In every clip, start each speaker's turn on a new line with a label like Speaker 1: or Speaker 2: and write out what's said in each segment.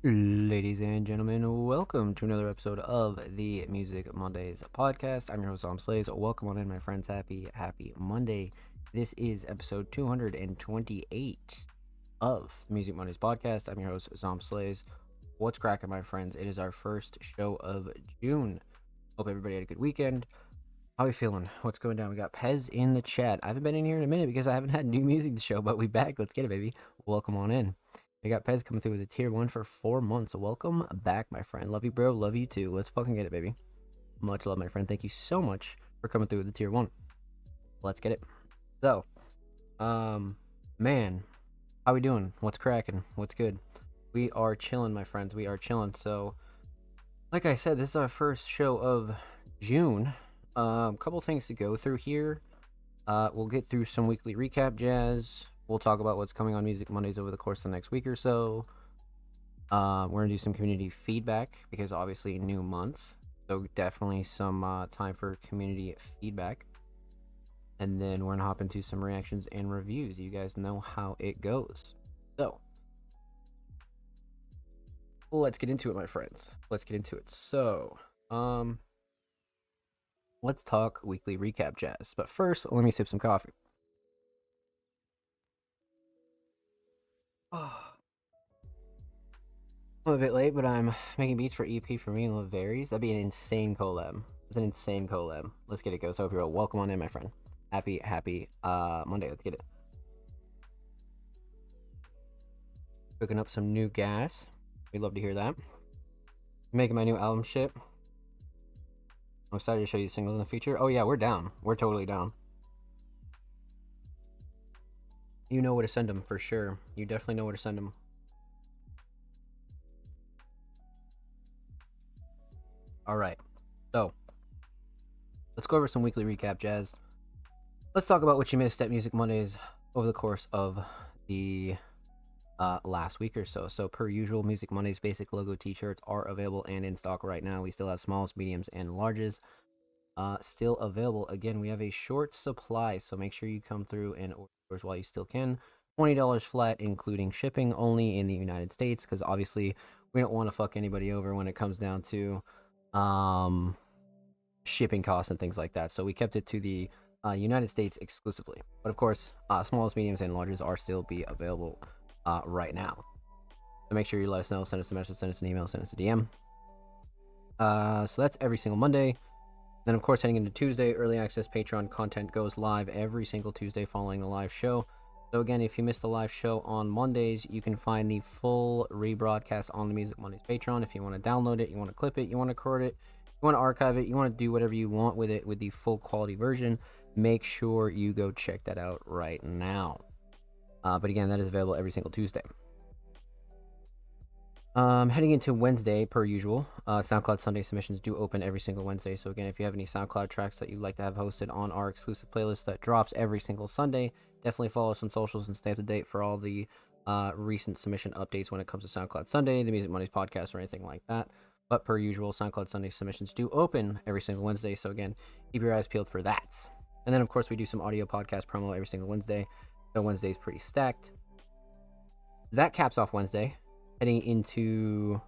Speaker 1: Ladies and gentlemen, welcome to another episode of the Music Mondays podcast. I'm your host, Sam Slays. Welcome on in, my friends. Happy Monday. This is episode 228 of the Music Mondays podcast. I'm your host, Sam Slays. What's cracking, my friends? It is our first show of June. Hope everybody had a good weekend. How are we feeling? What's going down? We got Pez in the chat. I haven't been in here in a minute because I haven't had new music to show, but we back. Let's get it, baby. Welcome on in. We got Pez coming through with a tier 1 for 4 months. Welcome back, my friend. Love you, bro. Love you too. Let's fucking get it, baby. Much love, my friend. Thank you so much for coming through with the tier 1. Let's get it. So, man, how we doing? What's cracking? What's good? We are chilling, my friends. We are chilling. So, like I said, this is our first show of June. Couple things to go through here. We'll get through some weekly recap jazz. We'll talk about what's coming on Music Mondays over the course of the next week or so. We're gonna do some community feedback because obviously new month, so definitely some time for community feedback. And then we're gonna hop into some reactions and reviews. You guys know how it goes. So let's get into it, my friends. Let's get into it. So, let's talk weekly recap jazz. But first, let me sip some coffee. Oh. I'm a bit late, but I'm making beats for EP for me and Love Varies. That'd be an insane collab. It's an insane collab. Let's get it, go. So, hero, welcome on in, my friend. Happy Monday. Let's get it. Cooking up some new gas. We'd love to hear that. Making my new album ship. I'm excited to show you the singles in the future. Oh yeah, we're down. We're totally down. You know where to send them for sure. You definitely know where to send them. All right. So, let's go over some weekly recap jazz. Let's talk about what you missed at Music Mondays over the course of the last week or so. So, per usual, Music Mondays basic logo t-shirts are available and in stock right now. We still have smalls, mediums, and larges still available. Again, we have a short supply, so make sure you come through and order while you still can. $20 flat, including shipping, only in the United States, because obviously we don't want to fuck anybody over when it comes down to shipping costs and things like that. So we kept it to the United States exclusively. But of course, smallest, mediums, and larges are still be available right now. So make sure you let us know. Send us a message, send us an email, send us a DM. So that's every single Monday. Then, of course, heading into Tuesday, early access Patreon content goes live every single Tuesday following the live show. So again, if you missed the live show on Mondays, you can find the full rebroadcast on the Music Mondays Patreon. If you want to download it, you want to clip it, you want to record it, you want to archive it, you want to do whatever you want with it with the full quality version, make sure you go check that out right now. But again, that is available every single Tuesday. Heading into Wednesday, per usual, SoundCloud Sunday submissions do open every single Wednesday. So again, if you have any SoundCloud tracks that you'd like to have hosted on our exclusive playlist that drops every single Sunday, definitely follow us on socials and stay up to date for all the recent submission updates when it comes to SoundCloud Sunday, the Music Mondays podcast, or anything like that. But per usual, SoundCloud Sunday submissions do open every single Wednesday. So again, keep your eyes peeled for that. And then, of course, we do some audio podcast promo every single Wednesday. So Wednesday's pretty stacked. That caps off Wednesday. Heading into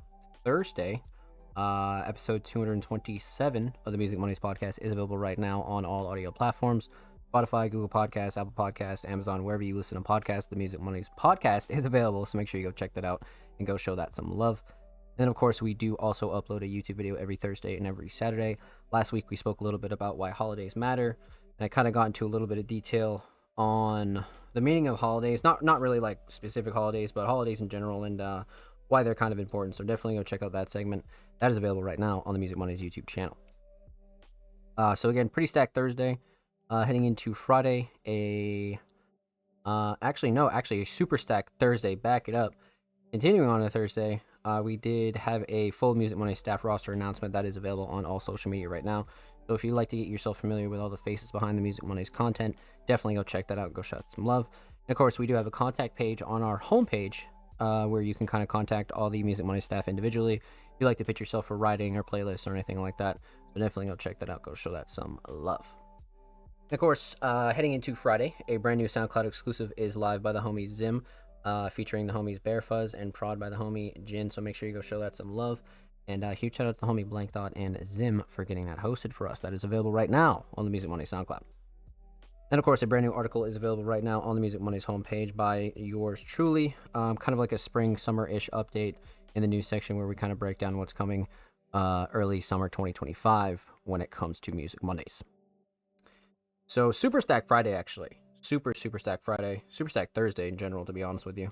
Speaker 1: Thursday, episode 227 of the Music Mondays podcast is available right now on all audio platforms. Spotify, Google Podcasts, Apple Podcasts, Amazon, wherever you listen to podcasts, the Music Mondays podcast is available. So make sure you go check that out and go show that some love. And then, of course, we do also upload a YouTube video every Thursday and every Saturday. Last week, we spoke a little bit about why holidays matter. And I kind of got into a little bit of detail on the meaning of holidays, not really like specific holidays, but holidays in general, and why they're kind of important. So definitely go check out that segment. That is available right now on the Music Mondays YouTube channel. So again, pretty stacked Thursday. Heading into Friday, actually a super stacked Thursday. Back it up. Continuing on to Thursday, we did have a full Music Mondays staff roster announcement that is available on all social media right now. So if you'd like to get yourself familiar with all the faces behind the Music Mondays content, definitely go check that out. Go shout some love. And of course, we do have a contact page on our homepage where you can kind of contact all the Music Mondays staff individually. If you'd like to pitch yourself for writing or playlists or anything like that, so definitely go check that out. Go show that some love. And of course, heading into Friday, a brand new SoundCloud exclusive is live by the homie Zim. featuring the homies Bear Fuzz and Prod by the homie Jin. So make sure you go show that some love. And huge shout out to the homie Blank Thought and Zim for getting that hosted for us. That is available right now on the Music Money SoundCloud. And of course, a brand new article is available right now on the Music Money's homepage by yours truly. Kind of like a spring, summer-ish update in the news section where we kind of break down what's coming early summer 2025 when it comes to Music Mondays. So Super Stack Friday, actually. Super Stack Friday. Super Stack Thursday in general, to be honest with you.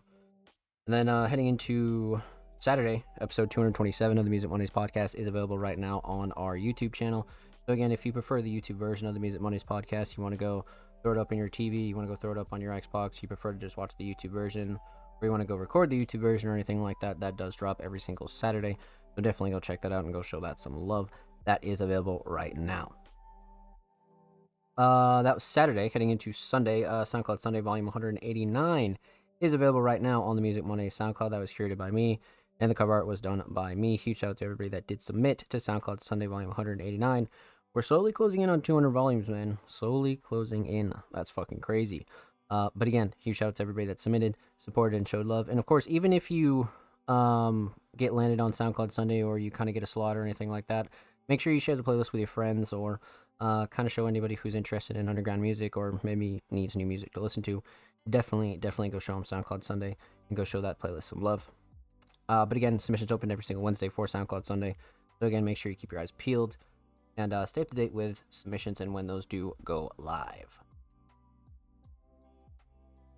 Speaker 1: And then heading into Saturday, episode 227 of the Music Mondays podcast is available right now on our YouTube channel. So again, if you prefer the YouTube version of the Music Mondays podcast, you want to go throw it up on your TV, you want to go throw it up on your Xbox, you prefer to just watch the YouTube version, or you want to go record the YouTube version or anything like that, that does drop every single Saturday. So definitely go check that out and go show that some love. That is available right now. That was Saturday. Heading into Sunday, SoundCloud Sunday volume 189 is available right now on the Music Mondays SoundCloud. That was curated by me, and the cover art was done by me. Huge shout out to everybody that did submit to SoundCloud Sunday volume 189. We're slowly closing in on 200 volumes, man. Slowly closing in. That's fucking crazy. But again, huge shout out to everybody that submitted, supported, and showed love. And of course, even if you get landed on SoundCloud Sunday or you kind of get a slot or anything like that, make sure you share the playlist with your friends or kind of show anybody who's interested in underground music or maybe needs new music to listen to. Definitely go show them SoundCloud Sunday and go show that playlist some love. But again, submissions open every single Wednesday for SoundCloud Sunday. So again, make sure you keep your eyes peeled and stay up to date with submissions and when those do go live.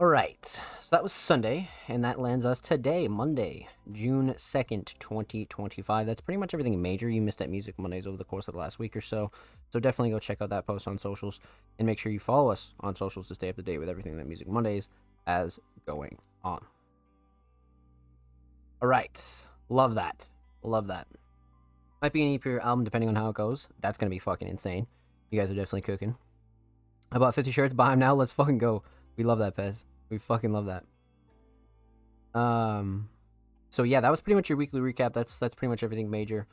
Speaker 1: All right, so that was Sunday, and that lands us today, Monday, June 2nd, 2025. That's pretty much everything major you missed at Music Mondays over the course of the last week or so. So definitely go check out that post on socials, and make sure you follow us on socials to stay up to date with everything that Music Mondays has going on. All right, love that. Might be an EP album depending on how it goes. That's going to be fucking insane. You guys are definitely cooking. I bought 50 shirts, buy them now, let's fucking go. We love that, Pez. We fucking love that. So yeah, that was pretty much your weekly recap. That's pretty much everything major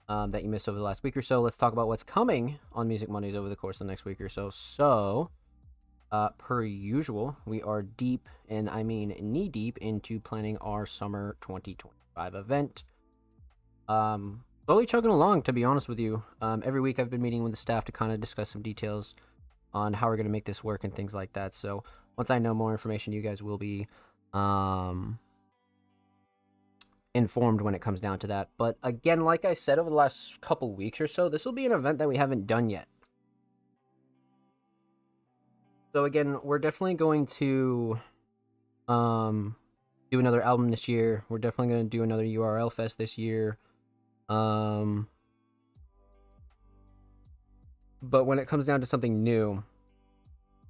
Speaker 1: that you missed over the last week or so. Let's talk about what's coming on Music Mondays over the course of the next week or so. So, per usual, we are deep, and I mean knee deep, into planning our summer 2025 event. Slowly chugging along, to be honest with you. Every week I've been meeting with the staff to kind of discuss some details on how we're going to make this work and things like that. So once I know more information, you guys will be informed when it comes down to that. But again, like I said, over the last couple weeks or so, this will be an event that we haven't done yet. So again, we're definitely going to do another album this year. We're definitely going to do another URL Fest this year. But when it comes down to something new,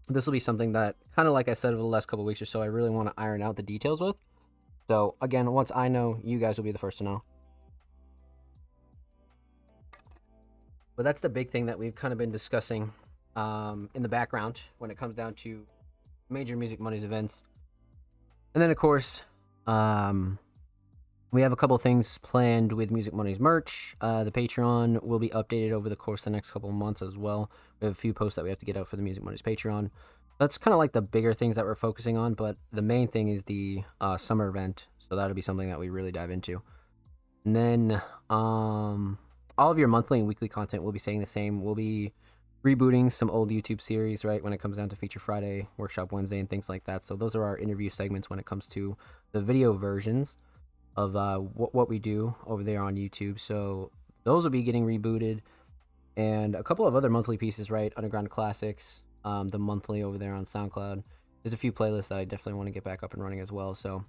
Speaker 1: this will be something that, kind of like I said over the last couple weeks or so, I really want to iron out the details with. So again, once I know, you guys will be the first to know. But that's the big thing that we've kind of been discussing in the background when it comes down to major Music Mondays events. And then, of course, we have a couple things planned with Music Mondays merch. The Patreon will be updated over the course of the next couple of months as well. We have a few posts that we have to get out for the Music Mondays Patreon. That's kind of like the bigger things that we're focusing on, but the main thing is the summer event. So that'll be something that we really dive into. And then all of your monthly and weekly content will be staying the same. We'll be rebooting some old YouTube series, right, when it comes down to Feature Friday, Workshop Wednesday, and things like that. So those are our interview segments when it comes to the video versions of what we do over there on YouTube. So those will be getting rebooted, and a couple of other monthly pieces, right? Underground Classics, the monthly over there on SoundCloud. There's a few playlists that I definitely want to get back up and running as well. So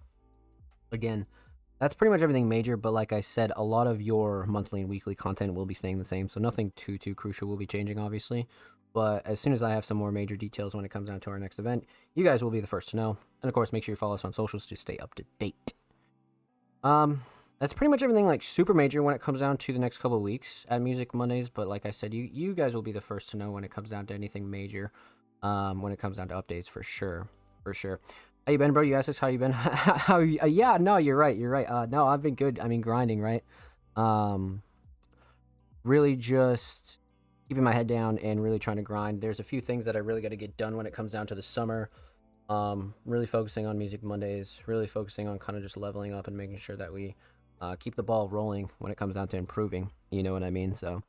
Speaker 1: again, that's pretty much everything major, but like I said, a lot of your monthly and weekly content will be staying the same, so nothing too crucial will be changing, obviously. But as soon as I have some more major details when it comes down to our next event, you guys will be the first to know. And of course, make sure you follow us on socials to stay up to date. That's pretty much everything like super major when it comes down to the next couple of weeks at Music Mondays. But like I said, you guys will be the first to know when it comes down to anything major. When it comes down to updates, for sure. How you been, bro? You asked us how you been. How? Yeah, no, you're right. No, I've been good. I mean, grinding, right? Really just keeping my head down and really trying to grind. There's a few things that I really got to get done when it comes down to the summer. Really focusing on Music Mondays, really focusing on kind of just leveling up and making sure that we keep the ball rolling when it comes down to improving. You know what I mean? So,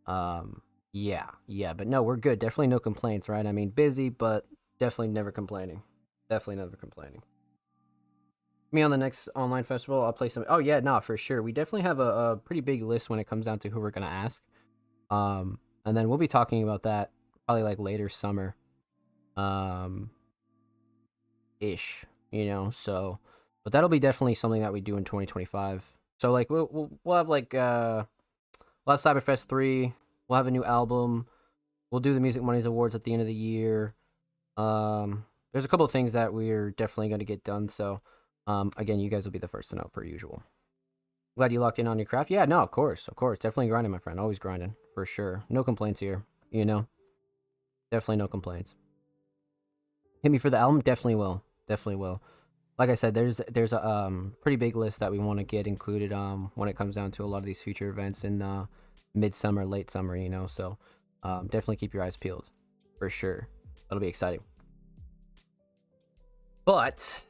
Speaker 1: um, yeah. But no, we're good. Definitely no complaints, right? I mean, busy, but definitely never complaining. Definitely never complaining. Me on the next online festival, I'll play some. Oh yeah, no, for sure. We definitely have a pretty big list when it comes down to who we're gonna ask. And then we'll be talking about that probably like later summer. Um, ish, you know. So, but that'll be definitely something that we do in 2025. So like we'll have like we'll have Cyberfest 3. We'll have a new album. We'll do the Music Money's Awards at the end of the year. There's a couple of things that we're definitely going to get done. So, again, you guys will be the first to know per usual. Glad you locked in on your craft. Yeah, no, of course, definitely grinding, my friend. Always grinding for sure. No complaints here. You know, definitely no complaints. Hit me for the album. Definitely will. Definitely will. Like I said, there's a pretty big list that we want to get included when it comes down to a lot of these future events in midsummer, late summer, you know. So definitely keep your eyes peeled for sure. That'll be exciting. But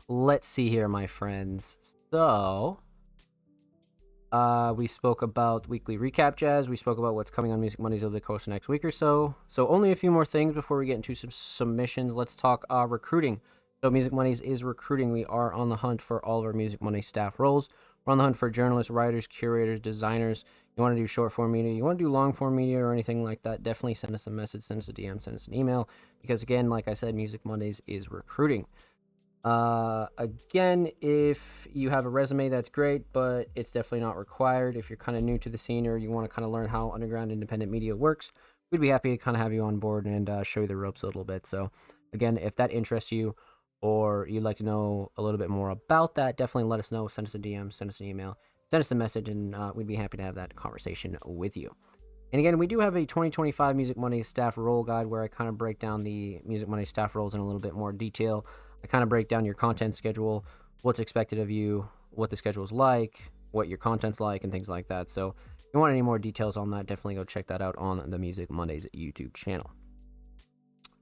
Speaker 1: let's see here, my friends. So we spoke about weekly recap jazz. We spoke about what's coming on Music Mondays over the course of the next week or so. So only a few more things before we get into some submissions. Let's talk recruiting. So Music Mondays is recruiting. We are on the hunt for all of our Music Monday staff roles. We're on the hunt for journalists, writers, curators, designers. You want to do short form media, you want to do long form media or anything like that, definitely send us a message, send us a DM, send us an email. Because again, like I said, Music Mondays is recruiting. Again, if you have a resume, that's great, but it's definitely not required. If you're kind of new to the scene or you want to kind of learn how underground independent media works, we'd be happy to kind of have you on board and show you the ropes a little bit. So, again, if that interests you or you'd like to know a little bit more about that, definitely let us know. Send us a DM, send us an email, send us a message, and we'd be happy to have that conversation with you. And again, we do have a 2025 Music Money staff role guide where I kind of break down the Music Money staff roles in a little bit more detail. I kind of break down your content schedule, what's expected of you, what the schedule is like, what your content's like, and things like that. So if you want any more details on that, definitely go check that out on the Music Mondays YouTube channel.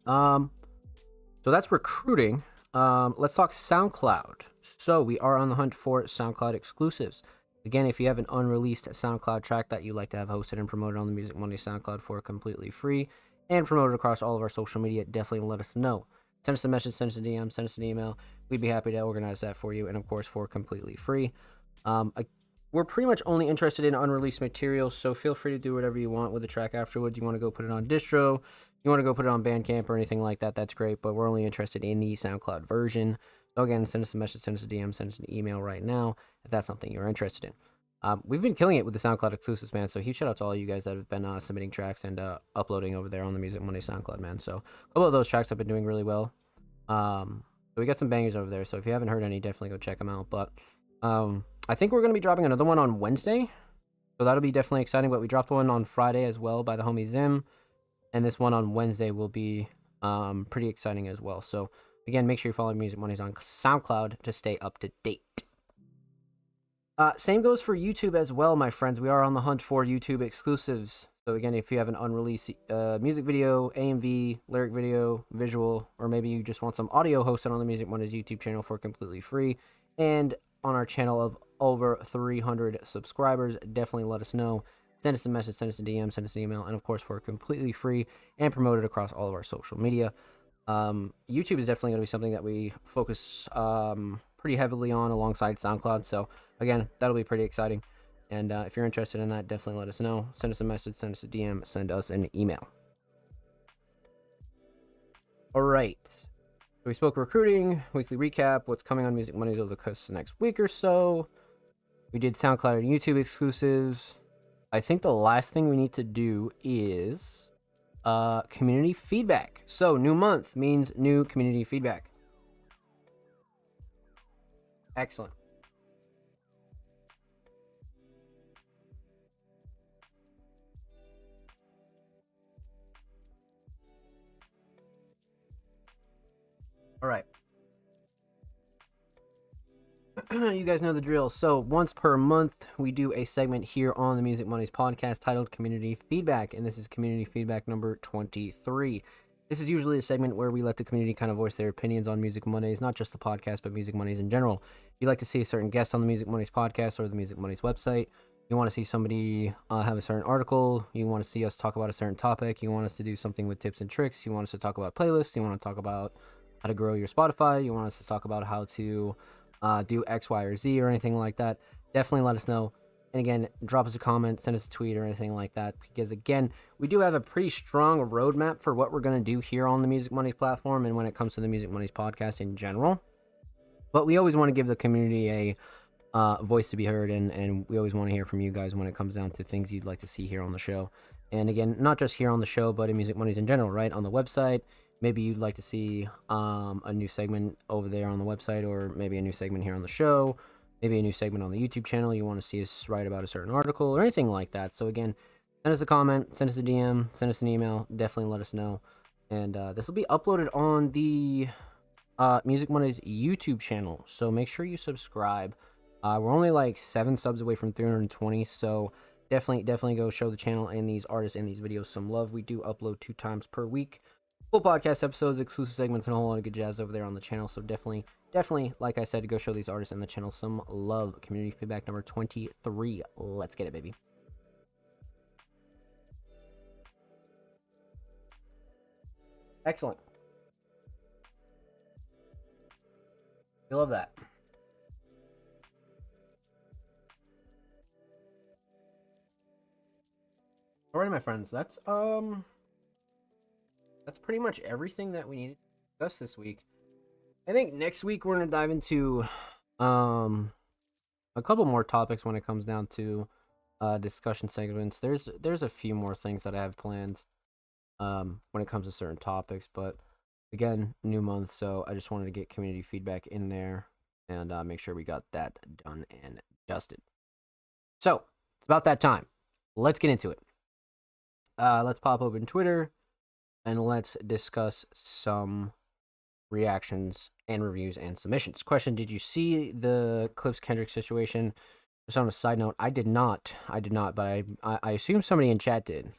Speaker 1: So that's recruiting. Let's talk SoundCloud. So we are on the hunt for SoundCloud exclusives. Again, if you have an unreleased SoundCloud track that you'd like to have hosted and promoted on the Music Monday SoundCloud for completely free and promoted across all of our social media, definitely let us know. Send us a message, send us a DM, send us an email. We'd be happy to organize that for you, and of course, for completely free. We're pretty much only interested in unreleased material, so feel free to do whatever you want with the track afterwards. You want to go put it on distro, you want to go put it on Bandcamp or anything like that, that's great, but we're only interested in the SoundCloud version. So again, send us a message, send us a DM, send us an email right now if that's something you're interested in. We've been killing it with the SoundCloud exclusives, man. So huge shout out to all you guys that have been submitting tracks and uploading over there on the Music Monday SoundCloud, man. So a couple of those tracks have been doing really well. We got some bangers over there. So if you haven't heard any, definitely go check them out. But I think we're gonna be dropping another one on Wednesday, so that'll be definitely exciting. But we dropped one on Friday as well by the homie Zim, and this one on Wednesday will be pretty exciting as well. So again, make sure you follow Music Mondays on SoundCloud to stay up to date. Same goes for YouTube as well, my friends. We are on the hunt for YouTube exclusives. So again, if you have an unreleased music video, AMV, lyric video, visual, or maybe you just want some audio hosted on the Music Mondays YouTube channel for completely free, and on our channel of over 300 subscribers, definitely let us know. Send us a message, send us a DM, send us an email, and of course for completely free and promoted across all of our social media. YouTube is definitely going to be something that we focus pretty heavily on alongside SoundCloud. So again, that'll be pretty exciting. And if you're interested in that, definitely let us know. Send us a message, send us a DM, send us an email. All right. So we spoke recruiting, weekly recap, what's coming on Music Mondays over the course of the next week or so. We did SoundCloud and YouTube exclusives. I think the last thing we need to do is community feedback. So new month means new community feedback. Excellent. All right. You guys know the drill. So once per month, we do a segment here on the Music Mondays podcast titled Community Feedback, and this is Community Feedback number 23. This is usually a segment where we let the community kind of voice their opinions on Music Mondays, not just the podcast, but Music Mondays in general. If you'd like to see a certain guest on the Music Mondays podcast or the Music Mondays website, you want to see somebody have a certain article, you want to see us talk about a certain topic, you want us to do something with tips and tricks, you want us to talk about playlists, you want to talk about how to grow your Spotify, you want us to talk about how to do X, Y, or Z or anything like that, definitely let us know. And again, drop us a comment, send us a tweet or anything like that. Because again, we do have a pretty strong roadmap for what we're going to do here on the Music Mondays platform and when it comes to the Music Mondays podcast in general. But we always want to give the community a voice to be heard, and we always want to hear from you guys when it comes down to things you'd like to see here on the show. And again, not just here on the show, but in Music Mondays in general, right? On the website, maybe you'd like to see a new segment over there on the website, or maybe a new segment here on the show, maybe a new segment on the YouTube channel. You want to see us write about a certain article or anything like that. So again, send us a comment, send us a DM, send us an email. Definitely let us know. And this will be uploaded on the Music Mondays YouTube channel. So make sure you subscribe. We're only like 7 subs away from 320. So definitely go show the channel and these artists and these videos some love. We do upload 2 times per week. Full podcast episodes, exclusive segments, and a whole lot of good jazz over there on the channel. So definitely, like I said, go show these artists and the channel some love. Community feedback number 23. Let's get it, baby. Excellent. We love that. Alright, my friends, that's pretty much everything that we needed to discuss this week. I think next week we're gonna dive into a couple more topics when it comes down to discussion segments. There's a few more things that I have planned when it comes to certain topics, but again, new month, so I just wanted to get community feedback in there and make sure we got that done and dusted. So it's about that time. Let's get into it. Let's pop open Twitter and let's discuss some reactions and reviews and submissions. Question: did you see the Clips Kendrick situation? Just on a side note, I did not, but I assume somebody in chat did.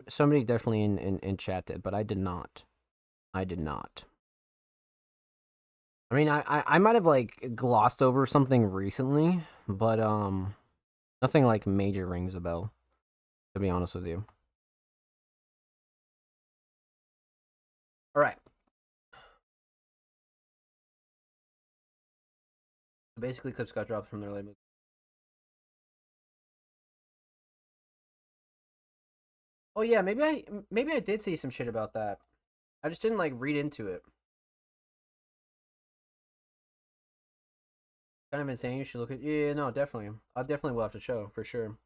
Speaker 1: Somebody definitely in chat did, but I did not. I mean, I might have like glossed over something recently, but nothing like major rings a bell, to be honest with you. All right. Basically, clips got dropped from their label. Oh yeah, maybe I did see some shit about that. I just didn't like read into it. Kind of insane. You should look at. Yeah, no, definitely. I definitely will have to show for sure.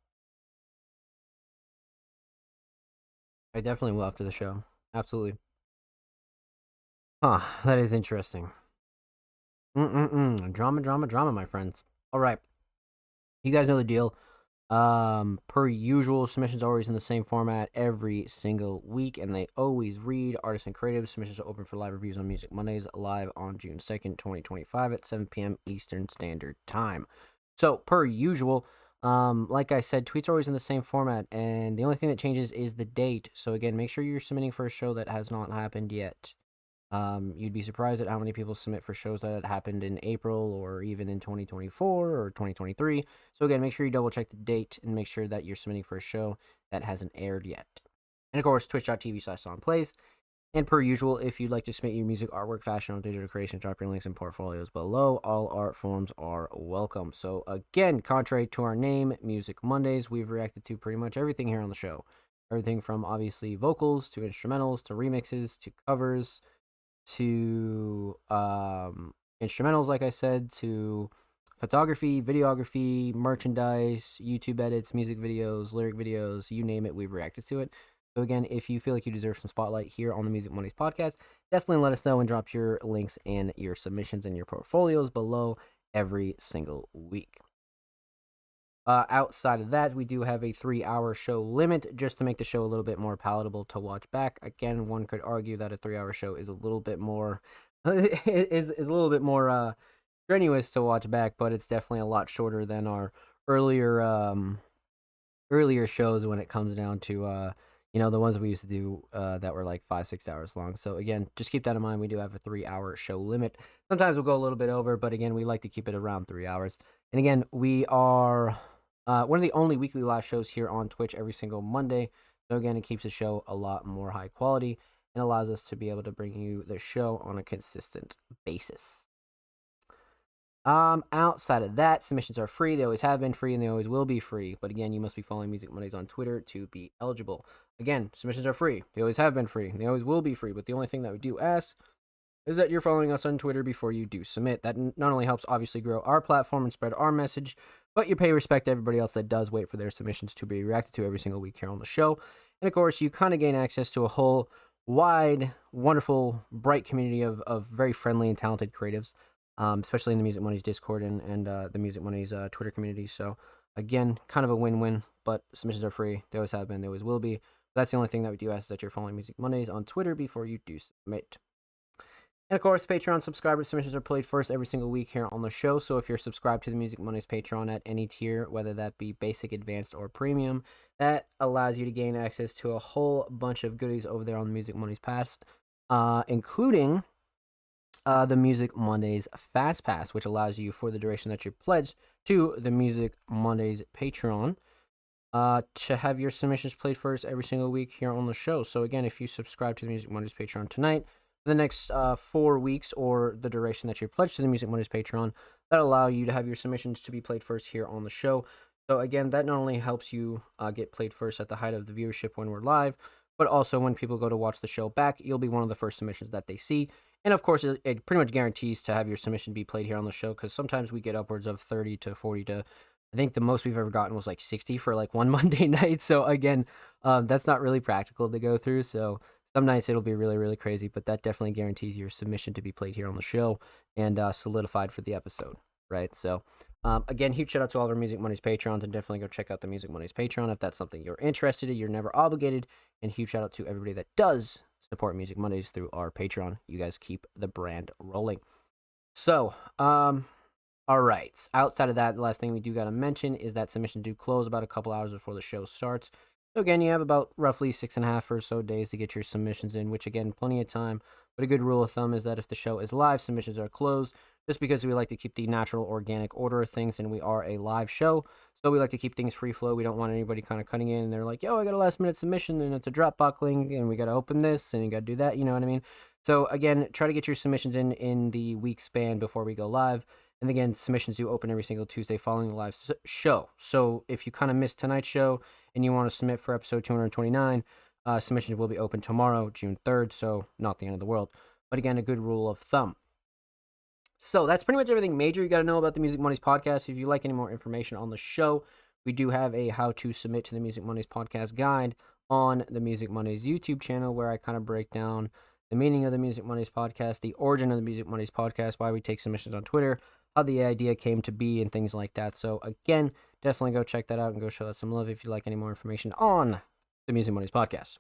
Speaker 1: I definitely will after the show. Absolutely. Huh. That is interesting. Drama, my friends. All right. You guys know the deal. Per usual, submissions are always in the same format every single week, and they always read artists and creatives. Submissions are open for live reviews on Music Mondays, live on June 2nd, 2025 at 7 p.m. Eastern Standard Time. So, per usual, like I said, tweets are always in the same format, and the only thing that changes is the date. So, again, make sure you're submitting for a show that has not happened yet. You'd be surprised at how many people submit for shows that had happened in April or even in 2024 or 2023. So again, make sure you double check the date and make sure that you're submitting for a show that hasn't aired yet. And of course, twitch.tv/songplays. And per usual, if you'd like to submit your music, artwork, fashion, or digital creation, drop your links and portfolios below. All art forms are welcome. So again, contrary to our name, Music Mondays, we've reacted to pretty much everything here on the show. Everything from obviously vocals to instrumentals to remixes to covers to instrumentals, like I said, to photography, videography, merchandise, YouTube edits, music videos, lyric videos, you name it, we've reacted to it. So again, if you feel like you deserve some spotlight here on the Music Mondays podcast, definitely let us know and drop your links and your submissions and your portfolios below every single week. Outside of that, we do have a 3-hour show limit just to make the show a little bit more palatable to watch back. Again, one could argue that a 3-hour show is a little bit more is a little bit more strenuous to watch back, but it's definitely a lot shorter than our earlier shows when it comes down to You know, the ones we used to do that were like 5-6 hours long. So again, just keep that in mind. We do have a 3 hour show limit. Sometimes we'll go a little bit over, but again, we like to keep it around 3 hours. And again, we are one of the only weekly live shows here on Twitch every single Monday. So again, it keeps the show a lot more high quality and allows us to be able to bring you the show on a consistent basis. Outside of that, submissions are free. They always have been free and they always will be free. But again, you must be following Music Mondays on Twitter to be eligible. Again, submissions are free. They always have been free. They always will be free. But the only thing that we do ask is that you're following us on Twitter before you do submit. That not only helps obviously grow our platform and spread our message, but you pay respect to everybody else that does wait for their submissions to be reacted to every single week here on the show. And of course, you kind of gain access to a whole wide, wonderful, bright community of very friendly and talented creatives, especially in the Music Money's Discord and the Music Money's Twitter community. So again, kind of a win-win, but submissions are free. They always have been. They always will be. That's the only thing that we do ask is that you're following Music Mondays on Twitter before you do submit. And of course, Patreon subscriber submissions are played first every single week here on the show. So if you're subscribed to the Music Mondays Patreon at any tier, whether that be basic, advanced, or premium, that allows you to gain access to a whole bunch of goodies over there on the Music Mondays Pass, including the Music Mondays Fast Pass, which allows you, for the duration that you're pledged to the Music Mondays Patreon, to have your submissions played first every single week here on the show. So again, if you subscribe to the Music Mondays Patreon tonight, the next 4 weeks or the duration that you're pledged to the Music Mondays Patreon, that allow you to have your submissions to be played first here on the show. So again, that not only helps you get played first at the height of the viewership when we're live, but also when people go to watch the show back, you'll be one of the first submissions that they see. And of course, it pretty much guarantees to have your submission be played here on the show, because sometimes we get upwards of 30 to 40 to, I think the most we've ever gotten was like 60 for like one Monday night. So again, that's not really practical to go through. So some nights it'll be really, really crazy, but that definitely guarantees your submission to be played here on the show and solidified for the episode, right? So again, huge shout out to all of our Music Money's Patrons, and definitely go check out the Music Money's Patreon if that's something you're interested in. You're never obligated. And huge shout out to everybody that does support Music Mondays through our Patreon. You guys keep the brand rolling. So, all right. Outside of that, the last thing we do got to mention is that submissions do close about a couple hours before the show starts. So again, you have about roughly 6.5 or so days to get your submissions in, which again, plenty of time. But a good rule of thumb is that if the show is live, submissions are closed, just because we like to keep the natural, organic order of things, and we are a live show. So we like to keep things free flow. We don't want anybody kind of cutting in and they're like, yo, I got a last minute submission and it's a Dropbox link and we got to open this and you got to do that. You know what I mean? So again, try to get your submissions in the week span before we go live. And again, submissions do open every single Tuesday following the live show. So if you kind of missed tonight's show and you want to submit for episode 229, submissions will be open tomorrow, June 3rd. So not the end of the world. But again, a good rule of thumb. So that's pretty much everything major you got to know about the Music Mondays podcast. If you like any more information on the show, we do have a how to submit to the Music Mondays podcast guide on the Music Mondays YouTube channel, where I kind of break down the meaning of the Music Mondays podcast, the origin of the Music Mondays podcast, why we take submissions on Twitter, how the idea came to be, and things like that. So again, definitely go check that out and go show that some love if you like any more information on the Music Mondays podcast.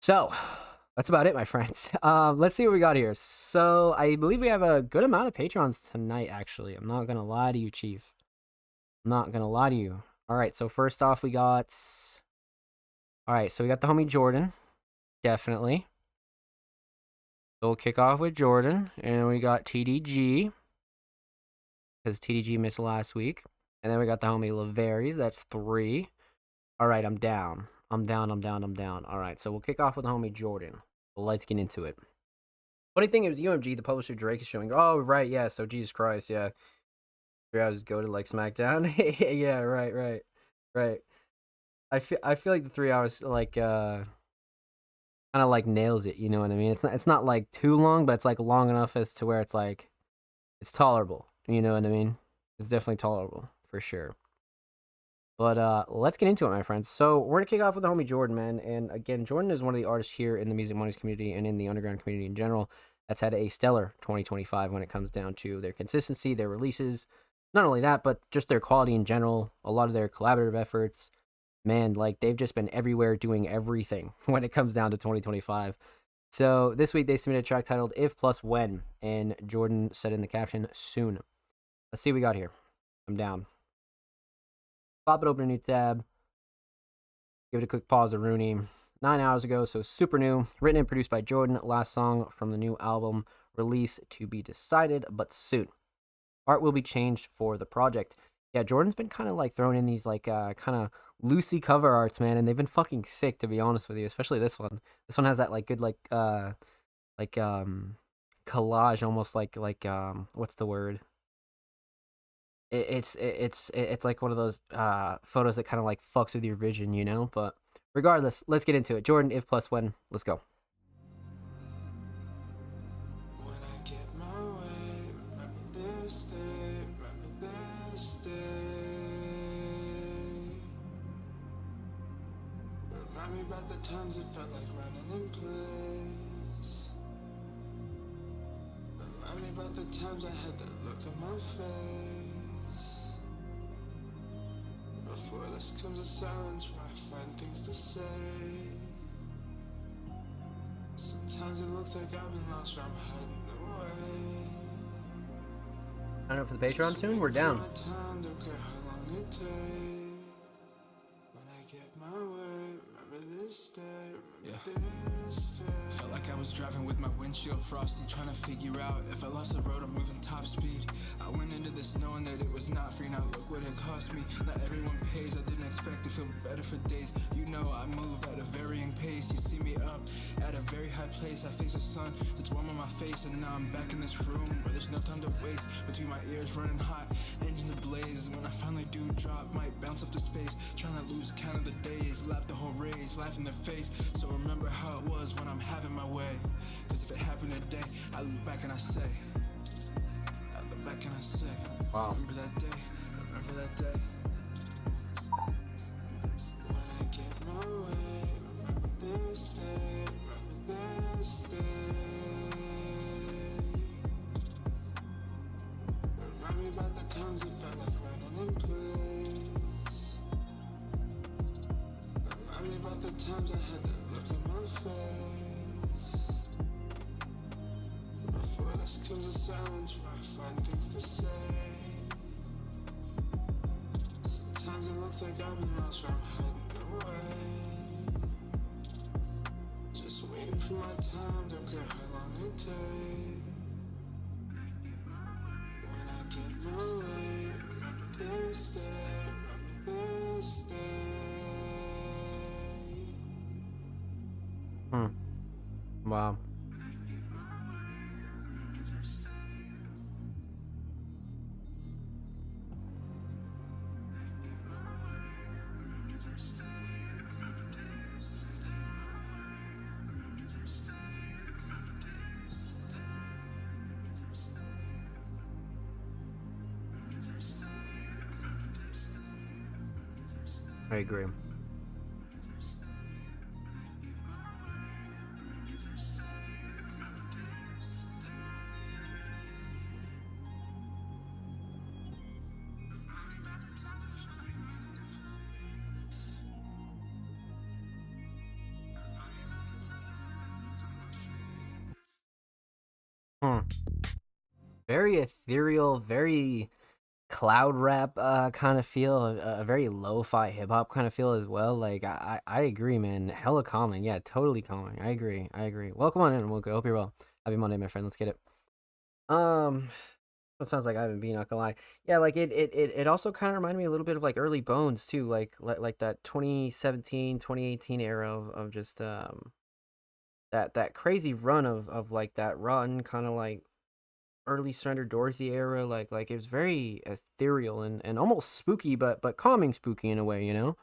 Speaker 1: So that's about it, my friends. Let's see what we got here. So I believe we have a good amount of patrons tonight, actually. I'm not going to lie to you, Chief. I'm not going to lie to you. All right, so first off, we got... All right, so we got the homie Jordan. Definitely. So we'll kick off with Jordan. And we got TDG, because TDG missed last week. And then we got the homie Laveries. That's 3. All right, I'm down. I'm down. All right, so we'll kick off with the homie Jordan. Well, let's get into it. Funny thing is, UMG, the publisher Drake, is showing. Oh, right, yeah. So Jesus Christ, yeah. 3 hours go to like SmackDown. Yeah, right. I feel like the 3 hours like kind of like nails it. You know what I mean? It's not like too long, but it's like long enough as to where it's like it's tolerable. You know what I mean? It's definitely tolerable for sure. But let's get into it, my friends. So we're gonna kick off with the homie Jordan, man. And again, Jordan is one of the artists here in the Music Mondays community and in the underground community in general that's had a stellar 2025 when it comes down to their consistency, their releases. Not only that, but just their quality in general. A lot of their collaborative efforts, man. Like they've just been everywhere doing everything when it comes down to 2025. So this week they submitted a track titled "If Plus When," and Jordan said in the caption, "Soon." Let's see what we got here. I'm down. Pop it open a new tab. Give it a quick pause to Rooney. 9 hours ago, so super new. Written and produced by Jordan. Last song from the new album. Release to be decided, but soon. Art will be changed for the project. Yeah, Jordan's been kind of like throwing in these like kind of loosey cover arts, man, and they've been fucking sick, to be honest with you. Especially this one. This one has that like good like collage, almost like what's the word? It's like one of those photos that kind of like fucks with your vision, you know. But regardless, let's get into it. Jordan, if plus when, let's go.
Speaker 2: When I get my way, remember this day, remember this day. Remind me about the times it felt like running in place. Remind me about the times I had that look on my face. Before this comes a silence where I find things to say. Sometimes it looks like I've been lost where I'm hiding away.
Speaker 1: I know for the Patreon soon. We're down.
Speaker 2: My time, don't care how long it takes. When I get my way, remember this day, remember this day. Felt like I was driving with my windshield frosty, trying to figure out if I lost the road, I'm moving top speed. I went into this knowing that it was not free. Now look what it cost me. Not everyone pays. I didn't expect to feel better for days. You know I move at a varying pace. You see me up at a very high place. I face the sun that's warm on my face, and now I'm back in this room where there's no time to waste. Between my ears running hot, engines ablaze. When I finally do drop, might bounce up to space. Trying to lose count of the days. Laugh the whole race, laugh in their face. So remember how it was when I'm having my way. Cause if it happened today, I look back and I say, back and I say,
Speaker 1: wow.
Speaker 2: Remember that day, remember that day. When I get my way, remember this day, remember this day. Remind me about the times it felt like running in place. Remind me about the times I had that look in my face. Before this comes a silence where I find things to say. Sometimes it looks like I've been lost where I'm hiding away. Just waiting for my time, don't care how long it takes. When I get my way, remember this day, remember this day.
Speaker 1: Wow. I agree. Very ethereal, very cloud rap kind of feel, a very lo-fi hip hop kind of feel as well. Like I agree, man. Hella calming, yeah, totally calming. I agree, I agree. Welcome on in, Wilco. Hope you're well. Happy Monday, my friend. Let's get it. That sounds like I haven't been, not gonna lie. Yeah, like it also kind of reminded me a little bit of like early Bones too, like that 2017, 2018 era of just that crazy run of like that run kind of like early Surrender Dorothy era, like it was very ethereal and almost spooky, but calming spooky in a way, you know.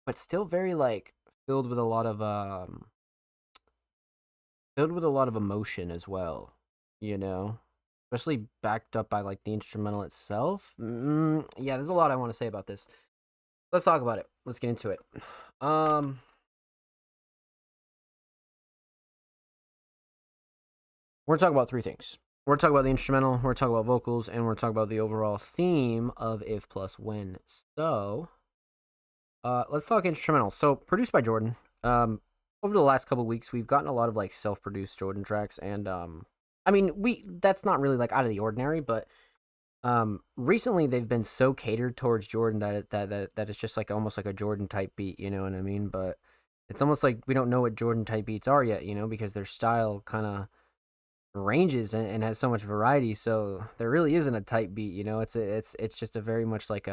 Speaker 1: But still very like filled with a lot of filled with a lot of emotion as well, you know, especially backed up by like the instrumental itself. Yeah, there's a lot I want to say about this. Let's talk about it. Let's get into it. We're talking about three things. We're talking about the instrumental, we're talking about vocals, and we're talking about the overall theme of If Plus When. So, let's talk instrumental. So, produced by Jordan. Over the last couple weeks, we've gotten a lot of like self-produced Jordan tracks, and I mean, that's not really like out of the ordinary, but Recently they've been so catered towards Jordan that it's just like almost like a Jordan type beat, you know what I mean? But it's almost like we don't know what Jordan type beats are yet, you know, because their style kind of ranges and has so much variety. So there really isn't a type beat, you know. It's just a very much like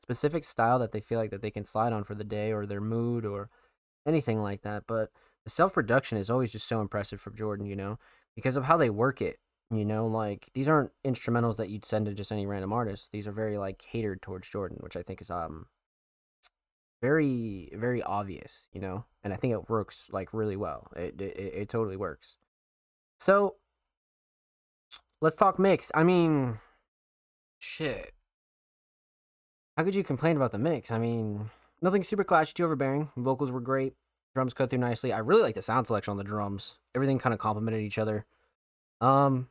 Speaker 1: specific style that they feel like that they can slide on for the day or their mood or anything like that. But the self production is always just so impressive from Jordan, you know, because of how they work it. You know, like these aren't instrumentals that you'd send to just any random artist. These are very like catered towards Jordan, which I think is very obvious, you know, and I think it works like really well. It totally works. So let's talk mix. I mean, shit. How could you complain about the mix? I mean, nothing super clashy, too overbearing. Vocals were great. Drums cut through nicely. I really like the sound selection on the drums. Everything kind of complemented each other. Um,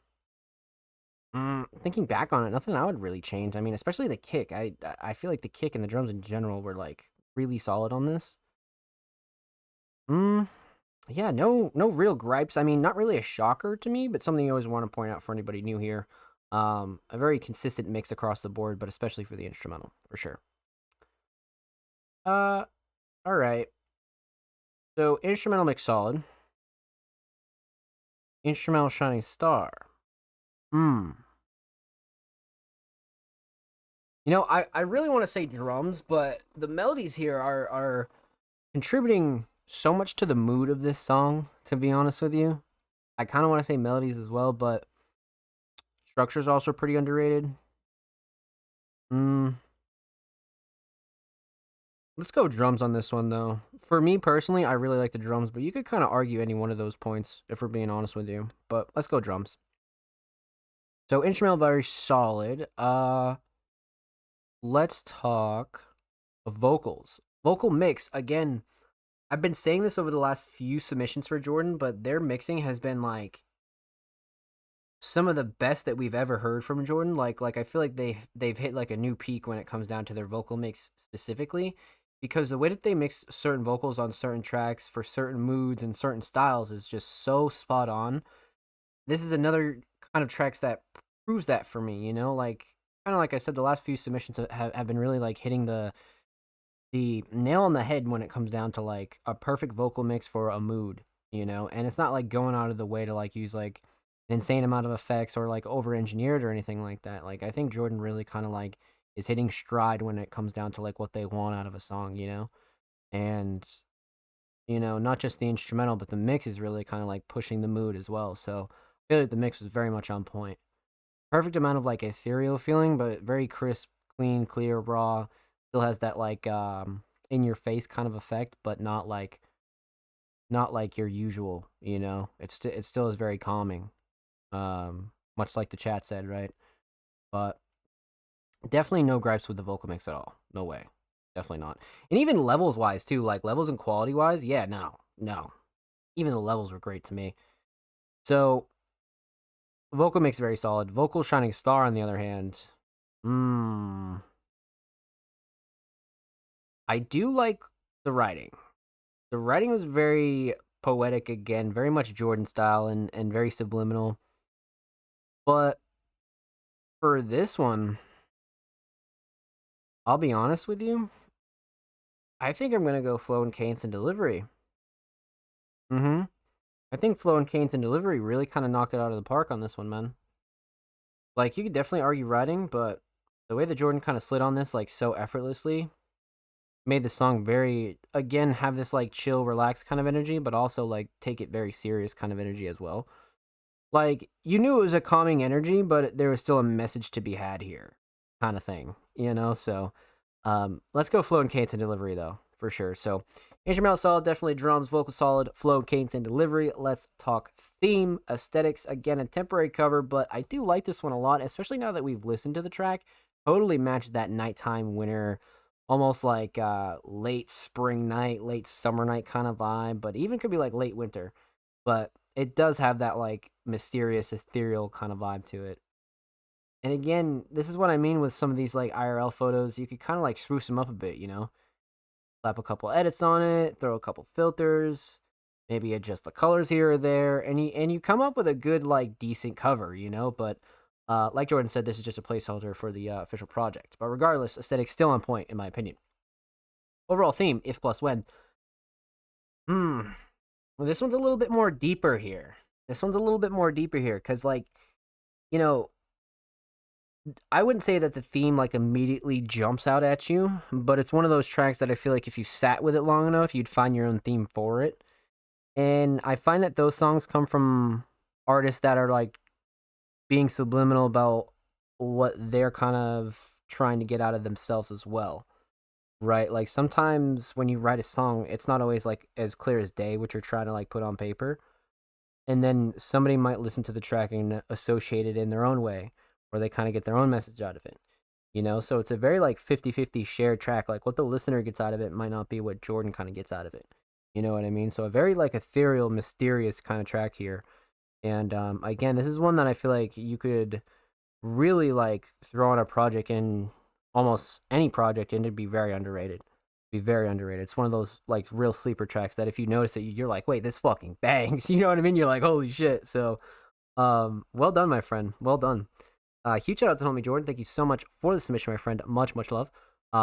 Speaker 1: Thinking back on it, nothing I would really change. I mean, especially the kick. I feel like the kick and the drums in general were like really solid on this. Mm, yeah, no real gripes. I mean, not really a shocker to me, but something you always want to point out for anybody new here. A very consistent mix across the board, but especially for the instrumental, for sure. Uh, all right. So instrumental mix solid. Instrumental shining star. Hmm. You know, I really want to say drums, but the melodies here are contributing so much to the mood of this song, to be honest with you. I kind of want to say melodies as well, but structure's also pretty underrated. Mm, let's go drums on this one, though. For me personally, I really like the drums, but you could kind of argue any one of those points if we're being honest with you. But let's go drums. So instrumental very solid. Let's talk vocals. Vocal mix again. I've been saying this over the last few submissions for Jordan, but their mixing has been like some of the best that we've ever heard from Jordan. Like I feel like they've hit like a new peak when it comes down to their vocal mix specifically, because the way that they mix certain vocals on certain tracks for certain moods and certain styles is just so spot on. This is another kind of tracks that proves that for me. You know, like kind of like I said, the last few submissions have been really like hitting the nail on the head when it comes down to like a perfect vocal mix for a mood, you know? And it's not like going out of the way to like use like an insane amount of effects or like over engineered or anything like that. Like I think Jordan really kind of like is hitting stride when it comes down to like what they want out of a song, you know? And you know, not just the instrumental, but the mix is really kind of like pushing the mood as well. So I feel like the mix was very much on point. Perfect amount of like ethereal feeling, but very crisp, clean, clear, raw. Still has that like in your face kind of effect, but not like your usual, you know. It still is very calming. Much like the chat said, right? But definitely no gripes with the vocal mix at all. No way. Definitely not. And even levels wise too, like levels and quality wise, yeah, no. Even the levels were great to me. So vocal mix very solid. Vocal shining star on the other hand, I do like the writing. The writing was very poetic again, very much Jordan style and very subliminal. But for this one, I'll be honest with you. I think I'm gonna go flow and cadence and delivery. Mm-hmm. I think flow and cadence and delivery really kind of knocked it out of the park on this one, man. Like you could definitely argue writing, but the way that Jordan kind of slid on this like so effortlessly made the song very again have this like chill, relaxed kind of energy, but also like take it very serious kind of energy as well. Like you knew it was a calming energy, but there was still a message to be had here, kind of thing, you know. So, let's go flow and cadence and delivery though for sure. So, instrumental solid, definitely drums, vocal solid, flow, cadence and delivery. Let's talk theme, aesthetics. Again, a temporary cover, but I do like this one a lot, especially now that we've listened to the track. Totally matched that nighttime winter, almost like late spring night, late summer night kind of vibe, but even could be like late winter. But it does have that like mysterious, ethereal kind of vibe to it. And again, this is what I mean with some of these like IRL photos. You could kind of like spruce them up a bit, you know, slap a couple edits on it, throw a couple filters, maybe adjust the colors here or there, and you come up with a good like decent cover, you know. But Like Jordan said, this is just a placeholder for the official project. But regardless, aesthetic's still on point, in my opinion. Overall theme, if plus when. This one's a little bit more deeper here. Because, like, you know, I wouldn't say that the theme, like, immediately jumps out at you, but it's one of those tracks that I feel like if you sat with it long enough, you'd find your own theme for it. And I find that those songs come from artists that are, like, being subliminal about what they're kind of trying to get out of themselves as well. Right? Like, sometimes when you write a song, it's not always, like, as clear as day what you're trying to, like, put on paper. And then somebody might listen to the track and associate it in their own way, or they kind of get their own message out of it. So it's a very, like, 50-50 shared track. Like, what the listener gets out of it might not be what Jordan kind of gets out of it. You know what I mean? So a very, like, ethereal, mysterious kind of track here. And again, this is one that I feel like you could really, like, throw on a project, in almost any project, and it'd be very underrated. It's one of those, like, real sleeper tracks that if you notice it, you're like, wait, this fucking bangs. You know what I mean? You're like, holy shit. So well done, my friend. Well done. Huge shout out to homie Jordan. Thank you so much for the submission, my friend. Much love.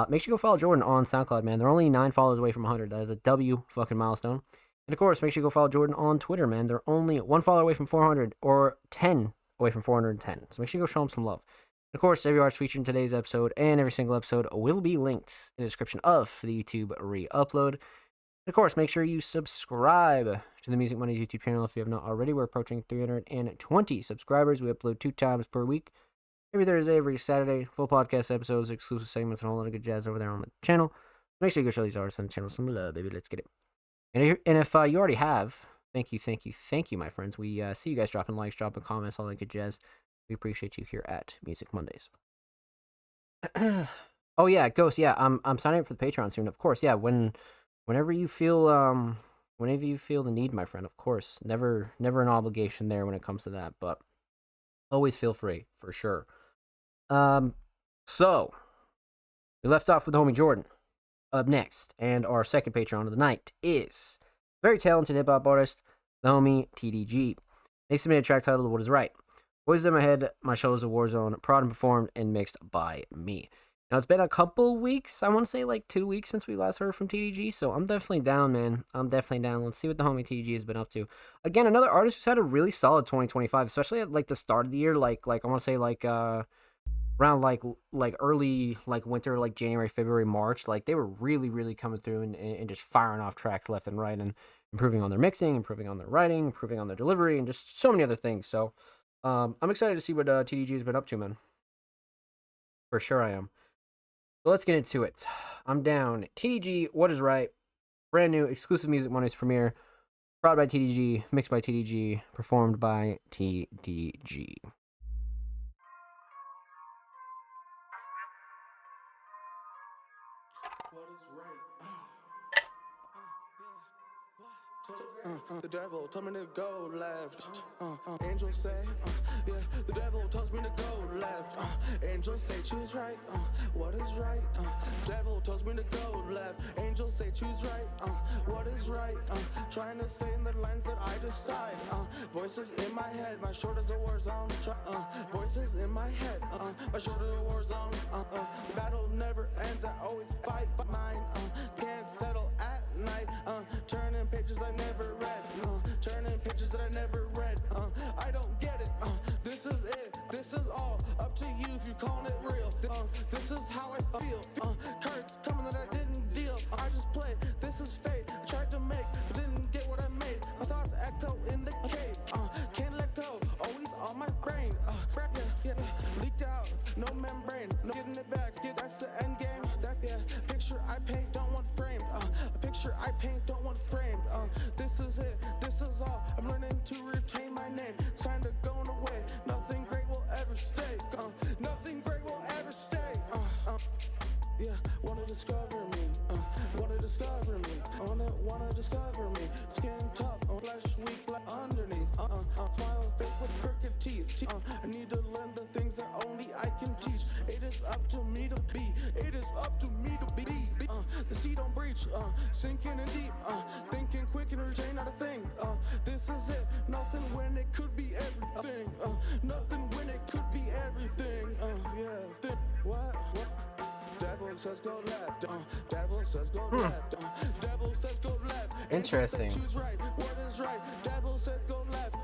Speaker 1: Make sure you go follow Jordan on SoundCloud, man. They're only 9 followers away from 100. That is a W fucking milestone. And of course, make sure you go follow Jordan on Twitter, man. They're only 1 follower away from 400, or 10 away from 410. So make sure you go show them some love. And of course, every artist featured in today's episode and every single episode will be linked in the description of the YouTube re-upload. And of course, make sure you subscribe to the Music Mondays YouTube channel if you have not already. We're approaching 320 subscribers. We upload 2 times per week. Every Thursday, every Saturday, full podcast episodes, exclusive segments, and a whole lot of good jazz over there on the channel. Make sure you go show these artists on the channel some love, baby. Let's get it. And if you already have, thank you, my friends. We see you guys dropping likes, dropping comments, all that good jazz. We appreciate you here at Music Mondays. Oh yeah, Ghost. Yeah, I'm signing up for the Patreon soon. Of course, yeah. Whenever you feel the need, my friend. Of course, never an obligation there when it comes to that, but always feel free for sure. So we left off with homie Jordan. Up next, and our second Patreon of the night is very talented hip hop artist, the homie TDG. They submitted a track titled "What Is Right." Voices in my head, my shoulders a war zone, prod and performed and mixed by me. Now it's been a couple weeks, I want to say like 2 weeks since we last heard from TDG, so I'm definitely down, man. I'm definitely down. Let's see what the homie TDG has been up to. Again, another artist who's had a really solid 2025, especially at like the start of the year, like I want to say like around like early like winter, like January, February, March. Like they were really coming through and just firing off tracks left and right and improving on their mixing, improving on their writing, improving on their delivery, and just so many other things. So I'm excited to see what TDG has been up to, man. For sure I am. So let's get into it. I'm down. TDG, What Is Right? Brand new exclusive Music Mondays premiere. Brought by TDG, mixed by TDG, performed by TDG.
Speaker 3: The devil told me to go left. Angels say, yeah. The devil tells me to go left. Angels say choose right. What is right? Devil tells me to go left. Angels say choose right. What is right? Trying to say in the lines that I decide. Voices in my head, my shoulders a war zone. Voices in my head, my shoulders a war zone. The battle never ends. I always fight mine. Can't settle at night. Turning pages I never read. Turning pages that I never read. I don't get it. This is it. This is all up to you if you're calling it real. This is how I feel. Cards coming that I didn't deal. I just played. This is fate. I tried to make, but didn't get what I made. My thoughts echo in the cave. Can't let go. Always on my brain. Yeah. Leaked out. No membrane. No getting it back. Yeah, that's the end game. Picture I paint, don't want framed. A picture I paint, don't want framed. This is it. This is all. I'm learning to retain my name. It's kinda going away. Nothing great will ever stay. Nothing great will ever stay. Yeah, wanna discover me. Wanna discover me. Wanna discover me. Skin tough, flesh weak like underneath. Smile fake with crooked teeth. I need to learn the things that only I can teach. It is up to me to be. It is up to me to be. The sea don't breach. Sinking in deep, thinking quick and retain not a thing. This is it, nothing when it could be everything. Nothing when it could be everything. Yeah, what? Devil says go left, devil says go left, devil says go left.
Speaker 1: Interesting.
Speaker 3: Choose right, what is right? Devil says go left.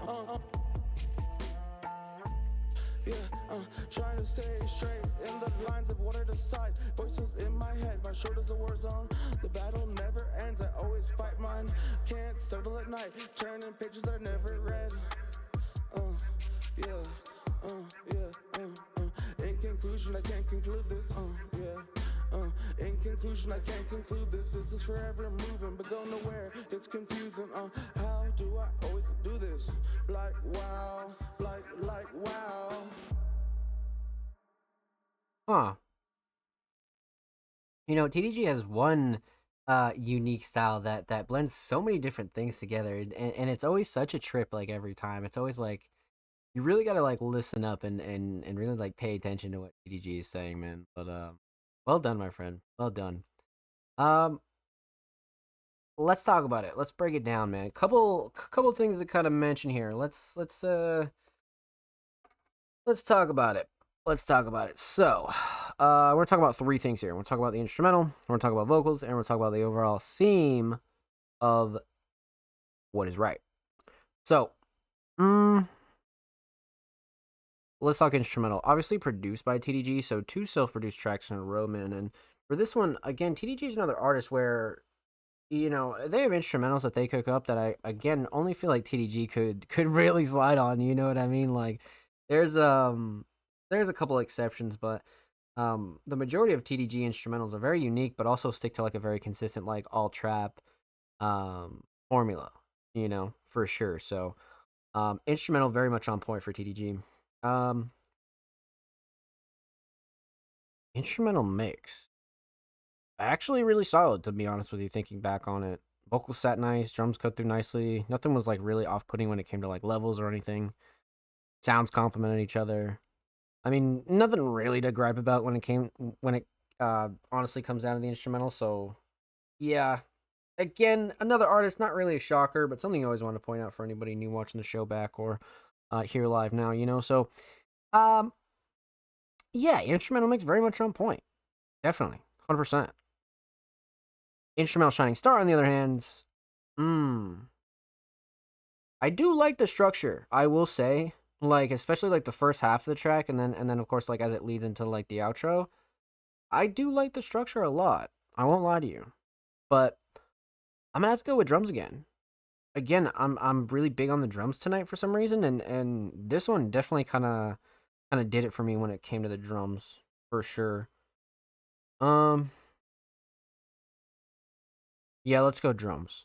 Speaker 3: Yeah, trying to stay straight in the lines of what I decide. Voices in my head, my shoulders a war zone. The battle never ends, I always fight mine. Can't settle at night, turning pages that I never read. In conclusion, I can't conclude this. In conclusion, I can't conclude this. This is forever moving, but go nowhere. It's confusing. How do I always do this? Like wow, like wow.
Speaker 1: Huh. You know, TDG has one unique style that blends so many different things together, and it's always such a trip. Like every time, it's always like you really gotta like listen up and really like pay attention to what TDG is saying, man. But well done, my friend. Well done. Um, let's talk about it. Let's break it down, man. Couple things to kind of mention here. Let's talk about it. Let's talk about it. So, we're gonna talk about three things here. We're gonna talk about the instrumental, we're gonna talk about vocals, and we're gonna talk about the overall theme of what is right. So, let's talk instrumental. Obviously produced by TDG, so 2 self-produced tracks in a row, man. And for this one, again, TDG is another artist where, you know, they have instrumentals that they cook up that I, again, only feel like TDG could really slide on, you know what I mean? Like, there's a couple exceptions, but the majority of TDG instrumentals are very unique, but also stick to like a very consistent like all trap formula, you know, for sure. So instrumental very much on point for TDG. Instrumental mix actually really solid, to be honest with you, thinking back on it. Vocals sat nice, drums cut through nicely. Nothing was like really off-putting when it came to like levels or anything. Sounds complemented each other. I mean, nothing really to gripe about when it honestly comes down to the instrumental. So, yeah. Again, another artist, not really a shocker, but something I always want to point out for anybody new watching the show back or here live now, you know. So, yeah, instrumental mix very much on point. Definitely, 100%. Instrumental Shining Star, on the other hand, I do like the structure, I will say. Like, especially like the first half of the track, and then of course like as it leads into like the outro, I do like the structure a lot. I won't lie to you, but I'm gonna have to go with drums again. I'm really big on the drums tonight for some reason, and this one definitely kind of did it for me when it came to the drums for sure. Yeah, let's go drums.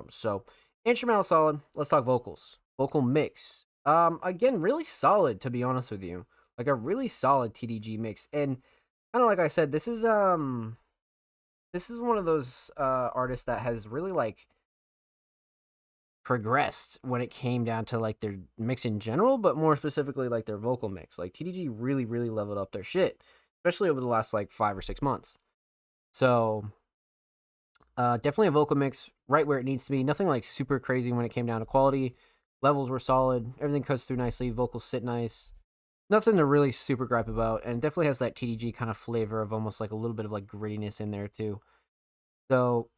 Speaker 1: So instrumental solid. Let's talk vocals. Vocal mix. Again, really solid, to be honest with you. Like a really solid TDG mix. And kind of like I said, this is one of those artists that has really like progressed when it came down to like their mix in general, but more specifically like their vocal mix. Like TDG really, really leveled up their shit, especially over the last like 5 or 6 months. So definitely a vocal mix right where it needs to be. Nothing like super crazy when it came down to quality. Levels were solid. Everything cuts through nicely. Vocals sit nice. Nothing to really super gripe about. And definitely has that TDG kind of flavor of almost like a little bit of like grittiness in there too. So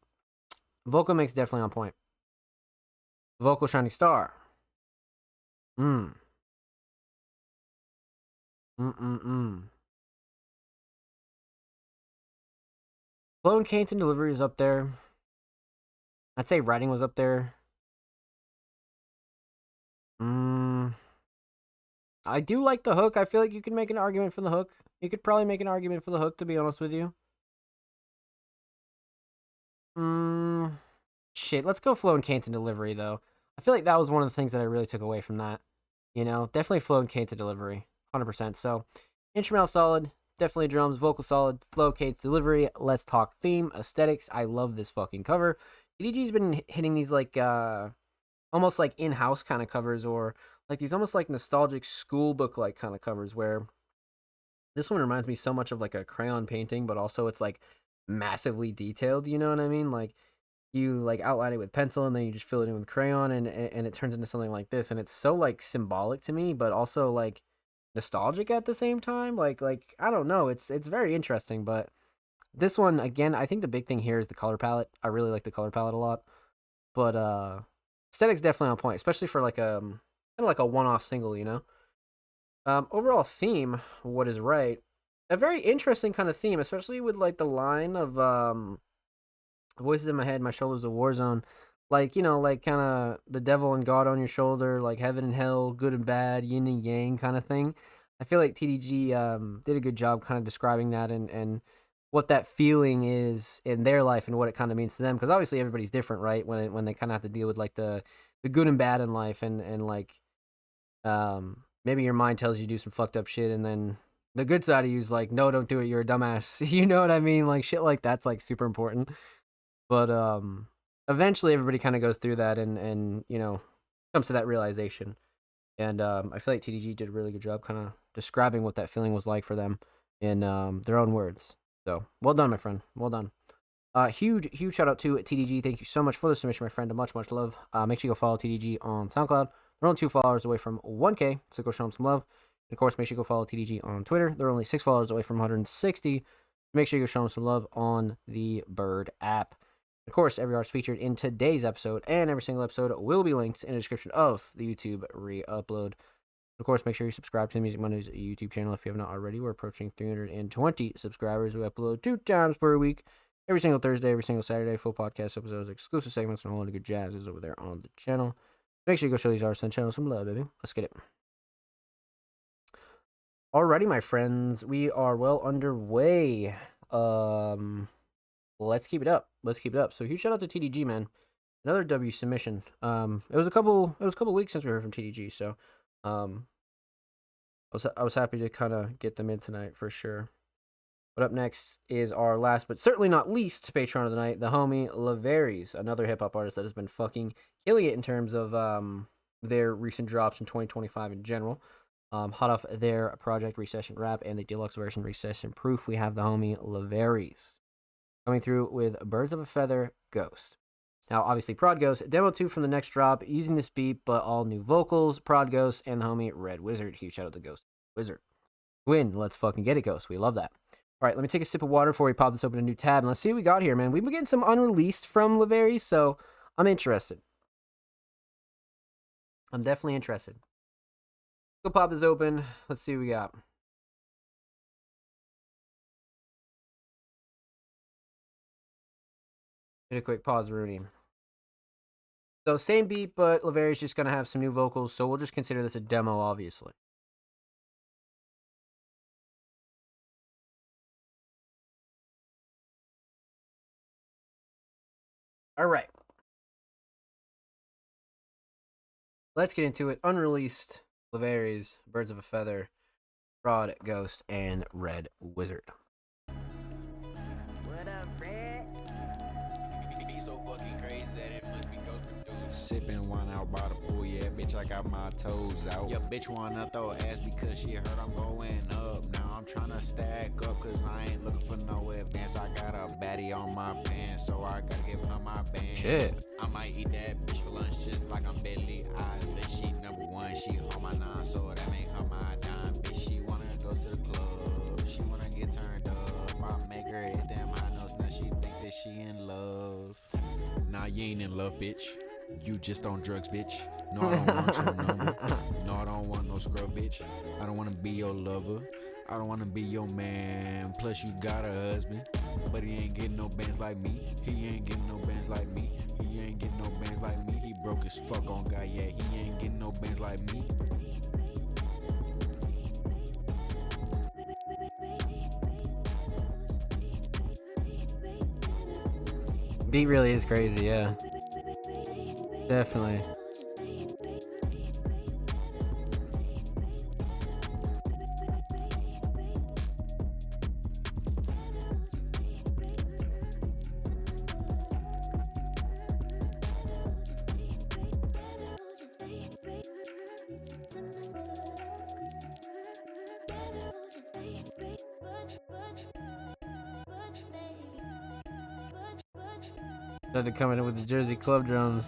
Speaker 1: vocal mix definitely on point. Vocal Shining Star. Flow and cadence and delivery is up there. I'd say writing was up there. I do like the hook. I feel like you could make an argument for the hook. You could probably make an argument for the hook, to be honest with you. Shit, let's go flow and cadence and delivery, though. I feel like that was one of the things that I really took away from that. You know, definitely flow and cadence and delivery. 100%. So, instrumental solid. Definitely drums. Vocal solid. Flow, cadence, delivery. Let's talk theme. Aesthetics. I love this fucking cover. TDG's been hitting these, like, almost like in-house kind of covers, or like these almost like nostalgic school book like kind of covers, where this one reminds me so much of like a crayon painting, but also it's like massively detailed. You know what I mean? Like you like outline it with pencil and then you just fill it in with crayon and it turns into something like this. And it's so like symbolic to me, but also like nostalgic at the same time. Like I don't know. It's very interesting, but this one again, I think the big thing here is the color palette. I really like the color palette a lot. But aesthetics definitely on point, especially for like kind of like a one-off single, you know. Overall theme, what is right? A very interesting kind of theme, especially with like the line of voices in my head, my shoulders a war zone. Like, you know, like kind of the devil and God on your shoulder, like heaven and hell, good and bad, yin and yang kind of thing. I feel like TDG did a good job kind of describing that and what that feeling is in their life and what it kind of means to them. Because obviously everybody's different, right? When they kind of have to deal with like the good and bad in life and like maybe your mind tells you to do some fucked up shit and then the good side of you is like, no, don't do it, you're a dumbass. You know what I mean? Like shit like that's like super important. But eventually everybody kind of goes through that and you know comes to that realization. And I feel like TDG did a really good job kind of describing what that feeling was like for them in their own words. So well done, my friend. Well done. Huge shout out to TDG. Thank you so much for the submission, my friend. Much love. Make sure you go follow TDG on SoundCloud. They're only 2 followers away from 1K, so go show them some love. And of course, make sure you go follow TDG on Twitter. They're only 6 followers away from 160. Make sure you go show them some love on the Bird app. Of course, every artist featured in today's episode and every single episode will be linked in the description of the YouTube re-upload. Of course, make sure you subscribe to the Music Mondays YouTube channel if you have not already. We're approaching 320 subscribers. We upload 2 times per week, every single Thursday, every single Saturday. Full podcast episodes, exclusive segments, and a whole lot of good jazz is over there on the channel. Make sure you go show these artists on the channel some love, baby. Let's get it. Alrighty, my friends, we are well underway. Let's keep it up. So huge shout out to TDG, man. Another W submission. It was a couple weeks since we heard from TDG, so I was happy to kind of get them in tonight for sure. But up next is our last, but certainly not least, patron of the night, the homie Laveries, another hip hop artist that has been fucking killing it in terms of their recent drops in 2025 in general. Hot off their project Recession Rap and the deluxe version Recession Proof, we have the homie Laveries coming through with Birds of a Feather Ghost. Now, obviously, Prod Ghost, demo 2 from the next drop, using this beat, but all new vocals, Prod Ghost, and the homie Red Wizard. Huge shout out to Ghost Wizard. Win, let's fucking get it, Ghost. We love that. All right, let me take a sip of water before we pop this open a new tab, and let's see what we got here, man. We've been getting some unreleased from Laveries, so I'm interested. I'm definitely interested. Go pop this open. Let's see what we got. Hit a quick pause, Rooney. So same beat, but Laveries just gonna have some new vocals, so we'll just consider this a demo, obviously. All right. Let's get into it. Unreleased Laveries, Birds of a Feather, Prod Ghost, and Red Wizard.
Speaker 4: What up, Red?
Speaker 5: Be so fucking crazy that it must be ghost produced. Sipping wine out by the pool, yeah, bitch, I got my toes out. Yeah, bitch wanna throw ass because she heard I'm going up. Now I'm tryna stack up cause I ain't looking for no advance. I got a baddie on my pants, so I gotta give her my band.
Speaker 1: Shit.
Speaker 5: I might eat that bitch for lunch just like I'm Billy Eilish. She number 1, she on my 9, so that make her my dime. Bitch, she wanna go to the club, she wanna get turned up. I make her hit them high notes, now she think that she in love. Nah, you ain't in love, bitch. You just on drugs, bitch. No, I don't want your number. No, I don't want no scrub, bitch. I don't wanna be your lover. I don't wanna be your man. Plus, you got a husband, but he ain't getting no bands like me. He ain't getting no bands like me. He ain't getting no bands like me. He broke as fuck on guy, yeah. He ain't getting no bands like me.
Speaker 1: Beat really is crazy, yeah. Definitely. Started coming in with the Jersey Club drums.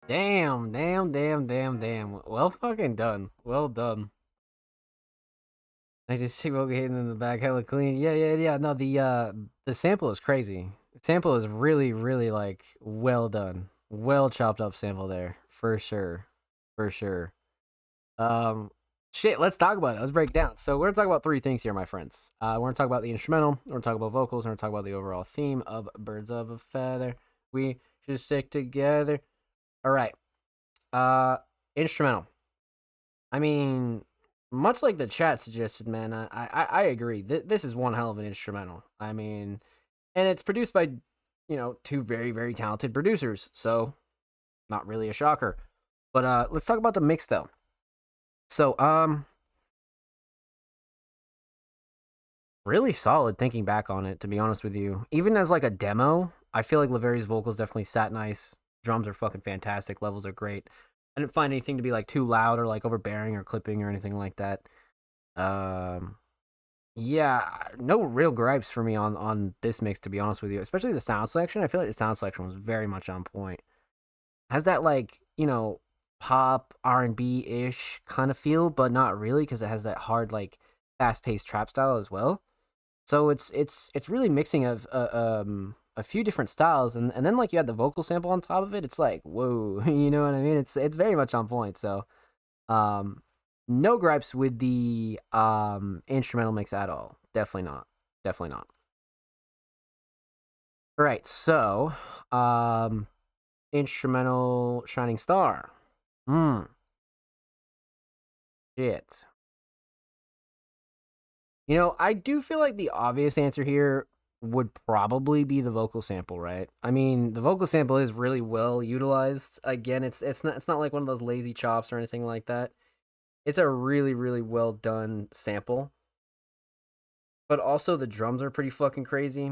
Speaker 1: Damn. Well fucking done. Well done. I just see Vocal hitting in the back hella clean. Yeah. No, the sample is crazy. The sample is really, really like well done. Well chopped up sample there. For sure. Shit, let's talk about it. Let's break it down. So we're gonna talk about three things here, my friends. We're gonna talk about the instrumental, we're gonna talk about vocals, we're gonna talk about the overall theme of Birds of a Feather. We should stick together. Alright. Instrumental. I mean, much like the chat suggested, man, I agree. This is one hell of an instrumental. I mean, and it's produced by, two very, very talented producers, so not really a shocker. But let's talk about the mix though. So, really solid thinking back on it, to be honest with you. Even as like a demo, I feel like Laveri's vocals definitely sat nice. Drums are fucking fantastic. Levels are great. I didn't find anything to be like too loud or like overbearing or clipping or anything like that. Yeah, no real gripes for me on this mix, to be honest with you. Especially the sound selection. I feel like the sound selection was very much on point. Has that like, pop R&B ish kind of feel, but not really, because it has that hard like fast paced trap style as well. So it's really mixing of a few different styles, and then like you had the vocal sample on top of it. It's like, whoa, you know what I mean? It's very much on point. So no gripes with the instrumental mix at all. Definitely not. All right, so instrumental Shining Star. Shit. I do feel like the obvious answer here would probably be the vocal sample, right? I mean, the vocal sample is really well utilized. Again, it's not like one of those lazy chops or anything like that. It's a really, really well done sample. But also the drums are pretty fucking crazy.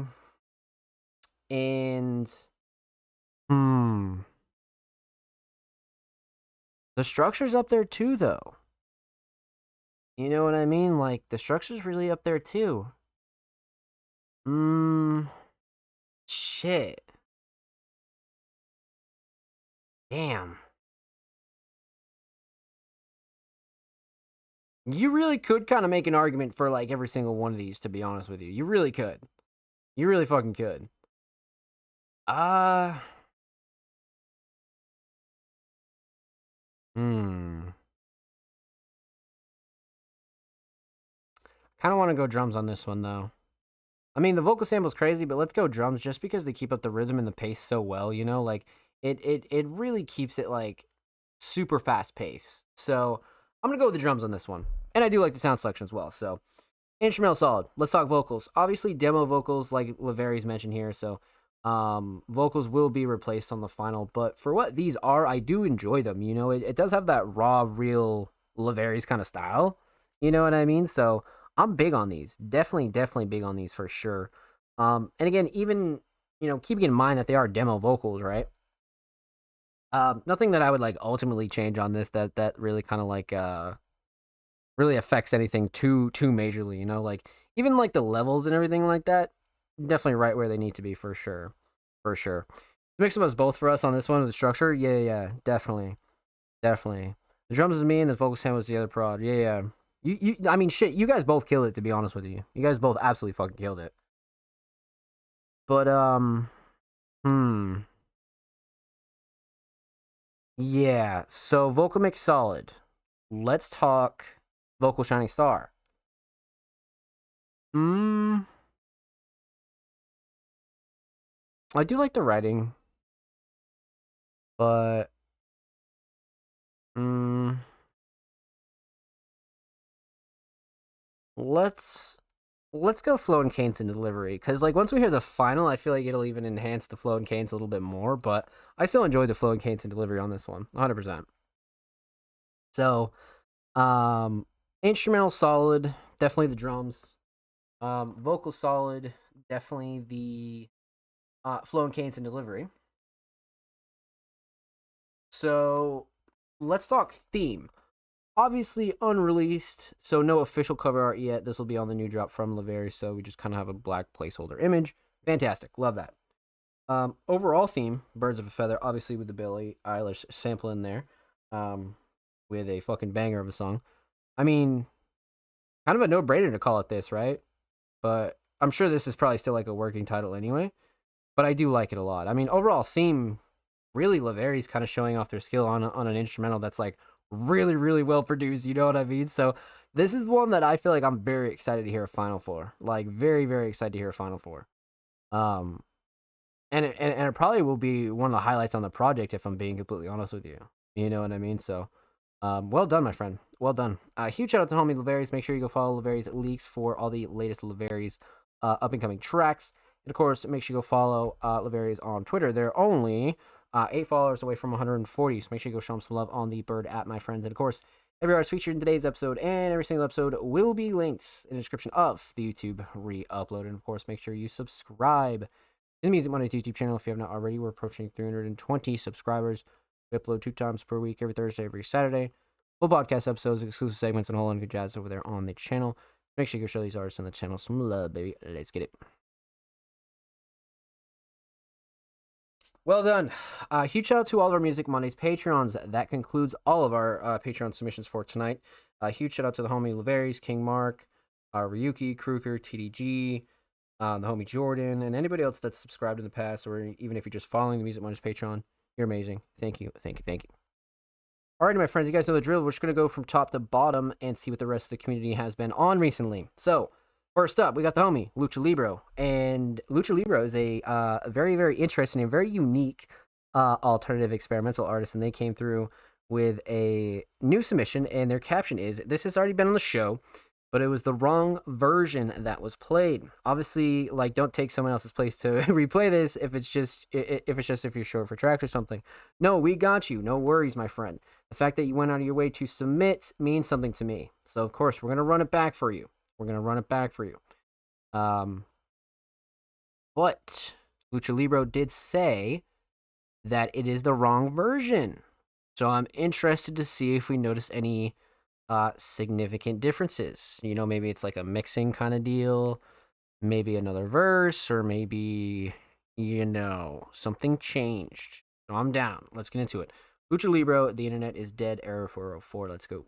Speaker 1: And the structure's up there too, though. You know what I mean? Like, the structure's really up there too. Shit. Damn. You really could kind of make an argument for, like, every single one of these, to be honest with you. You really could. You really fucking could. Kind of want to go drums on this one, though. I mean, the vocal sample's crazy, but let's go drums just because they keep up the rhythm and the pace so well, Like, it really keeps it, like, super fast pace. So, I'm going to go with the drums on this one. And I do like the sound selection as well, so. Instrumental solid. Let's talk vocals. Obviously, demo vocals, like Laveri's mentioned here, so vocals will be replaced on the final. But for what these are, I do enjoy them. It does have that raw, real Laveri's kind of style. You know what I mean? So I'm big on these. Definitely big on these for sure. And again, even keeping in mind that they are demo vocals, right? Nothing that I would like ultimately change on this that really kind of like really affects anything too majorly, like even like the levels and everything like that, definitely right where they need to be for sure. Mix them as both for us on this one with the structure. Yeah, definitely. The drums is me and the vocal sample is the other prod. Yeah. You I mean shit, you guys both killed it, to be honest with you. You guys both absolutely fucking killed it. But yeah, so vocal mix solid. Let's talk vocal Shining Star. I do like the writing, but let's go flow and cadence and delivery, because like once we hear the final, I feel like it'll even enhance the flow and cadence a little bit more. But I still enjoy the flow and cadence and delivery on this one, 100%. So, instrumental solid, definitely the drums. Vocal solid, definitely the flow and cadence and delivery. So let's talk theme. Obviously unreleased, so no official cover art yet. This will be on the new drop from Laveri, so we just kind of have a black placeholder image. Fantastic, love that. Overall theme, Birds of a Feather, obviously with the Billie Eilish sample in there, with a fucking banger of a song. I mean, kind of a no-brainer to call it this, right? But I'm sure this is probably still like a working title anyway. But I do like it a lot. I mean, overall theme, really Laveri's kind of showing off their skill on an instrumental that's like really, really well produced. You know what I mean? So this is one that I feel like I'm very excited to hear a final for. Like very, very excited to hear a final for. Um, and it probably will be one of the highlights on the project if I'm being completely honest with you. You know what I mean? So, well done, my friend. Well done. Huge shout out to homie Laveri's. Make sure you go follow Laveri's Leaks for all the latest Laveri's up and coming tracks. And of course, make sure you go follow Laveri's on Twitter. They're only 8 followers away from 140. So make sure you go show them some love on the Bird app, my friends. And of course, every artist featured in today's episode and every single episode will be linked in the description of the YouTube re-upload. And of course, make sure you subscribe to the Music Mondays YouTube channel if you have not already. We're approaching 320 subscribers. We upload 2 times per week, every Thursday, every Saturday. Full podcast episodes, exclusive segments, and a whole lot of good jazz over there on the channel. Make sure you go show these artists on the channel some love, baby. Let's get it. Well done. Huge shout out to all of our Music Mondays Patreons. That concludes all of our Patreon submissions for tonight. Huge shout out to the homie Laveri's, King Mark, Ryuki, Kruger, TDG, the homie Jordan, and anybody else that's subscribed in the past, or even if you're just following the Music Mondays Patreon, you're amazing. Thank you, thank you, thank you. Alrighty, my friends, you guys know the drill. We're just going to go from top to bottom and see what the rest of the community has been on recently. So, first up, we got the homie, Lucha Libro. And Lucha Libro is a very, very interesting and very unique alternative experimental artist. And they came through with a new submission. And their caption is, "This has already been on the show, but it was the wrong version that was played." Obviously, like, don't take someone else's place to replay this if you're short for tracks or something. No, we got you. No worries, my friend. The fact that you went out of your way to submit means something to me. So, of course, we're going to run it back for you. But Lucha Libro did say that it is the wrong version. So I'm interested to see if we notice any significant differences. You know, maybe it's like a mixing kind of deal, maybe another verse, or maybe, you know, something changed. So I'm down. Let's get into it. Lucha Libro, the internet is dead, error 404. Let's go.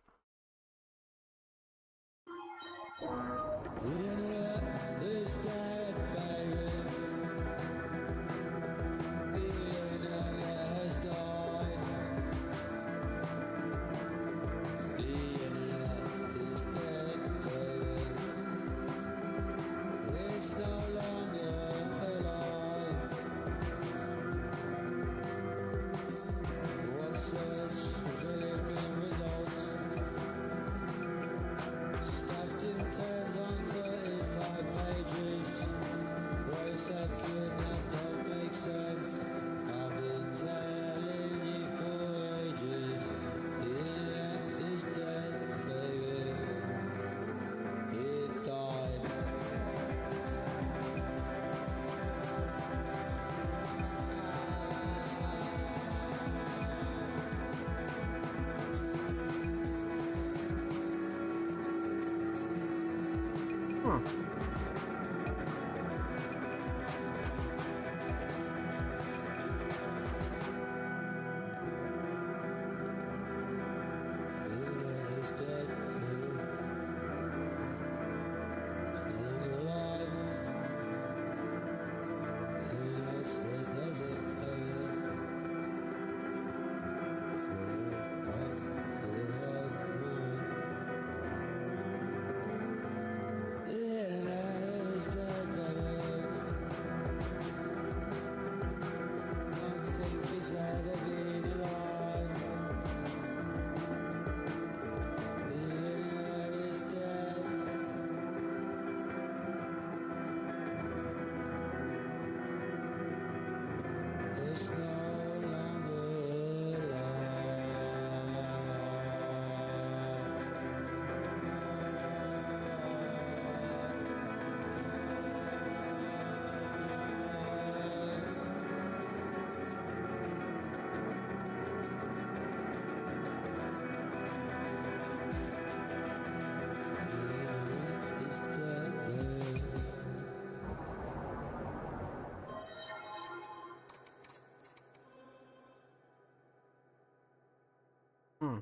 Speaker 1: Hmm.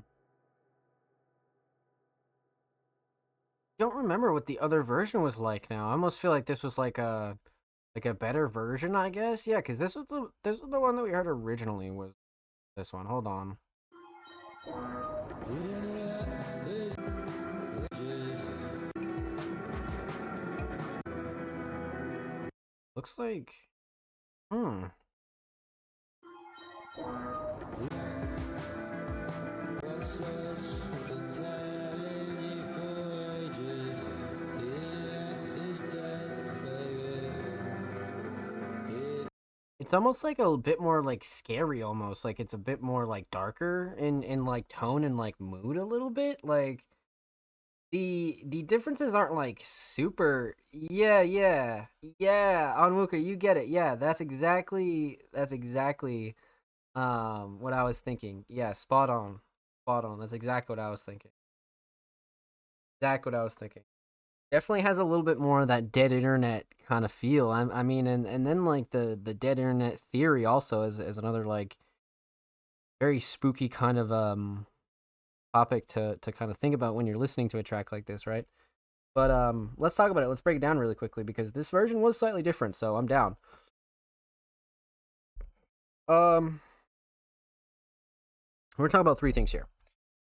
Speaker 1: Don't remember what the other version was like now. I almost feel like this was like a better version, I guess. Yeah, because this was the one that we heard originally was this one. Hold on. Looks like it's almost like a bit more like scary almost. Like it's a bit more like darker in like tone and like mood a little bit. Like the differences aren't like super. Yeah, Onwuka, you get it. Yeah, that's exactly what I was thinking. Yeah, spot on. That's exactly what I was thinking. Exactly what I was thinking. Definitely has a little bit more of that dead internet kind of feel. I mean, and then like the dead internet theory also is another like very spooky kind of topic to kind of think about when you're listening to a track like this, right? But let's talk about it. Let's break it down really quickly because this version was slightly different, so I'm down. Um, we're talking about three things here.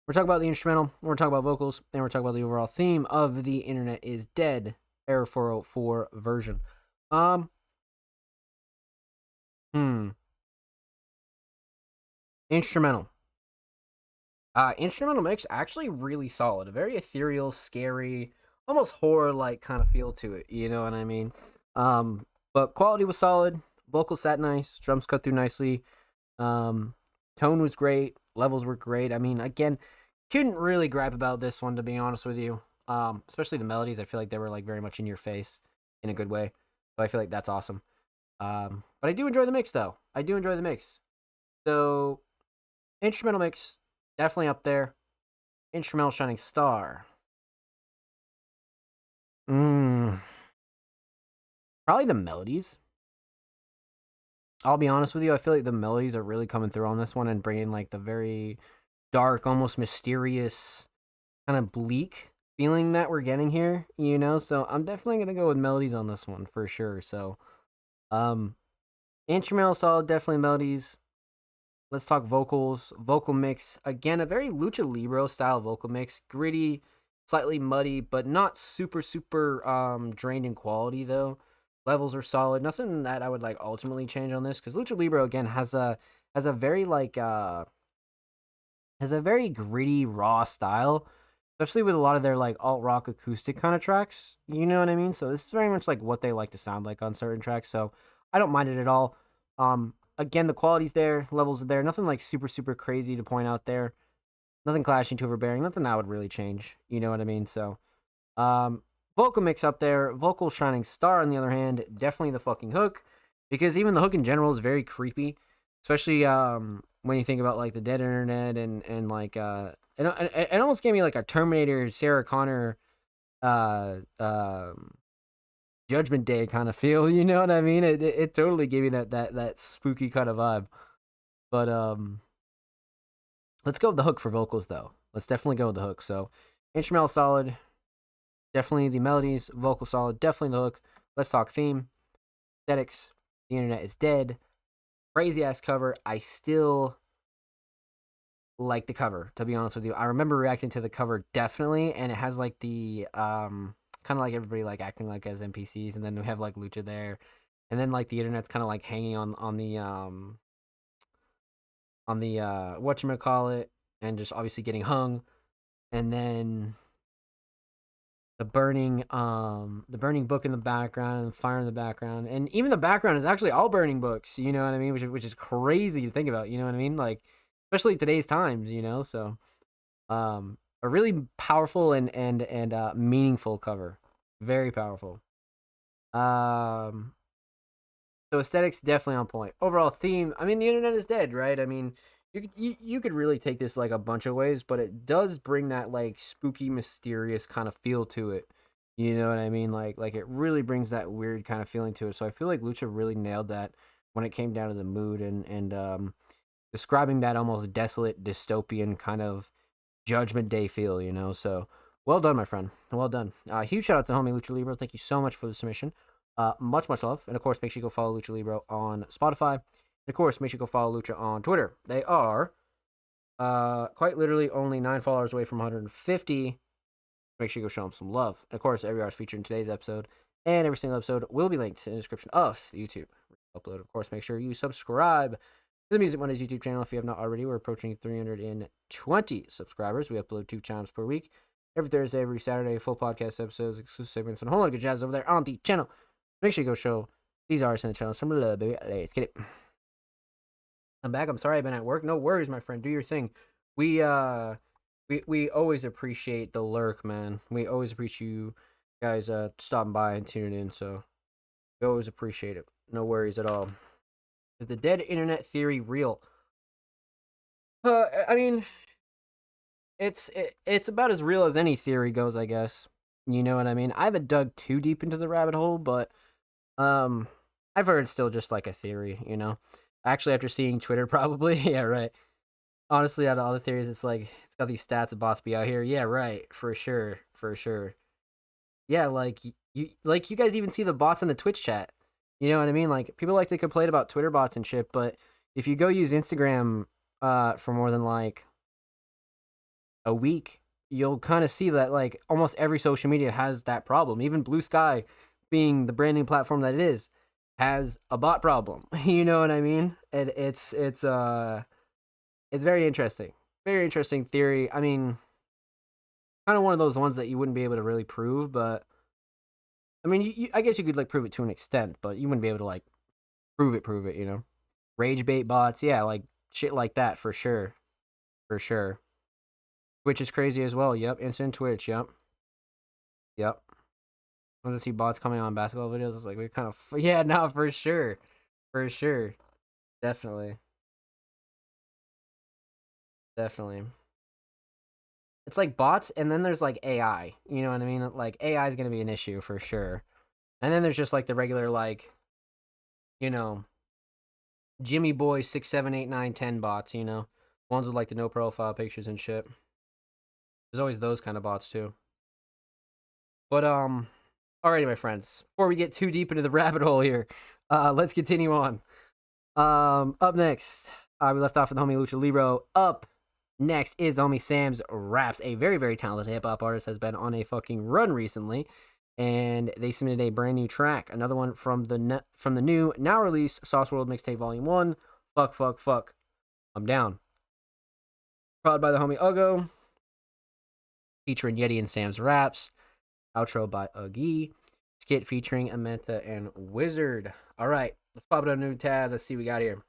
Speaker 1: We're talking about the instrumental, we're talking about vocals, and we're talking about the overall theme of The Internet is Dead, Error 404 version. Um, hmm. Instrumental. Instrumental mix actually really solid. A very ethereal, scary, almost horror like kind of feel to it. You know what I mean? But quality was solid. Vocals sat nice. Drums cut through nicely. Um, tone was great. Levels were great. I mean, again, couldn't really gripe about this one to be honest with you. Especially the melodies. I feel like they were like very much in your face in a good way. So I feel like that's awesome. But I do enjoy the mix though. I do enjoy the mix. So instrumental mix definitely up there. Instrumental shining star. Mm, probably the melodies. I'll be honest with you. I feel like the melodies are really coming through on this one and bringing like the very dark, almost mysterious, kind of bleak feeling that we're getting here. You know, so I'm definitely gonna go with melodies on this one for sure. So, um, instrumental solid, definitely melodies. Let's talk vocals. Vocal mix again, a very lucha libre style vocal mix, gritty, slightly muddy, but not super drained in quality though. Levels are solid. Nothing that I would like ultimately change on this because lucha libre again has a very like has a very gritty raw style, especially with a lot of their like alt rock acoustic kind of tracks. You know what I mean? So this is very much like what they like to sound like on certain tracks. So I don't mind it at all. Again, the quality's there, levels are there. Nothing like super crazy to point out there. Nothing clashing, too overbearing. Nothing that would really change. You know what I mean? So, um, vocal mix up there. Vocal shining star on the other hand, definitely the fucking hook, because even the hook in general is very creepy, especially when you think about like the dead internet and like it almost gave me like a Terminator Sarah Connor uh um Judgment Day kind of feel. You know what I mean? It totally gave me that spooky kind of vibe. But let's go with the hook for vocals though. Let's definitely go with the hook. So instrumental solid, definitely the melodies, vocal solid, definitely the hook. Let's talk theme, aesthetics. The internet is dead. Crazy ass cover. I still like the cover, to be honest with you. I remember reacting to the cover definitely, and it has like the kind of like everybody like acting like as NPCs, and then we have like Lucha there, and then like the internet's kind of like hanging on the whatchamacallit, and just obviously getting hung, and then the burning book in the background and the fire in the background, and even the background is actually all burning books. You know what I mean? Which is crazy to think about. You know what I mean? Like especially today's times. You know, so a really powerful and meaningful cover, very powerful. Um, so aesthetics definitely on point. Overall theme, I mean, the internet is dead, right? I mean, you could really take this like a bunch of ways, but it does bring that like spooky, mysterious kind of feel to it. You know what I mean? Like it really brings that weird kind of feeling to it. So I feel like Lucha really nailed that when it came down to the mood and describing that almost desolate, dystopian kind of Judgment Day feel, you know? So, well done, my friend. Well done. Huge shout out to homie Lucha Libro. Thank you so much for the submission. Much love. And of course, make sure you go follow Lucha Libro on Spotify. And of course, make sure you go follow Lucha on Twitter. They are quite literally only 9 followers away from 150. Make sure you go show them some love. And of course, every artist featured in today's episode and every single episode will be linked in the description of the YouTube upload. Of course, make sure you subscribe to the Music Mondays YouTube channel if you have not already. We're approaching 320 subscribers. We upload 2 times per week. Every Thursday, every Saturday, full podcast episodes, exclusive segments, and a whole lot of good jazz over there on the channel. Make sure you go show these artists in the channel some love, baby. Let's get it. I'm back. I'm sorry I've been at work. No worries, my friend. Do your thing. We always appreciate the lurk, man. We always appreciate you guys stopping by and tuning in. So we always appreciate it. No worries at all. Is the dead internet theory real? I mean, it's about as real as any theory goes, I guess. You know what I mean? I haven't dug too deep into the rabbit hole, but I've heard it's still just like a theory, you know. Actually, after seeing Twitter, probably, yeah, right. Honestly, out of all the theories, it's like it's got these stats of bots be out here. Yeah, right, for sure. Yeah, like you guys even see the bots in the Twitch chat. You know what I mean? Like people like to complain about Twitter bots and shit, but if you go use Instagram for more than like a week, you'll kind of see that like almost every social media has that problem. Even Blue Sky, being the branding platform that it is, has a bot problem. You know what I mean? And it's very interesting. Very interesting theory. I mean, kind of one of those ones that you wouldn't be able to really prove, but I mean, I guess you could like prove it to an extent, but you wouldn't be able to like prove it, you know? Rage bait bots, yeah, like shit like that for sure. For sure. Twitch is crazy as well. Yep, instant Twitch, yep. I want to see bots coming on basketball videos. It's like we kind of yeah, no, for sure. Definitely. It's like bots, and then there's like AI. You know what I mean? Like AI is gonna be an issue for sure. And then there's just like the regular like, you know, Jimmy Boy 6, 7, 8, 9, 10 bots. You know, ones with like the no profile pictures and shit. There's always those kind of bots too. But alrighty, my friends. Before we get too deep into the rabbit hole here, let's continue on. Up next, we left off with the homie Lucha Libro. Up next is the homie Sam's Raps, a very, very talented hip-hop artist, has been on a fucking run recently, and they submitted a brand new track, another one from the new, now released Sauce World Mixtape Volume 1, Fuck, I'm Down. Prod by the homie Ugo, featuring Yeti and Sam's Raps, outro by Uggy, skit featuring Amenta and Wizard. Alright, let's pop it on a new tab, let's see what we got here.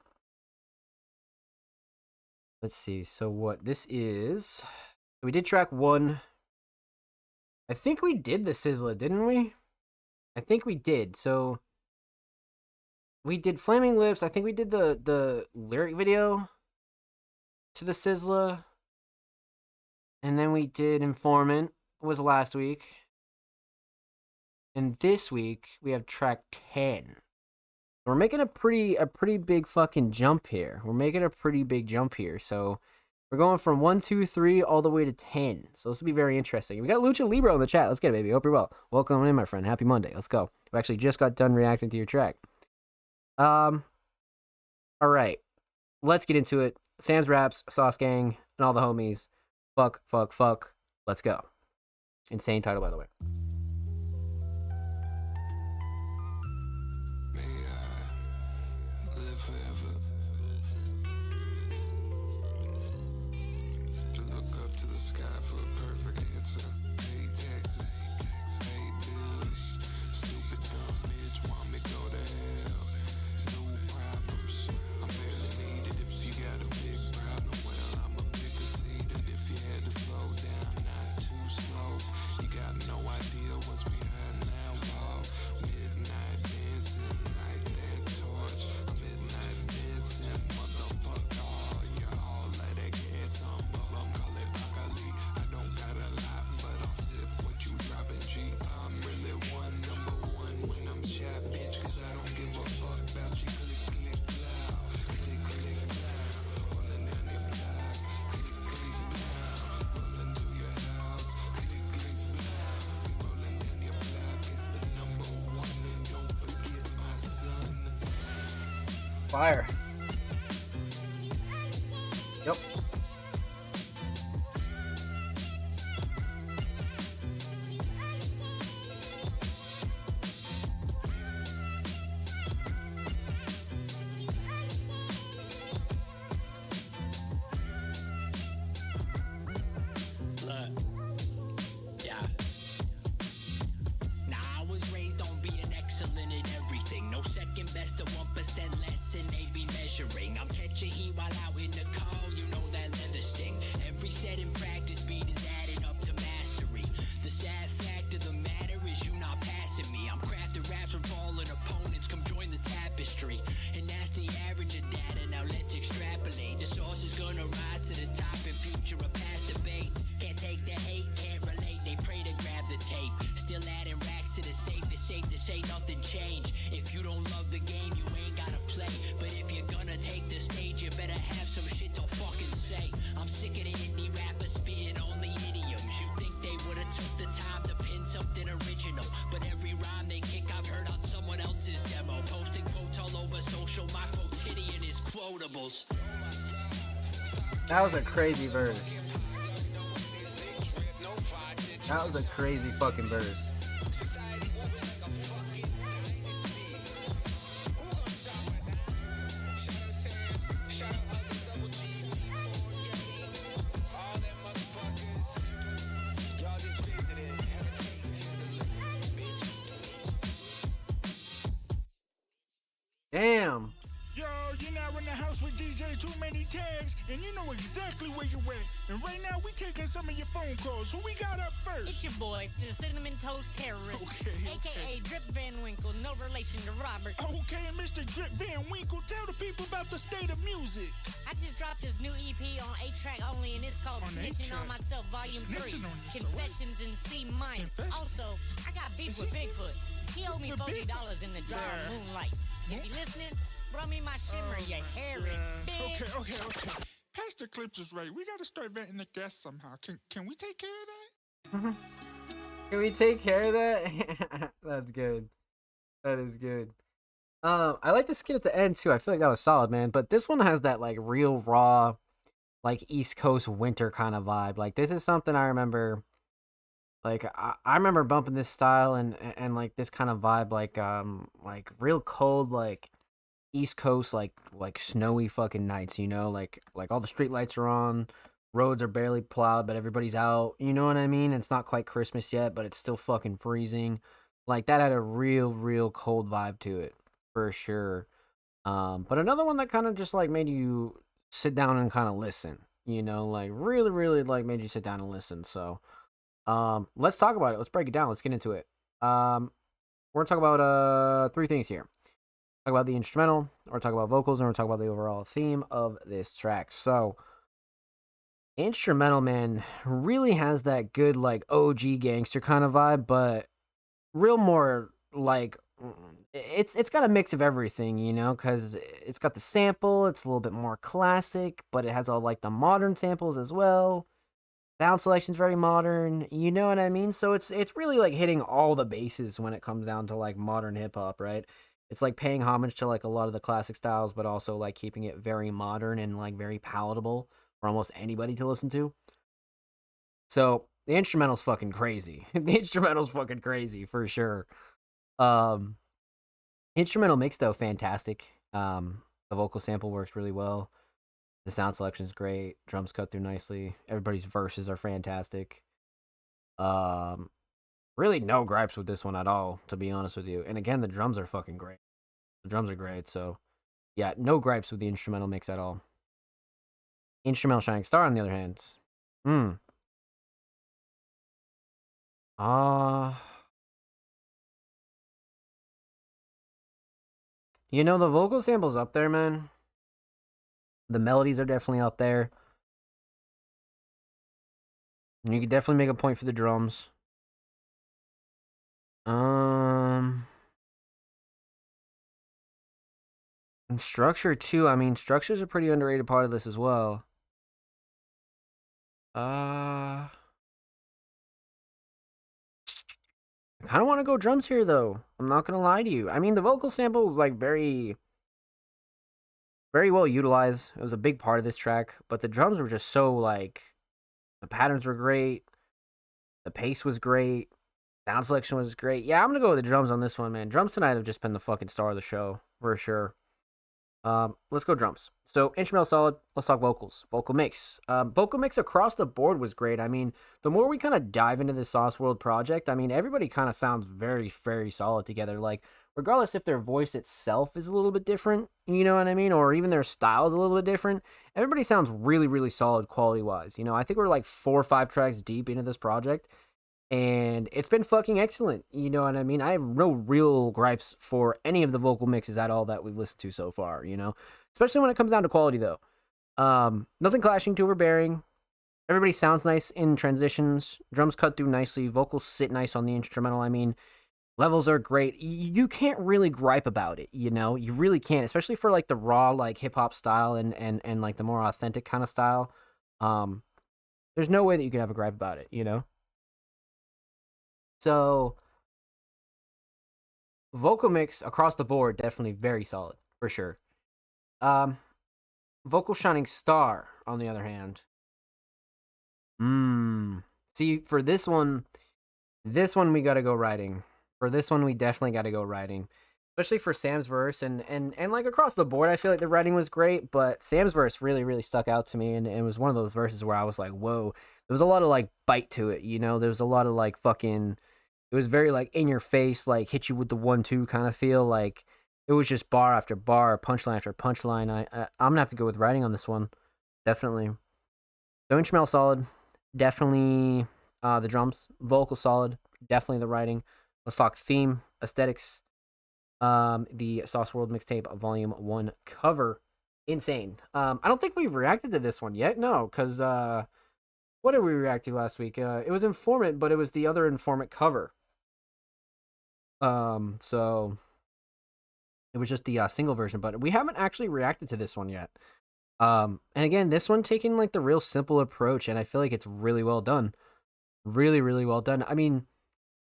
Speaker 1: Let's see, so what this is, we did track 1. I think we did the Sizzla, didn't we? I think we did, so we did Flaming Lips, I think we did the lyric video to the Sizzla, and then we did Informant, was last week, and this week we have track 10. We're making a pretty big fucking jump here. So we're going from 1, 2, 3 all the way to 10. So this will be very interesting. We got Lucha Libro in the chat. Let's get it, baby. Hope you're well. Welcome in, my friend. Happy Monday. Let's go. We actually just got done reacting to your track. All right. Let's get into it. Sam's Raps, Sauce Gang, and all the homies. Fuck. Let's go. Insane title, by the way. Fire. Yep.
Speaker 4: Look, yeah. Now I was raised on being excellent at everything. No second best to 1% less than they be measuring. I'm catching heat while out in the cold, you know that leather sting. Every set in practice beat is adding up to mastery. The sad fact of the matter is you not passing me. I'm crafting raps from fallen opponents, come join the tapestry. And that's the average of data, now let's extrapolate. The source is gonna rise to the top in future of past debates. Can't take the hate, can't relate, they pray to grab the tape. Still adding racks to the safe, it's safe to say nothing changed. If you don't love the game, you ain't gotta play. But if you're gonna take the stage, you better have some shit to fucking say. I'm sick of the indie rappers spitting only idioms. You think they would've took the time to pin something original, but every rhyme they kick I've heard on someone else's demo. Posting quotes all over social, my quotidian is quotables.
Speaker 1: That was a crazy verse. That was a crazy fucking verse. Damn.
Speaker 6: Yo, you're now in the house with DJ Too Many Tags, and you know exactly where you at. And right now, we taking some of your phone calls. Who we got up first?
Speaker 7: It's your boy, the Cinnamon Toast Terrorist,
Speaker 6: Okay,
Speaker 7: aka Drip Van Winkle, no relation to Robert.
Speaker 6: Okay, Mr. Drip Van Winkle, tell the people about the state of music.
Speaker 7: I just dropped this new EP on 8-track only, and it's called
Speaker 6: On
Speaker 7: Snitching
Speaker 6: 8-track?
Speaker 7: on Myself Volume 3,
Speaker 6: Snitching on yourself?
Speaker 7: Confessions in C minor.
Speaker 6: Confession?
Speaker 7: Also, I got beef
Speaker 6: Is
Speaker 7: with
Speaker 6: this-
Speaker 7: Bigfoot. He owed me
Speaker 6: The Bigfoot?
Speaker 7: $40 in the jar
Speaker 6: Yeah.
Speaker 7: of moonlight. If you listening, bro me my shimmer, you hairy bitch.
Speaker 6: Okay. Pastor Clips is right. We gotta start vetting the guests somehow. Can we take care of that?
Speaker 1: Can we take care of that? That's good. That is good. I like the skit at the end too. I feel like that was solid, man. But this one has that like real raw, like East Coast winter kind of vibe. Like this is something I remember. Like I remember bumping this style and like this kind of vibe, like real cold, like East Coast, like snowy fucking nights. You know, like all the street lights are on, roads are barely plowed, but everybody's out. You know what I mean? It's not quite Christmas yet, but it's still fucking freezing. Like that had a real cold vibe to it for sure. But another one that kind of just like made you sit down and kind of listen. You know, like really like made you sit down and listen. So. Let's talk about it. Let's break it down. Let's get into it. We're gonna talk about three things here. Talk about the instrumental, we're gonna talk about vocals, and we're gonna talk about the overall theme of this track. So, instrumental, man, really has that good like OG gangster kind of vibe, but real more like it's got a mix of everything, you know, because it's got the sample. It's a little bit more classic, but it has all like the modern samples as well. Sound selection's very modern, you know what I mean? So it's really like hitting all the bases when it comes down to like modern hip hop, right? It's like paying homage to like a lot of the classic styles, but also like keeping it very modern and like very palatable for almost anybody to listen to. So the instrumental's fucking crazy. The instrumental's fucking crazy for sure. Instrumental mix though, fantastic. The vocal sample works really well. The sound selection is great. Drums cut through nicely. Everybody's verses are fantastic. Really no gripes with this one at all, to be honest with you. And again, the drums are fucking great. The drums are great, so yeah, no gripes with the instrumental mix at all. Instrumental Shining Star, on the other hand. You know, the vocal sample's up there, man. The melodies are definitely up there. And you could definitely make a point for the drums. And structure too. I mean, structure's a pretty underrated part of this as well. I kind of want to go drums here, though. I'm not gonna lie to you. I mean, the vocal sample is like very very well utilized. It was a big part of this track, but the drums were just so like the patterns were great, the pace was great, sound selection was great. Yeah, I'm gonna go with the drums on this one, man. Drums tonight have just been the fucking star of the show for sure. Let's go drums. So instrumental solid. Let's talk vocals. Vocal mix. Vocal mix across the board was great. I mean, the more we kind of dive into the Sauce World project, I mean, everybody kind of sounds very, very solid together. Like, regardless if their voice itself is a little bit different, you know what I mean, or even their style is a little bit different, everybody sounds really, really solid quality wise. You know, I think we're like 4 or 5 tracks deep into this project, and it's been fucking excellent. You know what I mean? I have no real gripes for any of the vocal mixes at all that we've listened to so far, you know? Especially when it comes down to quality, though. Nothing clashing, too overbearing. Everybody sounds nice in transitions. Drums cut through nicely. Vocals sit nice on the instrumental. I mean, levels are great. You can't really gripe about it, you know? You really can't, especially for, like, the raw, like, hip-hop style and like, the more authentic kind of style. There's no way that you could have a gripe about it, you know? So, vocal mix across the board, definitely very solid, for sure. Um, Vocal shining star, on the other hand. See, for this one we gotta go writing. For this one, we definitely gotta go writing. Especially for Sam's verse and like across the board, I feel like the writing was great, but Sam's verse really, really stuck out to me, and it was one of those verses where I was like, whoa. There was a lot of like bite to it, you know? There was a lot of like fucking it was very like in your face, like hit you with the 1-2 kind of feel. Like it was just bar after bar, punchline after punchline. I'm gonna have to go with writing on this one, definitely. The instrumental solid, definitely. The drums, vocal solid, definitely the writing. Let's talk theme, aesthetics. The Sauce World mixtape Volume 1 cover, insane. I don't think we've reacted to this one yet. No, because what did we react to last week? It was Informant, but it was the other Informant cover. So it was just the single version, but we haven't actually reacted to this one yet. And again, this one taking like the real simple approach, and I feel like it's really well done. Really, really well done. I mean,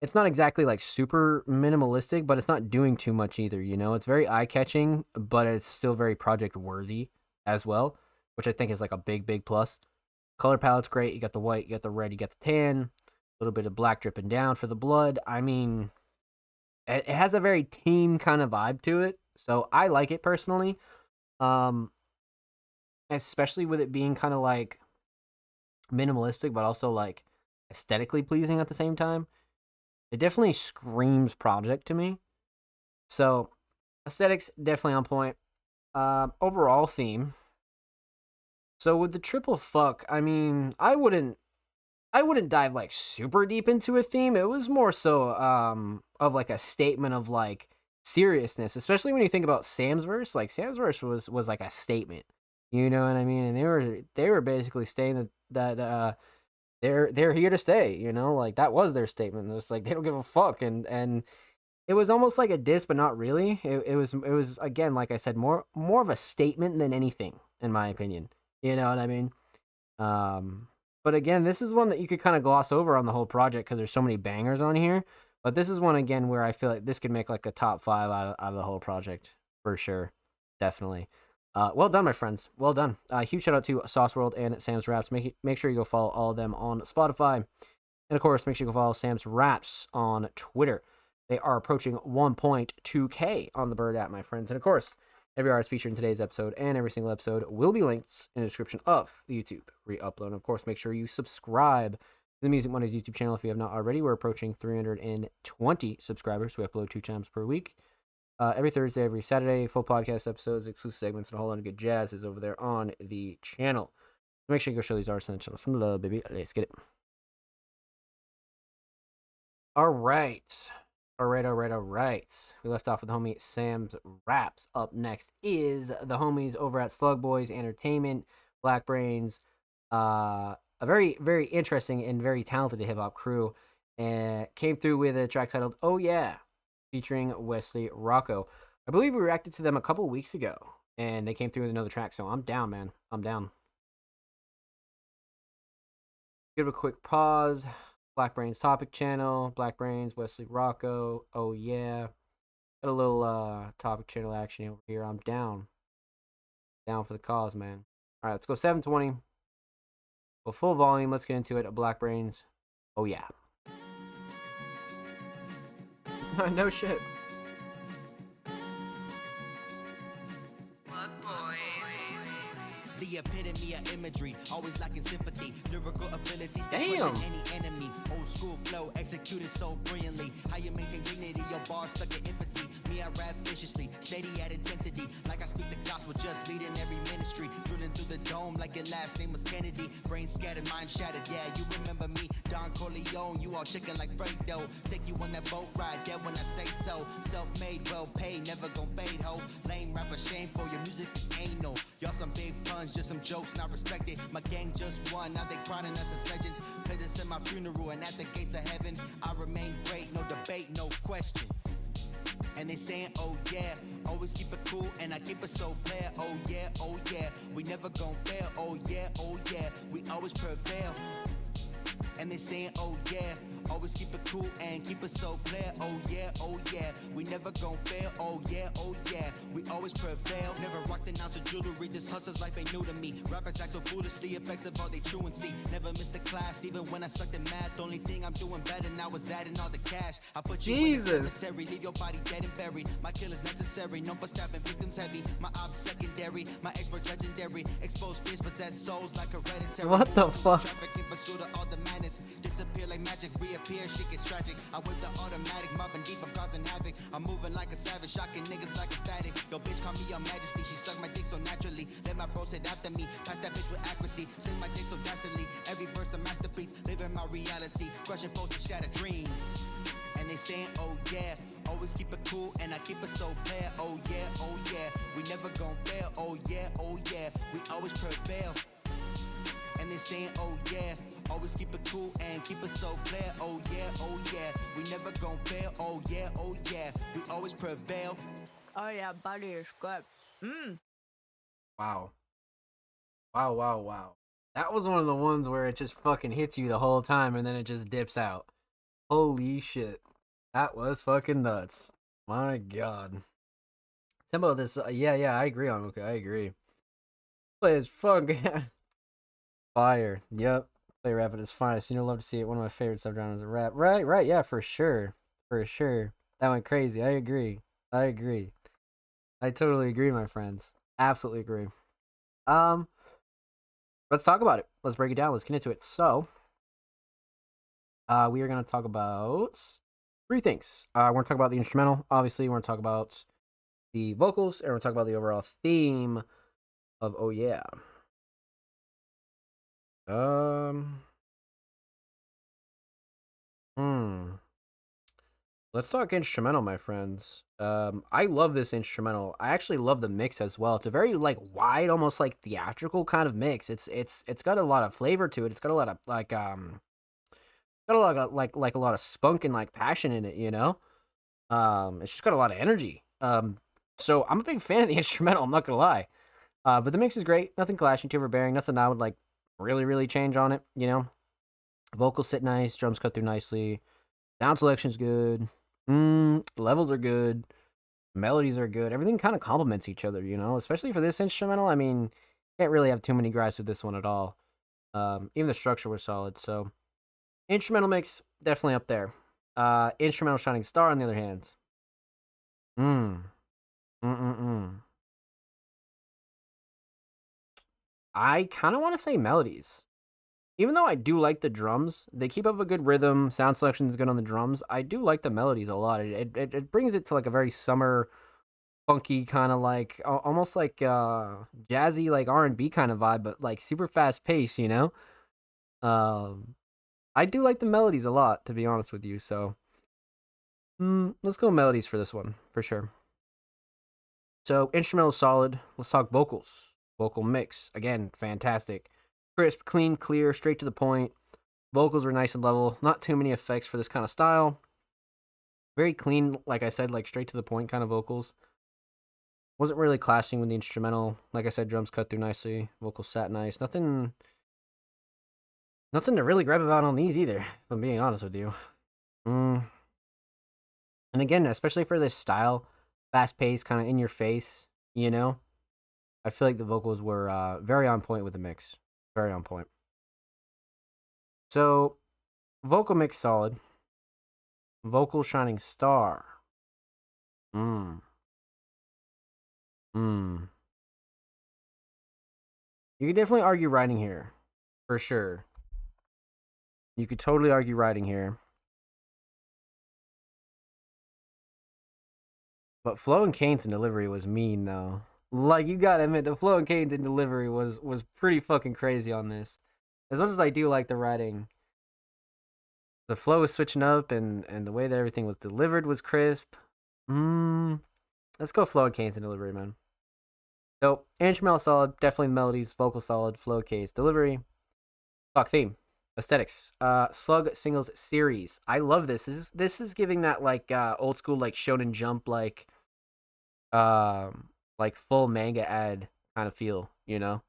Speaker 1: it's not exactly like super minimalistic, but it's not doing too much either, you know? It's very eye-catching, but it's still very project worthy as well, which I think is like a big, big plus. Color palette's great. You got the white, you got the red, you got the tan, a little bit of black dripping down for the blood. I mean, it has a very team kind of vibe to it, so I like it personally. Um, Especially with it being kind of like minimalistic, but also like aesthetically pleasing at the same time. It definitely screams project to me. So aesthetics definitely on point. Overall theme. So with the triple fuck, I mean, I wouldn't dive like super deep into a theme. It was more so of like a statement of like seriousness, especially when you think about Sam's verse. Like Sam's verse was like a statement. You know what I mean? And they were basically saying that they're here to stay, you know? Like that was their statement. It's like they don't give a fuck, and it was almost like a diss, but not really. It was again, like I said, more of a statement than anything, in my opinion. You know what I mean? But again, this is one that you could kind of gloss over on the whole project because there's so many bangers on here. But this is one again where I feel like this could make like a top 5 out of the whole project for sure, definitely. Well done, my friends. Well done. Huge shout out to Sauce World and Sam's Raps. Make sure you go follow all of them on Spotify, and of course, make sure you go follow Sam's Raps on Twitter. They are approaching 1.2K on the Bird app, my friends. And of course, every artist featured in today's episode and every single episode will be linked in the description of the YouTube re-upload. And of course, make sure you subscribe to the Music Mondays YouTube channel if you have not already. We're approaching 320 subscribers. We upload 2 times per week. Every Thursday, every Saturday, full podcast episodes, exclusive segments, and a whole lot of good jazz is over there on the channel. Make sure you go show these artists on the channel some love, baby. Let's get it. All right. All right. We left off with the homie Sam's Raps. Up next is the homies over at Slug Boys Entertainment, Black Brains, a very, very interesting and very talented hip-hop crew, and came through with a track titled Oh Yeah, featuring Wesley Rocco. I believe we reacted to them a couple weeks ago, and they came through with another track, so I'm down, man. I'm down. Give it a quick pause. Black Brains topic channel, Black Brains, Wesley Rocco, oh yeah. Got a little topic channel action over here. I'm down. Down for the cause, man. All right, let's go 720. Well, full volume. Let's get into it. Black Brains. Oh, yeah. No shit.
Speaker 4: The epitome of imagery, always lacking sympathy, lyrical abilities,
Speaker 1: Damn.
Speaker 4: any enemy. Old school flow, executed so brilliantly. How you maintain dignity, your bars stuck in infancy. Me, I rap viciously, steady at intensity, like I speak the gospel, just leading every ministry. Drilling through the dome like your last name was Kennedy. Brain scattered, mind shattered. Yeah, you remember me, Don Corleone. You all chicken like Fredo. Take you on that boat ride, yeah, when I say so. Self-made, well paid, never gon' fade, ho. Lame rapper, shameful, your music is anal. Y'all some big puns, just some jokes not respected. My gang just won, now they crowning us as legends. Play this in my funeral and at the gates of heaven. I remain great, no debate, no question. And they saying, oh yeah, always keep it cool and I keep it so clear. Oh yeah, we never gon' fail. Oh yeah, we always prevail. And they saying, oh yeah, always keep it cool and keep it so clear. Oh yeah, we never gon' fail. Oh yeah, we always prevail. Never rocked an ounce of jewelry, this hustler's life ain't new to me. Rappers act so foolishly, effects of all they truancy. Never missed a class, even when I sucked at math. Only thing I'm doing better now is adding all the cash. I put you in the cemetery, leave your body dead and buried. My killer's necessary, known for stabbing victims heavy. My ops secondary, my experts legendary. Exposed fears possess souls like hereditary.
Speaker 1: What the fuck?
Speaker 4: Traffic in pursuit of all the madness. Disappear like magic, reappear, shit gets tragic. I whip the automatic, mobbing deep, I'm causing havoc. I'm moving like a savage, shocking niggas like I'm static. Yo, bitch, call me your majesty, she suck my dick so naturally. Let my bros hit after me, pass that bitch with accuracy. Sing my dick so dastardly, every verse a masterpiece. Living my reality, crushing foes to shatter dreams. And they saying, oh yeah, always keep it cool and I keep it so clear. Oh yeah, we never gon' fail. Oh yeah, we always prevail. And they saying, oh yeah, always keep it cool and keep it so clear. Oh yeah, we never gon' fail. Oh yeah, we always prevail.
Speaker 7: Oh yeah, buddy is good.
Speaker 1: Wow. Wow. That was one of the ones where it just fucking hits you the whole time and then it just dips out. Holy shit. That was fucking nuts. My god. Tempo of this, yeah, I agree on. Okay, I agree. Play is fucking fire. Yep. Play rap at its finest. You know, love to see it. One of my favorite subgenres of rap. Right, yeah, for sure. That went crazy. I agree. I totally agree, my friends. Absolutely agree. Let's talk about it. Let's break it down. Let's get into it. So, we are going to talk about 3 things. We're going to talk about the instrumental. Obviously, we're going to talk about the vocals, and we're going to talk about the overall theme of Oh Yeah. Let's talk instrumental, my friends. I love this instrumental. I actually love the mix as well. It's a very like wide, almost like theatrical kind of mix. It's got a lot of flavor to it. It's got a lot of like got a lot of like a lot of spunk and like passion in it, you know? It's just got a lot of energy. So I'm a big fan of the instrumental, I'm not gonna lie. But the mix is great, nothing clashing, too overbearing, nothing I would like really change on it, you know? Vocals sit nice, drums cut through nicely, sound selection's good, levels are good, melodies are good, everything kind of complements each other, you know? Especially for this instrumental, I mean, can't really have too many gripes with this one at all. Even the structure was solid, so instrumental mix, definitely up there. Instrumental shining star, on the other hand. I kind of want to say melodies. Even though I do like the drums, they keep up a good rhythm, sound selection is good on the drums, I do like the melodies a lot. It brings it to like a very summer, funky kind of like, almost like jazzy, like R&B kind of vibe, but like super fast pace, you know? I do like the melodies a lot, to be honest with you, so let's go melodies for this one, for sure. So, instrumental solid. Let's talk vocals. Vocal mix. Again, fantastic. Crisp, clean, clear, straight to the point. Vocals are nice and level. Not too many effects for this kind of style. Very clean, like I said, like straight to the point kind of vocals. Wasn't really clashing with the instrumental. Like I said, drums cut through nicely. Vocals sat nice. Nothing to really grab about on these either, if I'm being honest with you. And again, especially for this style, fast-paced, kind of in your face, you know? I feel like the vocals were very on point with the mix. Very on point. So, vocal mix solid. Vocal shining star. You could definitely argue writing here. For sure. You could totally argue writing here. But flow and cadence and delivery was mean, though. Like, you gotta admit, the flow and cadence and delivery was pretty fucking crazy on this. As much as I do like the writing, the flow was switching up, and the way that everything was delivered was crisp. Let's go flow and cadence and delivery, man. So, instrumental solid, definitely the melodies, vocal solid, flow, cadence, delivery. Talk theme. Aesthetics. Slug Singles Series. I love this. This is giving that like old school like Shonen Jump like full manga ad kind of feel, you know?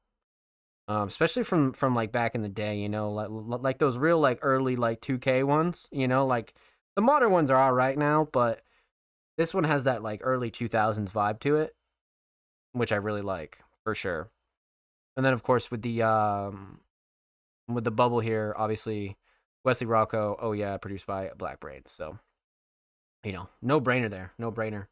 Speaker 1: Especially from like back in the day, you know, like those real like early like 2K ones, you know, like the modern ones are all right now, but this one has that like early 2000s vibe to it, which I really like for sure. And then of course with the bubble here, obviously Wesley Rocco, oh yeah, produced by Black Brains. So, you know, no brainer there, no brainer.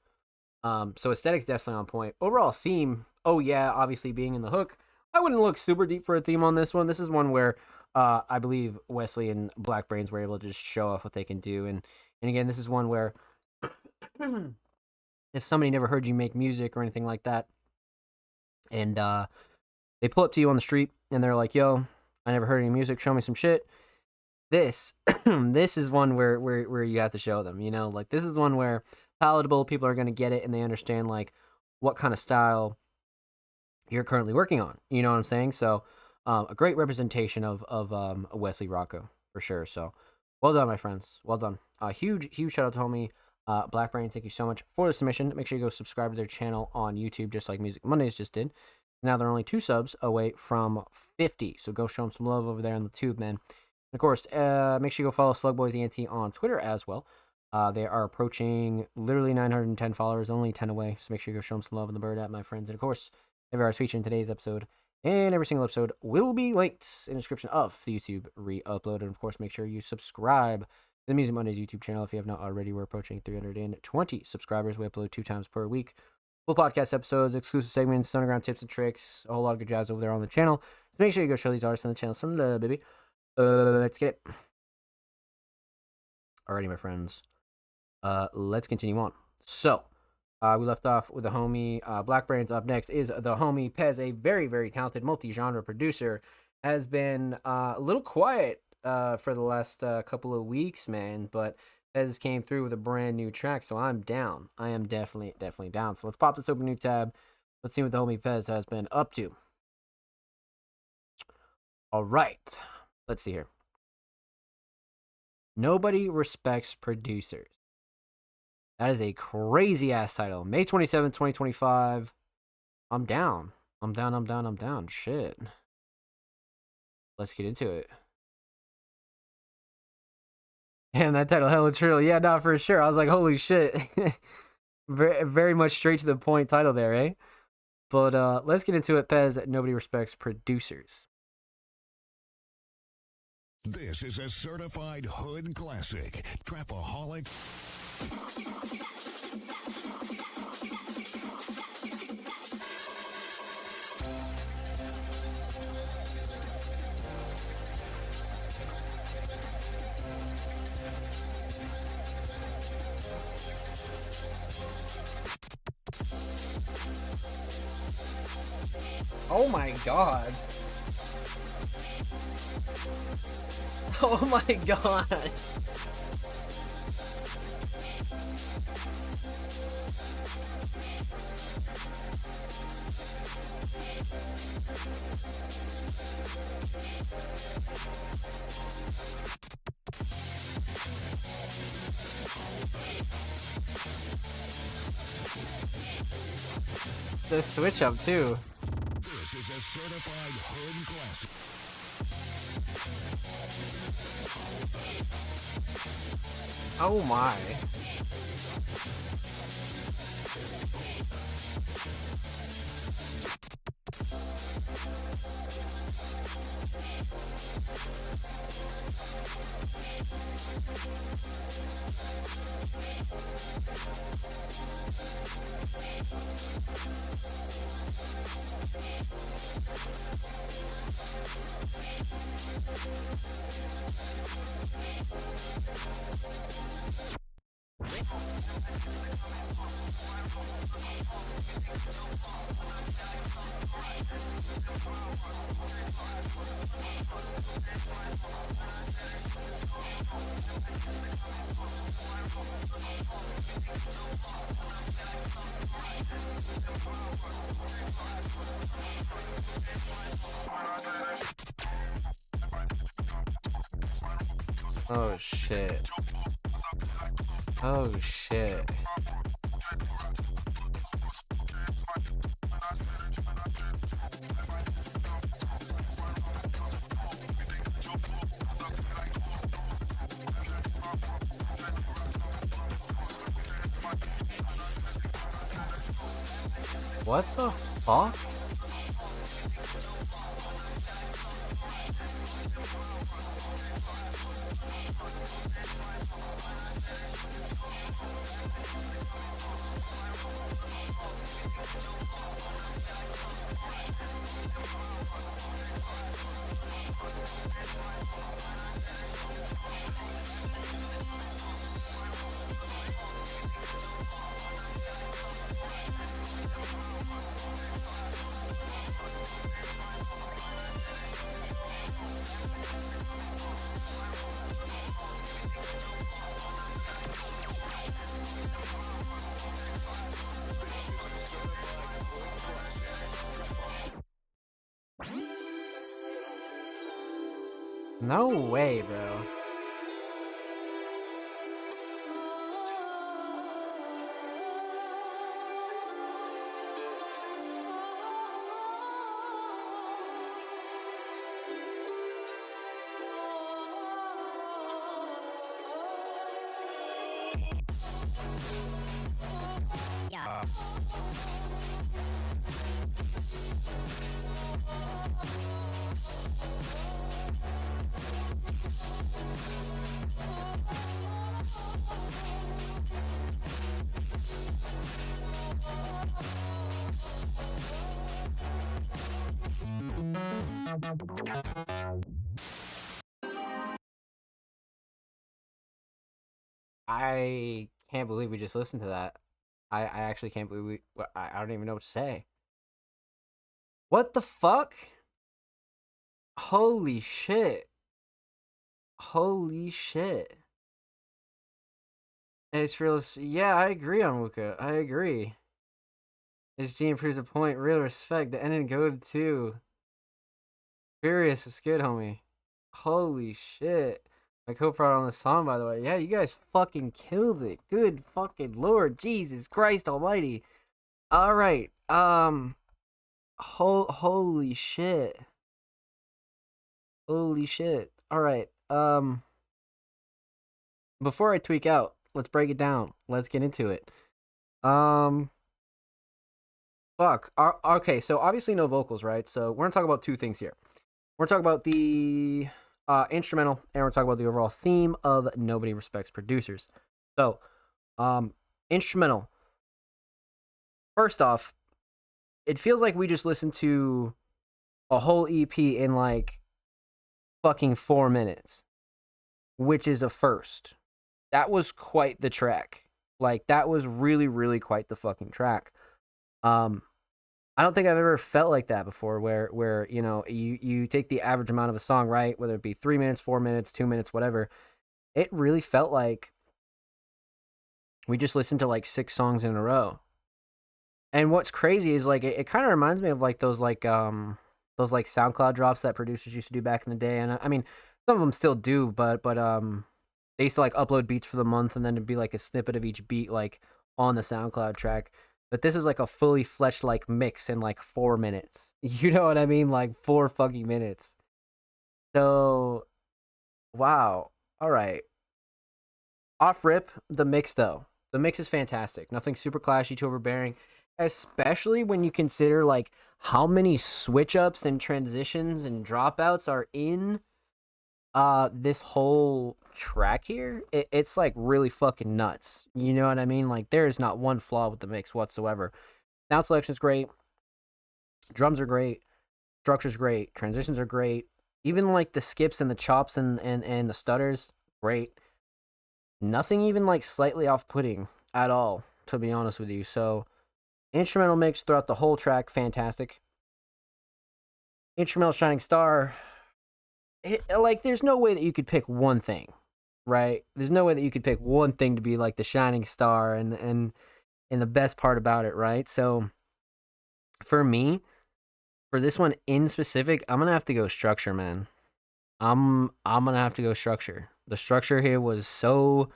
Speaker 1: So aesthetics definitely on point. Overall theme, oh yeah, obviously being in the hook. I wouldn't look super deep for a theme on this one. This is one where I believe Wesley and Black Brains were able to just show off what they can do. And again, this is one where if somebody never heard you make music or anything like that, and they pull up to you on the street and they're like, yo, I never heard any music, show me some shit. This is one where you have to show them, you know, like this is one where palatable, people are going to get it and they understand like what kind of style you're currently working on, you know what I'm saying? So a great representation of Wesley Rocco for sure. So well done, my friends, well done. Huge shout out to homie Black Brain. Thank you so much for the submission. Make sure you go subscribe to their channel on YouTube, just like Music Mondays just did. Now they're only 2 subs away from 50, so go show them some love over there on the tube, man. And of course, make sure you go follow Slugboys ENT on Twitter as well. They are approaching literally 910 followers, only 10 away, so make sure you go show them some love in the bird app, my friends. And of course, every artist featured in today's episode and every single episode will be linked in the description of the YouTube re-upload. And of course, make sure you subscribe to the Music Mondays YouTube channel if you have not already. We're approaching 320 subscribers. We upload 2 times per week. Full podcast episodes, exclusive segments, underground tips and tricks, a whole lot of good jazz over there on the channel. So make sure you go show these artists on the channel some love, baby. Let's get it. Alrighty, my friends. Let's continue on. So, we left off with the homie Black Brains. Up next is the homie Pez, a very, very talented multi-genre producer. Has been a little quiet for the last couple of weeks, man, but Pez came through with a brand new track, so I'm down. I am definitely down. So let's pop this open new tab. Let's see what the homie Pez has been up to. All right. Let's see here. Nobody Respects Producers. That is a crazy ass title. May 27th, 2025. I'm down. I'm down. Shit. Let's get into it. Damn, that title hella trill. Yeah, not for sure. I was like, holy shit. very, very much straight to the point title there, eh? But let's get into it. Pez, Nobody Respects Producers.
Speaker 8: This is a certified hood classic. Trapaholic.
Speaker 1: Oh my god. Oh my god. The switch up too.
Speaker 8: This is a certified hood classic.
Speaker 1: Oh my. Oh shit. Oh shit. What the fuck? No way, bro.
Speaker 7: Yeah.
Speaker 1: I can't believe we just listened to that. I actually can't believe I don't even know what to say. What the fuck? Holy shit. Holy shit. It's fearless. Yeah, I agree on Wuka. I agree. HG proves a point. Real respect. The ending go to Furious is good, homie. Holy shit. My co-prod on the song, by the way. Yeah, you guys fucking killed it. Good fucking lord. Jesus Christ almighty. Alright. Holy shit. Holy shit. Alright. Before I tweak out, let's break it down. Let's get into it. Fuck. Okay, so obviously no vocals, right? So we're gonna talk about two things here. We're gonna talk about the instrumental, and we're talking about the overall theme of Nobody Respects Producers. So, instrumental. First off, it feels like we just listened to a whole EP in like fucking 4 minutes, which is a first. That was quite the track. Like, that was really, really quite the fucking track. I don't think I've ever felt like that before, where you know, you take the average amount of a song, right? Whether it be 3 minutes, 4 minutes, 2 minutes, whatever. It really felt like we just listened to like 6 songs in a row. And what's crazy is like it kind of reminds me of like those SoundCloud drops that producers used to do back in the day. And I mean, some of them still do, but they used to like upload beats for the month, and then it'd be like a snippet of each beat like on the SoundCloud track. But this is like a fully fleshed like mix in like 4 minutes. You know what I mean? Like 4 fucking minutes. So, wow. All right. Off rip, the mix though. The mix is fantastic. Nothing super clashy, too overbearing. Especially when you consider like how many switch ups and transitions and dropouts are in this whole track here. It's like really fucking nuts. You know what I mean? Like there is not one flaw with the mix whatsoever. Sound selection's great. Drums are great. Structure's great. Transitions are great. Even like the skips and the chops and the stutters, great. Nothing even like slightly off-putting at all, to be honest with you. So, instrumental mix throughout the whole track, fantastic. Instrumental Shining Star, like there's no way that you could pick one thing, right? There's no way that you could pick one thing to be like the shining star and the best part about it, right? So for me, for this one in specific, I'm gonna have to go structure, man. I'm gonna have to go structure. The structure here was so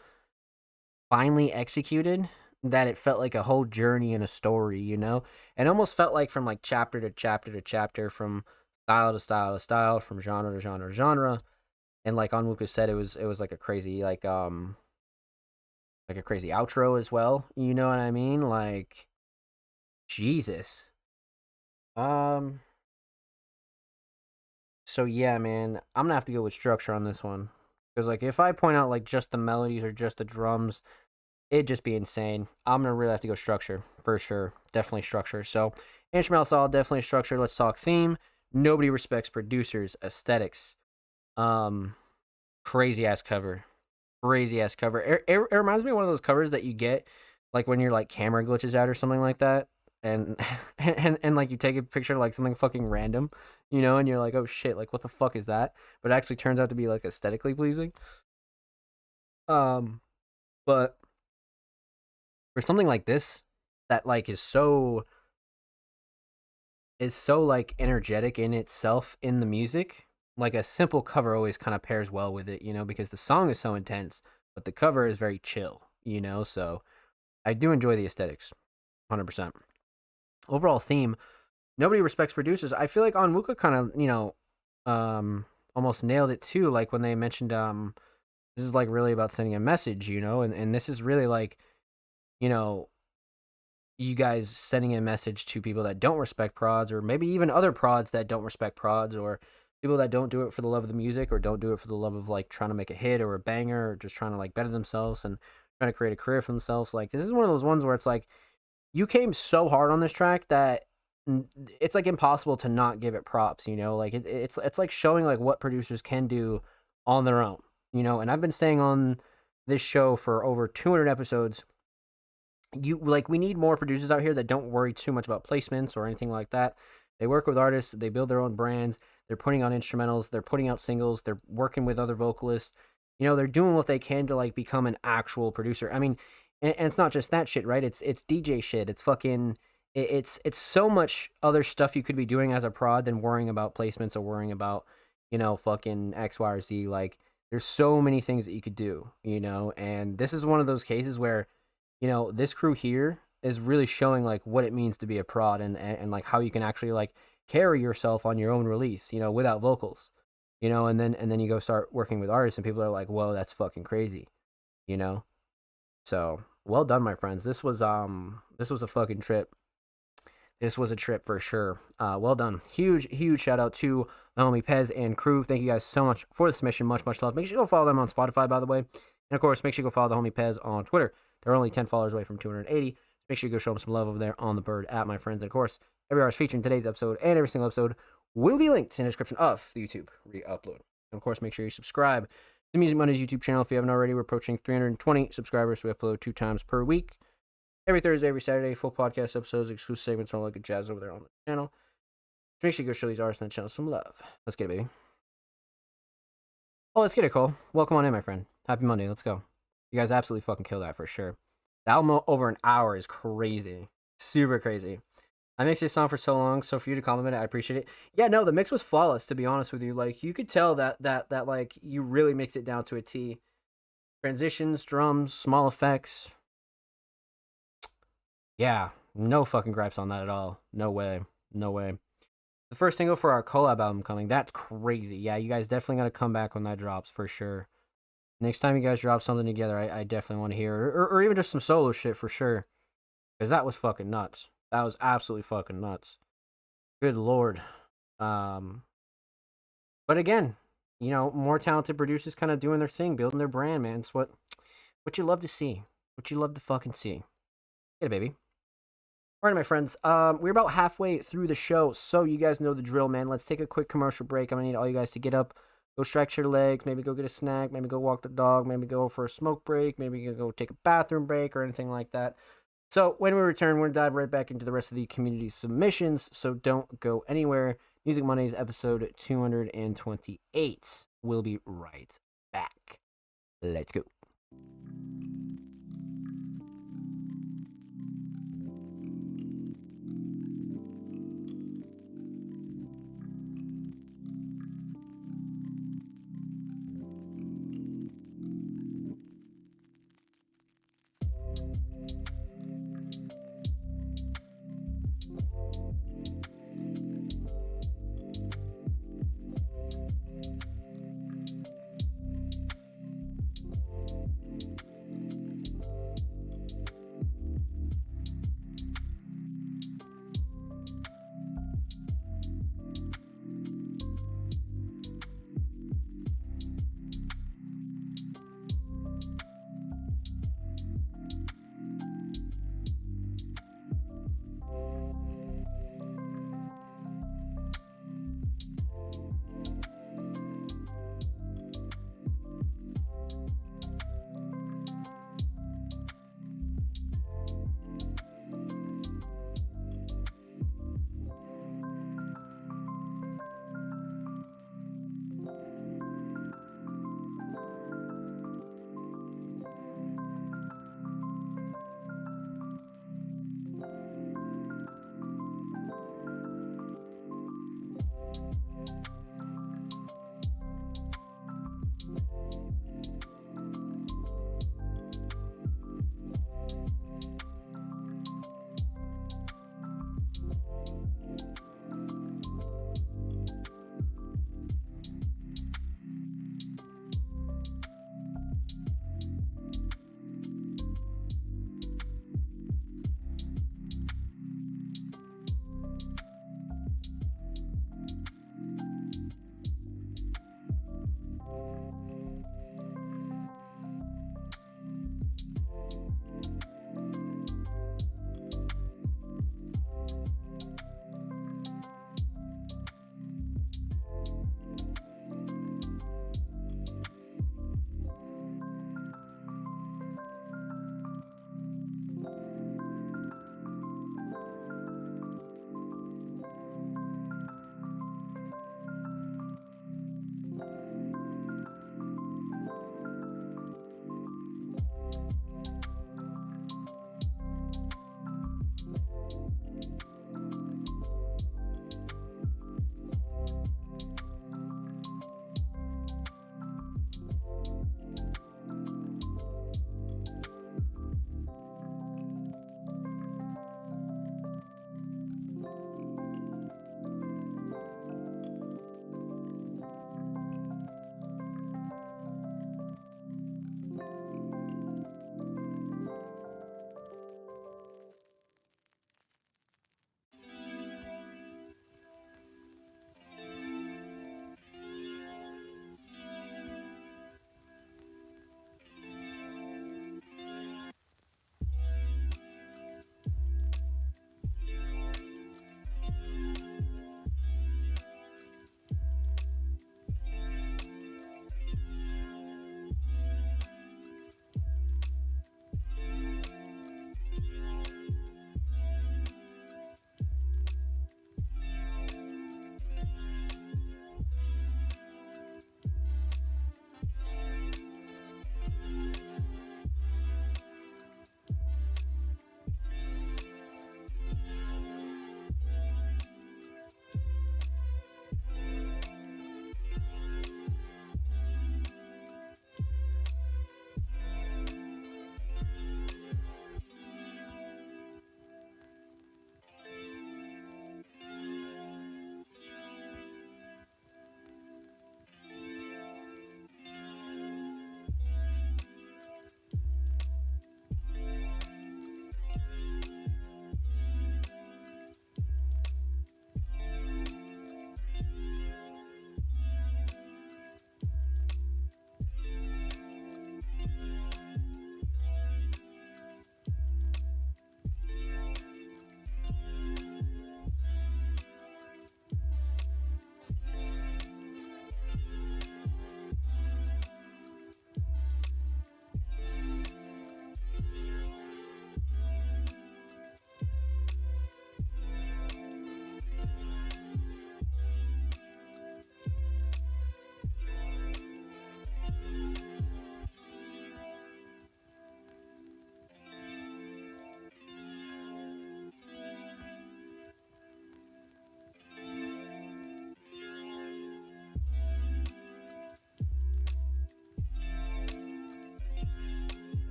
Speaker 1: finely executed that it felt like a whole journey and a story, you know? It almost felt like from like chapter to chapter to chapter, from style to style to style, from genre to genre to genre. And like Onwuka said, it was like a crazy outro as well. You know what I mean? Like Jesus. Um so yeah, man, I'm gonna have to go with structure on this one. Because like if I point out like just the melodies or just the drums, it'd just be insane. I'm gonna really have to go structure for sure. Definitely structure. So instrumental solid, definitely structure. Let's talk theme. Nobody respects producers. Aesthetics. Um, Crazy ass cover. Crazy ass cover. It reminds me of one of those covers that you get like when your like camera glitches out or something like that. And and like you take a picture of like something fucking random, you know, and you're like, oh shit, like what the fuck is that? But it actually turns out to be like aesthetically pleasing. Um, but for something like this that like is so like energetic in itself in the music, like a simple cover always kind of pairs well with it, you know, because the song is so intense, but the cover is very chill, you know. So I do enjoy the aesthetics 100%. Overall theme, nobody respects producers. I feel like Onwuka kind of, you know, almost nailed it too, like when they mentioned this is like really about sending a message, you know, and this is really like, you know, you guys sending a message to people that don't respect prods, or maybe even other prods that don't respect prods, or people that don't do it for the love of the music, or don't do it for the love of like trying to make a hit or a banger, or just trying to like better themselves and trying to create a career for themselves. Like this is one of those ones where it's like you came so hard on this track that it's like impossible to not give it props, you know. Like it's like showing like what producers can do on their own, you know. And I've been saying on this show for over 200 episodes, we need more producers out here that don't worry too much about placements or anything like that. They work with artists, they build their own brands, they're putting out instrumentals, they're putting out singles, they're working with other vocalists. You know, they're doing what they can to like become an actual producer. I mean, and it's not just that shit, right? It's DJ shit. It's fucking it's so much other stuff you could be doing as a prod than worrying about placements or worrying about, you know, fucking X, Y, or Z. Like there's so many things that you could do, you know, and this is one of those cases where, you know, this crew here is really showing like what it means to be a prod, and like how you can actually like carry yourself on your own release, you know, without vocals, you know. And then you go start working with artists and people are like, whoa, that's fucking crazy, you know. So well done, my friends. This was a fucking trip. This was a trip for sure. Well done. Huge shout out to my homie Pez and crew. Thank you guys so much for the submission. Much love. Make sure you go follow them on Spotify, by the way. And of course, make sure you go follow the homie Pez on Twitter. They're only 10 followers away from 280. Make sure you go show them some love over there on the bird at my friends. And of course, every artist featured in today's episode and every single episode will be linked in the description of the YouTube re-upload. And of course, make sure you subscribe to the Music Mondays YouTube channel if you haven't already. We're approaching 320 subscribers, so we upload 2 times per week. Every Thursday, every Saturday, full podcast episodes, exclusive segments, all that good jazz over there on the channel. So make sure you go show these artists on the channel some love. Let's get it, baby. Oh, let's get it, Cole. Welcome on in, my friend. Happy Monday. Let's go. You guys absolutely fucking kill that for sure. The album over an hour is crazy. Super crazy. I mixed this song for so long, so for you to compliment it, I appreciate it. Yeah, no, the mix was flawless, to be honest with you. Like, you could tell that like, you really mixed it down to a T. Transitions, drums, small effects. Yeah, no fucking gripes on that at all. No way. No way. The first single for our collab album coming. That's crazy. Yeah, you guys definitely got to come back when that drops, for sure. Next time you guys drop something together, I definitely want to hear. Or even just some solo shit, for sure. Because that was fucking nuts. That was absolutely fucking nuts. Good lord. But again, you know, more talented producers kind of doing their thing, building their brand, man. It's what you love to see. What you love to fucking see. Get it, baby. All right, my friends. We're about halfway through the show, so you guys know the drill, man. Let's take a quick commercial break. I'm gonna need all you guys to get up, go stretch your legs, maybe go get a snack, maybe go walk the dog, maybe go for a smoke break, maybe you can go take a bathroom break or anything like that. So when we return, we're gonna dive right back into the rest of the community submissions. So don't go anywhere. Music Mondays episode 228. We'll be right back. Let's go.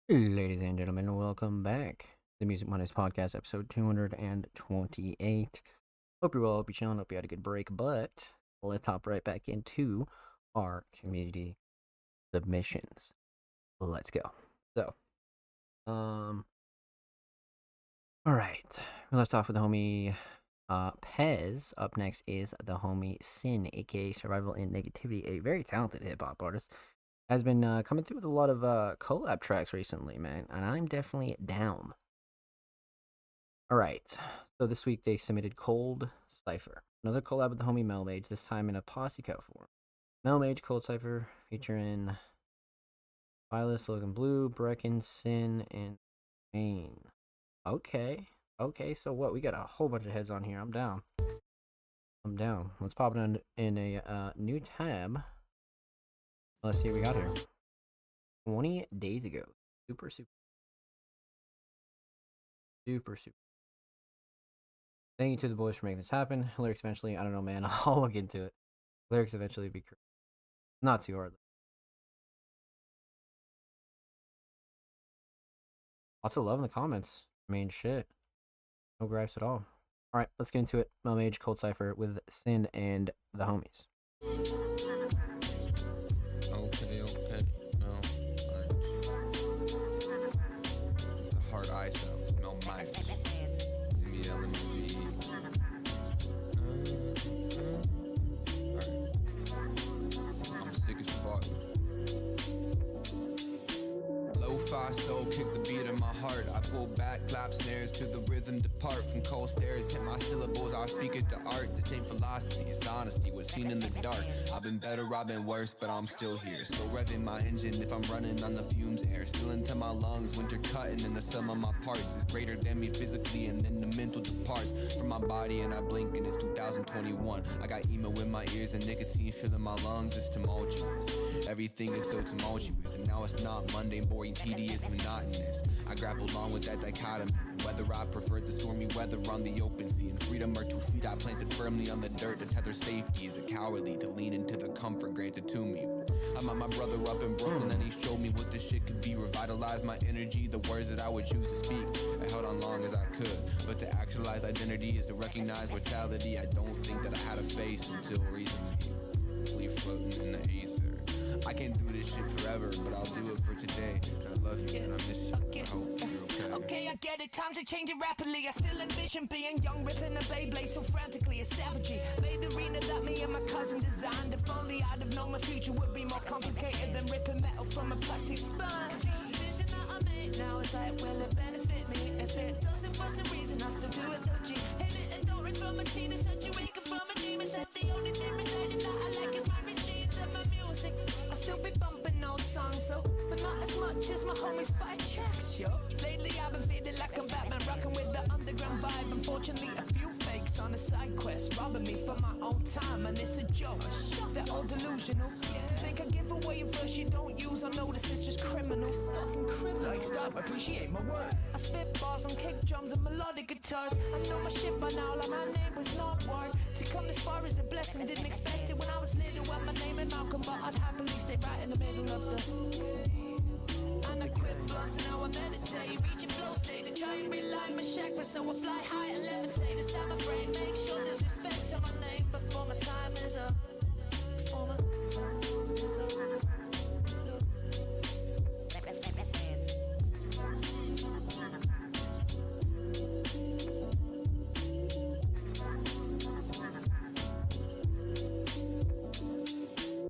Speaker 1: Ladies and gentlemen, welcome back to the Music Mondays podcast, episode 228. Hope you're well, hope you're chilling, hope you had a good break, but let's hop right back into our community submissions. Let's go. So, all right. We left off with the homie Pez. Up next is the homie Sin, aka Survival in Negativity, a very talented hip hop artist. Has been coming through with a lot of collab tracks recently, man, and I'm definitely down. All right, so this week they submitted Cold Cypher, another collab with the homie Melmage, this time in a posse cut form. Melmage, Cold Cypher, featuring Violet, Logan Blue, Brecken, Sin, and Main. Okay, so what? We got a whole bunch of heads on here. I'm down. Let's pop it in a new tab. Let's see what we got here. 20 days ago. Super. Thank you to the boys for making this happen. Lyrics eventually, I don't know, man. I'll look into it. Lyrics eventually be not too hard. Lots of love in the comments. I mean, shit. No gripes at all. Alright, let's get into it. Melmage, Cold Cypher with Sin and the homies.
Speaker 9: Okay. No, it's a hard I sound. No mic. Give me LMG. Alright. I'm sick as fuck. Lo-fi soul, kick the beat in my heart. I pull back, clap snares to the rhythm, depart from cold stares. Hit my syllables, I speak it to art. The same philosophy, it's honesty, what's seen in the dark. I've been better, I've been worse, but I'm still here. Still revving my engine if I'm running on the fumes. Air still into my lungs, winter cutting, and the sum of my parts is greater than me physically, and then the mental departs from my body, and I blink, and it's 2021. I got emo in my ears and nicotine filling my lungs. It's tumultuous, everything is so tumultuous, and now it's not mundane, boring, tedious, monotonous. I grapple along with that dichotomy, whether I prefer the stormy weather on the open sea and freedom or 2 feet I planted firmly on the dirt. To tether safety is a cowardly to lean into the comfort granted to me. I met my brother up in Brooklyn and he showed me what this shit could be. Revitalized my energy, the words that I would choose to speak. I held on long as I could, but to actualize identity is to recognize mortality. I don't think that I had a face until recently. Free floating in the ether. I can't do this shit forever, but I'll do it for today. And I love you and I miss you. I hope you're okay.
Speaker 4: Okay, I get it, time to change it rapidly. I still envision being young, ripping a Beyblade so frantically, it's savagery. Made the arena that me and my cousin designed. If only I'd have known my future would be more complicated than ripping metal from a plastic spine. Cause each decision that I make now is like, will it benefit me? If it doesn't, for some reason I still do it though, G. Hit it and don't read from a teen, it's such a wake up from a dream. It's that the only thing residing that I like is my jeans and my music. I still be bumping old songs, so, but not as much as my homies 5 tracks, yo. Lately I've been feeling like I'm Batman, rocking with the underground vibe. Unfortunately, a few fakes on a side quest, robbing me for my own time, and it's a joke. They're all delusional. To think I give away a verse you don't use, I know this is just criminal, fucking criminal. Like, stop, appreciate my work. I spit bars on kick drums and melodic guitars. I know my shit by now, like my name was not word. To come this far is a blessing, didn't expect it when I was little. When my name is Malcolm, but I'd happily stay right in the middle of the. And I quit blunts and now I meditate. Reach a flow state to try and realign my chakras, so I fly high and levitate. Inside my brain, make sure there's respect to my name before my time is up. Before my time is up.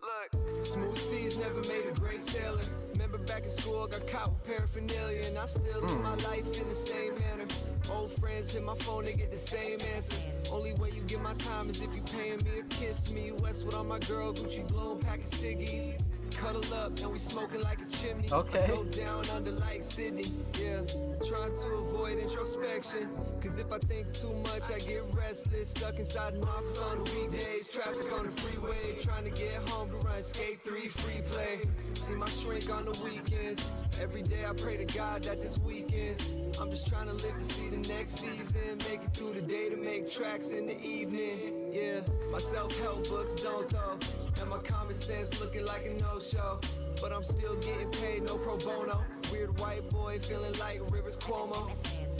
Speaker 3: Look, smooth seas never made a great sailor. Remember back in school, I got caught with paraphernalia, and I still live my life in the same manner. Old friends hit my phone, they get the same answer. Only way you get my time is if you paying me a kiss. Me Westwood on my girl, Gucci blown, packing ciggies. Cuddle up and we smoking like a chimney.
Speaker 1: Okay.
Speaker 3: Go down under like Sydney. Yeah, trying to avoid introspection. Cause if I think too much, I get restless. Stuck inside an office on the weekdays. Traffic on the freeway. Trying to get home to run Skate 3 free play. See my shrink on the weekends. Every day I pray to God that this weekends. I'm just trying to live to see the next season. Make it through the day to make tracks in the evening. Yeah, my self-help books don't though. And my
Speaker 2: my common sense looking like a no-show. But I'm still getting paid, no pro bono. Weird white boy feeling like Rivers Cuomo.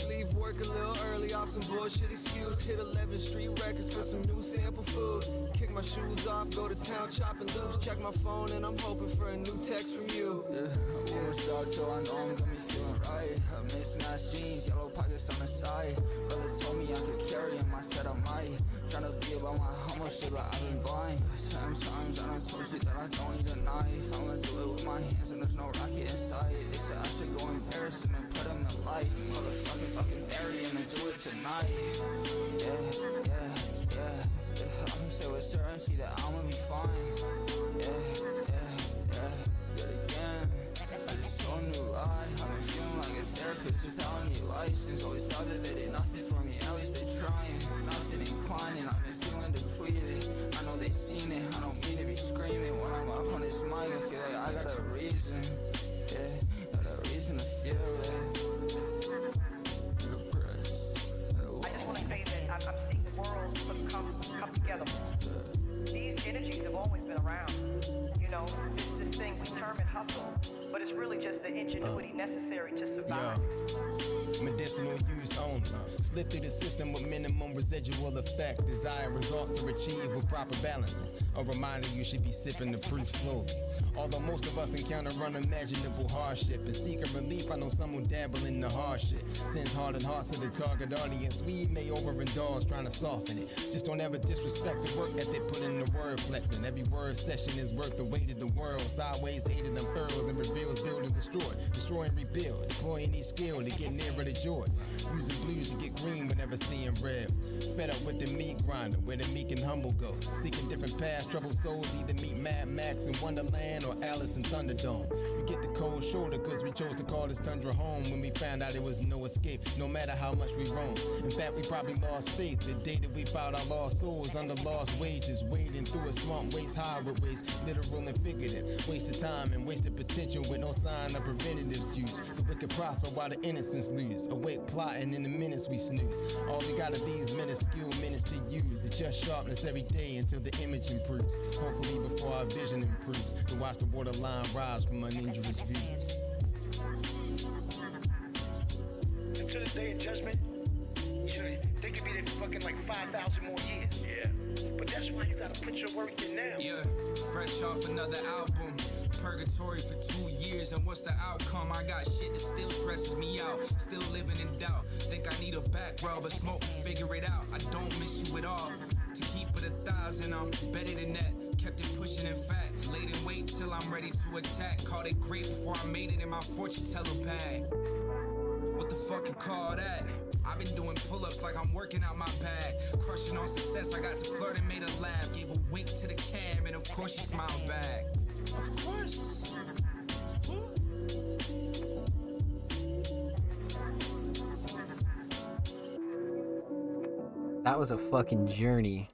Speaker 2: Leave work a little early off some bullshit excuse. Hit 11th Street Records for some new sample food. Kick my shoes off, go to town chopping loops. Check my phone and I'm hoping for a new text from you.
Speaker 10: Yeah, I wanna start till I know I'm gonna be feeling right. Mismatched jeans, yellow pockets on the side. Brother told me I could carry him, I said I might. Tryna be about my humble shit, but I've been blind. Sometimes I done told you that I don't need a knife. I'ma do it with my hands and there's no rocket inside. They said I should go embarrass him and put him in light. Motherfucker, fucking bury him and do it tonight. Yeah. I can say with certainty that I'ma be fine. Yeah. Yet again, I just told a new lie. I've been feeling like a therapist without any license. Always thought that they did nothing for me, at least they trying. Nothing inclining, I've been feeling depleted. I know they seen it, I don't mean to be screaming. When I'm up on this mic, I feel like I got a reason. Yeah, got a reason to feel it.
Speaker 11: I just want to say that I'm seeing the world sort of come together. These energies have always been around. You know, this thing we term it hustle, but it's really just the ingenuity necessary to survive.
Speaker 12: Medicinal use only. Slip through the system with minimum residual effect. Desired results to achieve with proper balancing. A reminder you should be sipping the proof slowly. Although most of us encounter unimaginable hardship and seeking relief, I know some will dabble in the hard shit. Sends hardened hearts to the target audience. We may overindulge trying to soften it. Just don't ever disrespect the work that they put in the word flexing. Every word session is worth the weight of the world. Sideways aided unfurls and reveals, build and destroy. Destroy and rebuild. Deploying each skill to get nearer to joy. Using blues to get green whenever seeing red. Fed up with the meat grinder, where the meek and humble go. Seeking different paths, troubled souls either meet Mad Max in Wonderland or Alice in Thunderdome. You get the cold shoulder cause we chose to call this tundra home when we found out there was no escape, no matter how much we roam. In fact, we probably lost faith the day that we found our lost souls under lost wages, wading through a swamp waist high with waste, literal and figurative. Wasted time and wasted potential with no sign of preventatives use. The wicked prosper while the innocents lose. Awake plotting in the minutes we snooze. All we got are these minuscule minutes to use. Adjust sharpness every day until the image improves. Hopefully before our vision improves. To watch the waterline rise from uninjurious views.
Speaker 13: Until the day of judgment, you know, they could be there for fucking like 5,000 more years. Yeah. But that's why you gotta put your work in now.
Speaker 9: Yeah, fresh off another album. Purgatory for 2 years, and what's the outcome? I got shit that still stresses me out. Still living in doubt. Think I need a back rub, but smoke to figure it out. I don't miss you at all. To keep it 1,000, I'm better than that. Kept it pushing, in fact. Laid in wait till I'm ready to attack. Called it great before I made it in my fortune teller bag. What the fuck you call that? I've been doing pull-ups like I'm working out my bag. Crushing on success, I got to flirt and made her laugh. Gave a wink to the cam, and of course she smiled back. Of course.
Speaker 1: That was a fucking journey.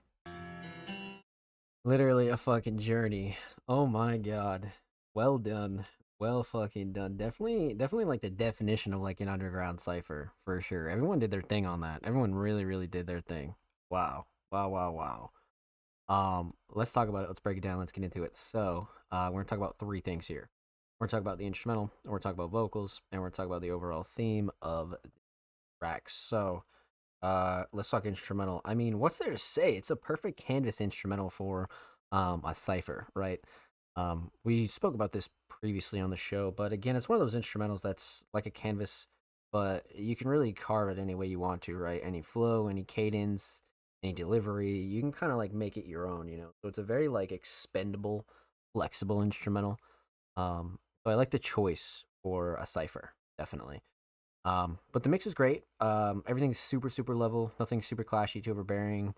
Speaker 1: Literally a fucking journey. Oh my god. Well done. Well fucking done. Definitely like the definition of like an underground cipher, for sure. Everyone did their thing on that. Everyone really did their thing. Wow. Let's talk about it. Let's break it down. Let's get into it. So, we're gonna talk about three things here. We're gonna talk about the instrumental, we're gonna talk about vocals, and we're gonna talk about the overall theme of the track. So, let's talk instrumental. I mean, what's there to say? It's a perfect canvas instrumental for a cipher, right? We spoke about this previously on the show, but again, it's one of those instrumentals that's like a canvas, but you can really carve it any way you want to, right? Any flow, any cadence, any delivery, you can kind of like make it your own, you know? So it's a very like expendable, flexible instrumental. So I like the choice for a cipher, definitely. But the mix is great. Everything's super level, nothing super clashy, too overbearing.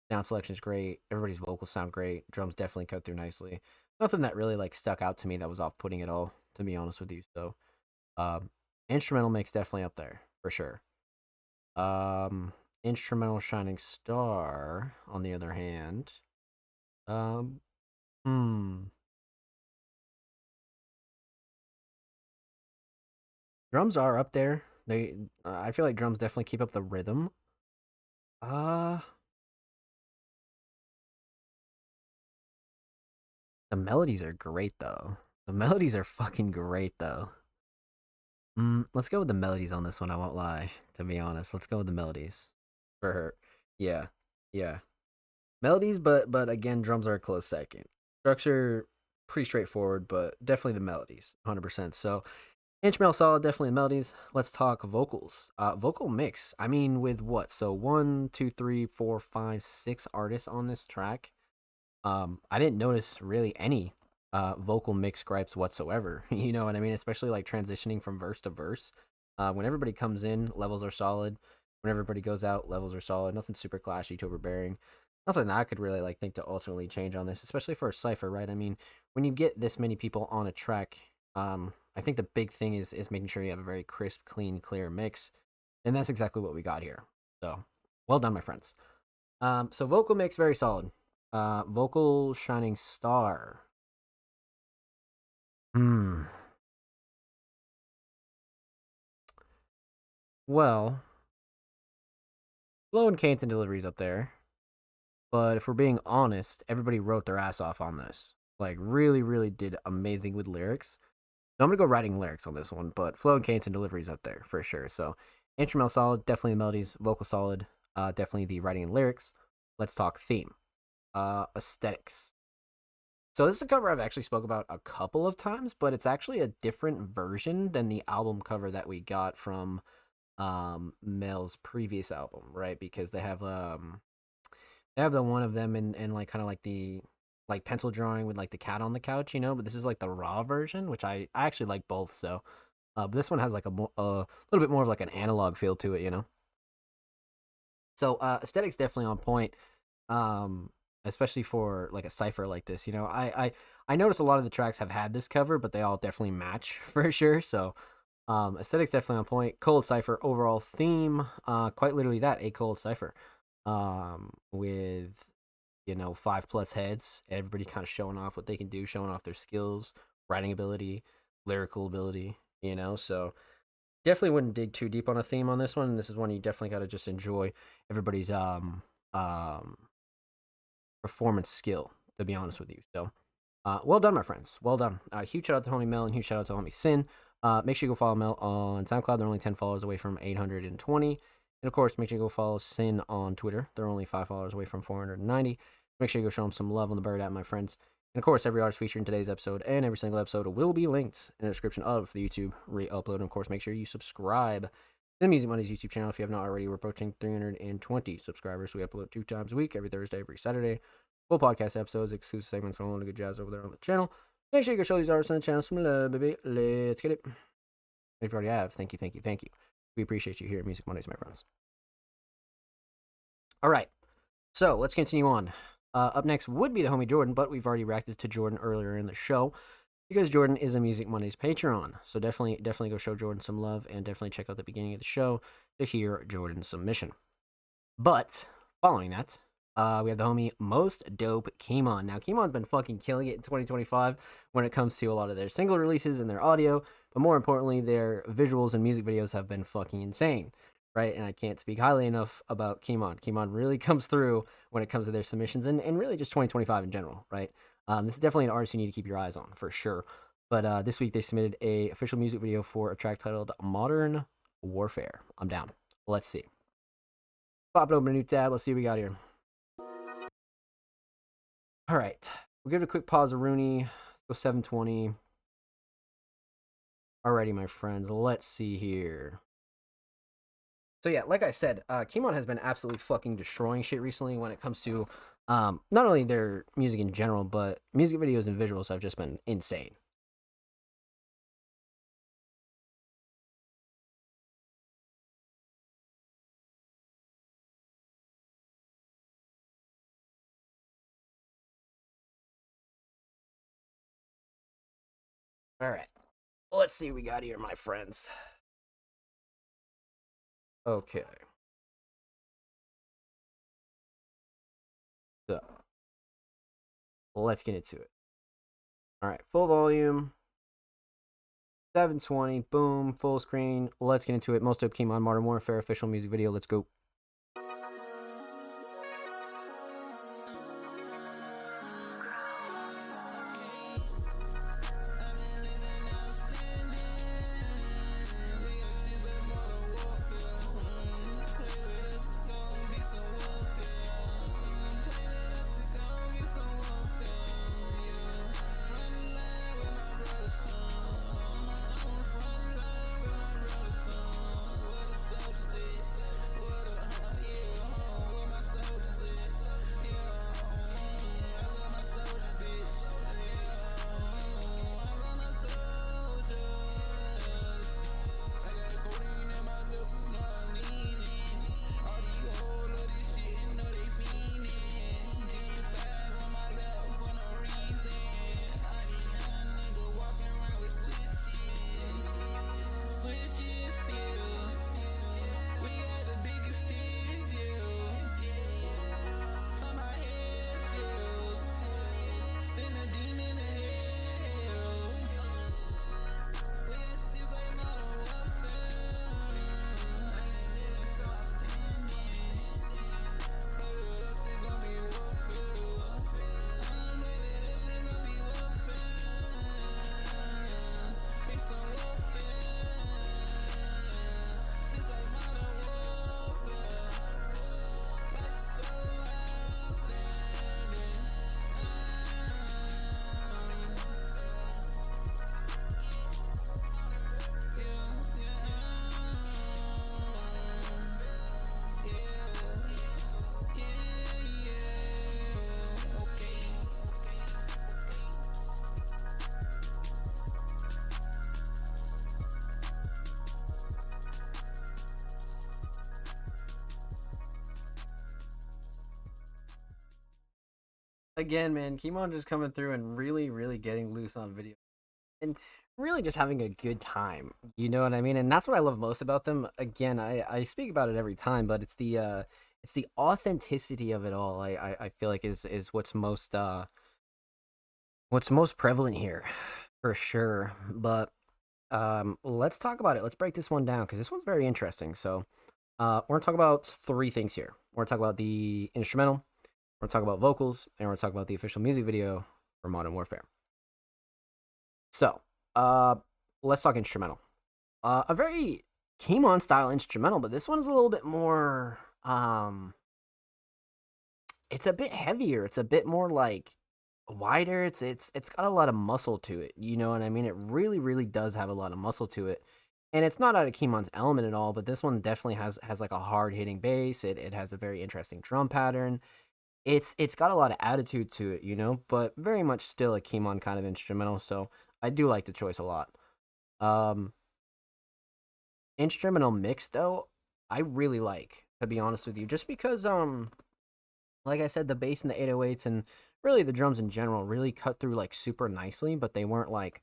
Speaker 1: Sound selection is great. Everybody's vocals sound great. Drums definitely cut through nicely. Nothing that really like stuck out to me that was off-putting at all, to be honest with you. So, instrumental mix definitely up there for sure. Instrumental Shining Star, on the other hand, drums are up there. I feel like drums definitely keep up the rhythm. The melodies are great though. The melodies are fucking great though. Let's go with the melodies on this one. I won't lie. To be honest, let's go with the melodies for her. Yeah, yeah. Melodies, but again, drums are a close second. Structure pretty straightforward, but definitely the melodies, 100%. So instrumental solid, definitely melodies. Let's talk vocals. Vocal mix. I mean, with what? So 1, 2, 3, 4, 5, 6 artists on this track. I didn't notice really any vocal mix gripes whatsoever. You know what I mean? Especially like transitioning from verse to verse. When everybody comes in, levels are solid. When everybody goes out, levels are solid. Nothing super clashy to overbearing. Nothing that I could really like think to ultimately change on this, especially for a cipher, right? I mean, when you get this many people on a track, I think the big thing is making sure you have a very crisp, clean, clear mix, and that's exactly what we got here. So, well done, my friends. So vocal mix very solid. Vocal shining star. Well, Flo and Canton deliveries up there. But if we're being honest, everybody wrote their ass off on this. Like, really, really did amazing with lyrics. So I'm going to go writing lyrics on this one, but Flo and Canton deliveries up there for sure. So, instrumental solid, definitely the melodies. Vocal solid, definitely the writing and lyrics. Let's talk theme. Aesthetics. So this is a cover I've actually spoke about a couple of times, but it's actually a different version than the album cover that we got from Mel's previous album, right? Because they have the one of them in like kind of like the like pencil drawing with like the cat on the couch, you know, but this is like the raw version, which I actually like both. So but this one has like a little bit more of like an analog feel to it, you know. So aesthetics definitely on point, especially for like a cipher like this, you know. I noticed a lot of the tracks have had this cover, but they all definitely match for sure. So aesthetics definitely on point. Cold cipher overall theme, quite literally that, a cold cipher. With 5+ heads, everybody kind of showing off what they can do, showing off their skills, writing ability, lyrical ability, so definitely wouldn't dig too deep on a theme on this one. This is one you definitely got to just enjoy everybody's performance skill, to be honest with you. So well done, my friends, well done. Huge shout out to homie Mel and huge shout out to homie Sin. Make sure you go follow Mel on SoundCloud. They're only 10 followers away from 820. And of course, make sure you go follow Sin on Twitter. They're only 5 followers away from 490. Make sure you go show them some love on the Bird app, my friends. And of course, every artist featured in today's episode and every single episode will be linked in the description of the YouTube re-upload. And of course, make sure you subscribe to the Music Mondays YouTube channel if you have not already. We're approaching 320 subscribers. We upload 2 times a week, every Thursday, every Saturday. Full podcast episodes, exclusive segments, and all the good jazz over there on the channel. Make sure you go show these artists on the channel some love, baby. Let's get it. And if you already have, thank you, thank you, thank you. We appreciate you here at Music Mondays, my friends. All right, so let's continue on. Up next would be the homie Jordan, but we've already reacted to Jordan earlier in the show because Jordan is a Music Mondays Patreon. So definitely go show Jordan some love and definitely check out the beginning of the show to hear Jordan's submission. But following that, we have the homie Most Dope Keemon. Now, Keemon's been fucking killing it in 2025 when it comes to a lot of their single releases and their audio, but more importantly, their visuals and music videos have been fucking insane. Right, and I can't speak highly enough about Keemon. Keemon really comes through when it comes to their submissions and really just 2025 in general, right? This is definitely an artist you need to keep your eyes on, for sure. But this week they submitted a official music video for a track titled Modern Warfare. I'm down. Let's see. Pop it open a new tab. Let's see what we got here. All right. We'll give it a quick pause, Rooney. Go 720. Alrighty, my friends. Let's see here. So yeah, like I said, Keemon has been absolutely fucking destroying shit recently when it comes to not only their music in general, but music videos and visuals have just been insane. All right, let's see what we got here, my friends. Okay. So, let's get into it. All right, full volume. 720, boom, full screen. Let's get into it. Most Dope Keemon, Modern Warfare official music video. Let's go. Again, man, Kimon just coming through and really, really getting loose on video and really just having a good time. You know what I mean? And that's what I love most about them. Again, I speak about it every time, but it's the authenticity of it all. I feel like is what's most prevalent here, for sure. But let's talk about it. Let's break this one down because this one's very interesting. So we're gonna talk about three things here. We're gonna talk about the instrumental. We're gonna talk about vocals, and we're gonna talk about the official music video for Modern Warfare. So, let's talk instrumental. A very Kimon style instrumental, but this one's a little bit more. It's a bit heavier. It's a bit more like wider. It's got a lot of muscle to it. You know what I mean? It really, really does have a lot of muscle to it. And it's not out of Kimon's element at all, but this one definitely has like a hard hitting bass. It has a very interesting drum pattern. It's got a lot of attitude to it, you know, but very much still a Kimon kind of instrumental. So I do like the choice a lot. Um, Instrumental mix though, I really like, to be honest with you, just because like I said, the bass and the 808s and really the drums in general really cut through like super nicely, but they weren't like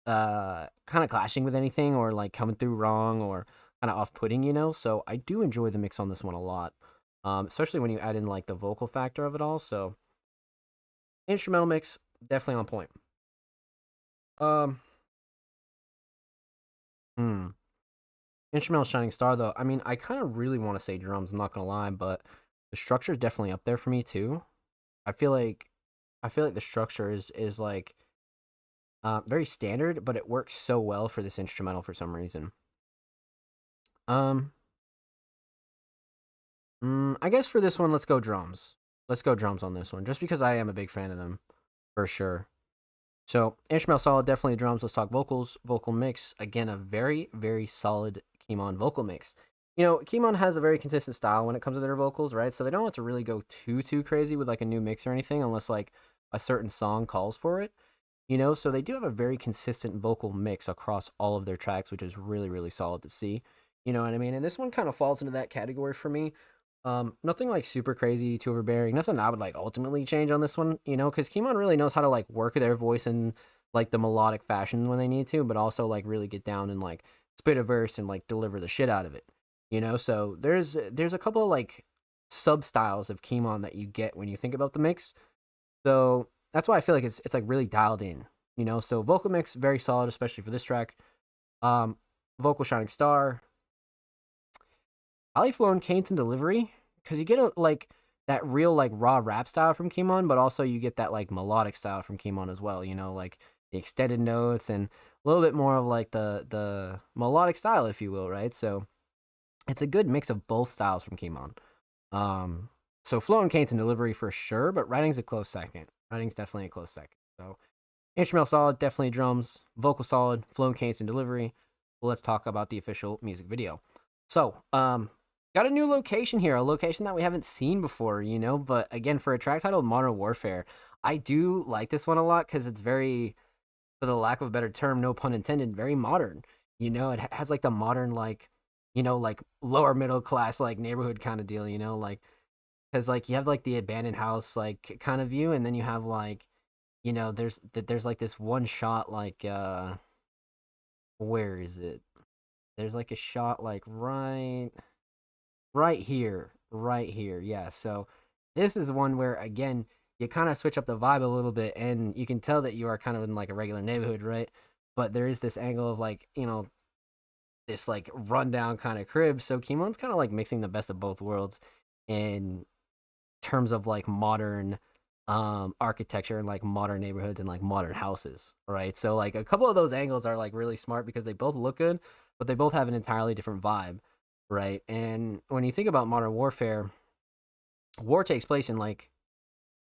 Speaker 1: kind of clashing with anything or like coming through wrong or kind of off-putting, you know. So I do enjoy the mix on this one a lot. Especially when you add in like the vocal factor of it all. So instrumental mix definitely on point. Um, hmm. Instrumental shining star though. I mean, I kind of really want to say drums. I'm not gonna lie, but the structure is definitely up there for me too. I feel like the structure is like very standard, but it works so well for this instrumental for some reason. Um, I guess for this one, let's go drums. Let's go drums on this one, just because I am a big fan of them, for sure. So, instrumental solid, definitely drums. Let's talk vocals. Vocal mix, again, a very, very solid Kimon vocal mix. You know, Kimon has a very consistent style when it comes to their vocals, right? So they don't have to really go too crazy with like a new mix or anything, unless like a certain song calls for it. You know, so they do have a very consistent vocal mix across all of their tracks, which is really, really solid to see. You know what I mean? And this one kind of falls into that category for me. Nothing like super crazy, too overbearing. Nothing I would like ultimately change on this one, you know, because Kimon really knows how to like work their voice in like the melodic fashion when they need to, but also like really get down and like spit a verse and like deliver the shit out of it, you know. So there's a couple of like sub styles of Kimon that you get when you think about the mix. So that's why I feel like it's like really dialed in, you know. So vocal mix very solid, especially for this track. Vocal shining star. Probably flown cadence and delivery, because you get like that real like raw rap style from Kimon, but also you get that like melodic style from Kimon as well. You know, like the extended notes and a little bit more of like the melodic style, if you will, right? So it's a good mix of both styles from Kimon. So flow and cadence and delivery for sure, but writing's a close second. Writing's definitely a close second. So instrumental solid, definitely drums. Vocal solid, flow and cadence and delivery. Well, let's talk about the official music video. So, got a new location here, a location that we haven't seen before, you know, but again, for a track titled Modern Warfare, I do like this one a lot because it's very, for the lack of a better term, no pun intended, very modern. You know, it has like the modern, like, you know, like lower middle class, like neighborhood kind of deal, you know, like, because like you have like the abandoned house, like kind of view, and then you have like, you know, there's like this one shot, like, where is it? There's like a shot like right here. Yeah. So this is one where again you kind of switch up the vibe a little bit, and you can tell that you are kind of in like a regular neighborhood, right? But there is this angle of like, you know, this like rundown kind of crib. So Kimon's kind of like mixing the best of both worlds in terms of like modern architecture and like modern neighborhoods and like modern houses, right? So like a couple of those angles are like really smart because they both look good, but they both have an entirely different vibe, right? And when you think about Modern Warfare, war takes place in like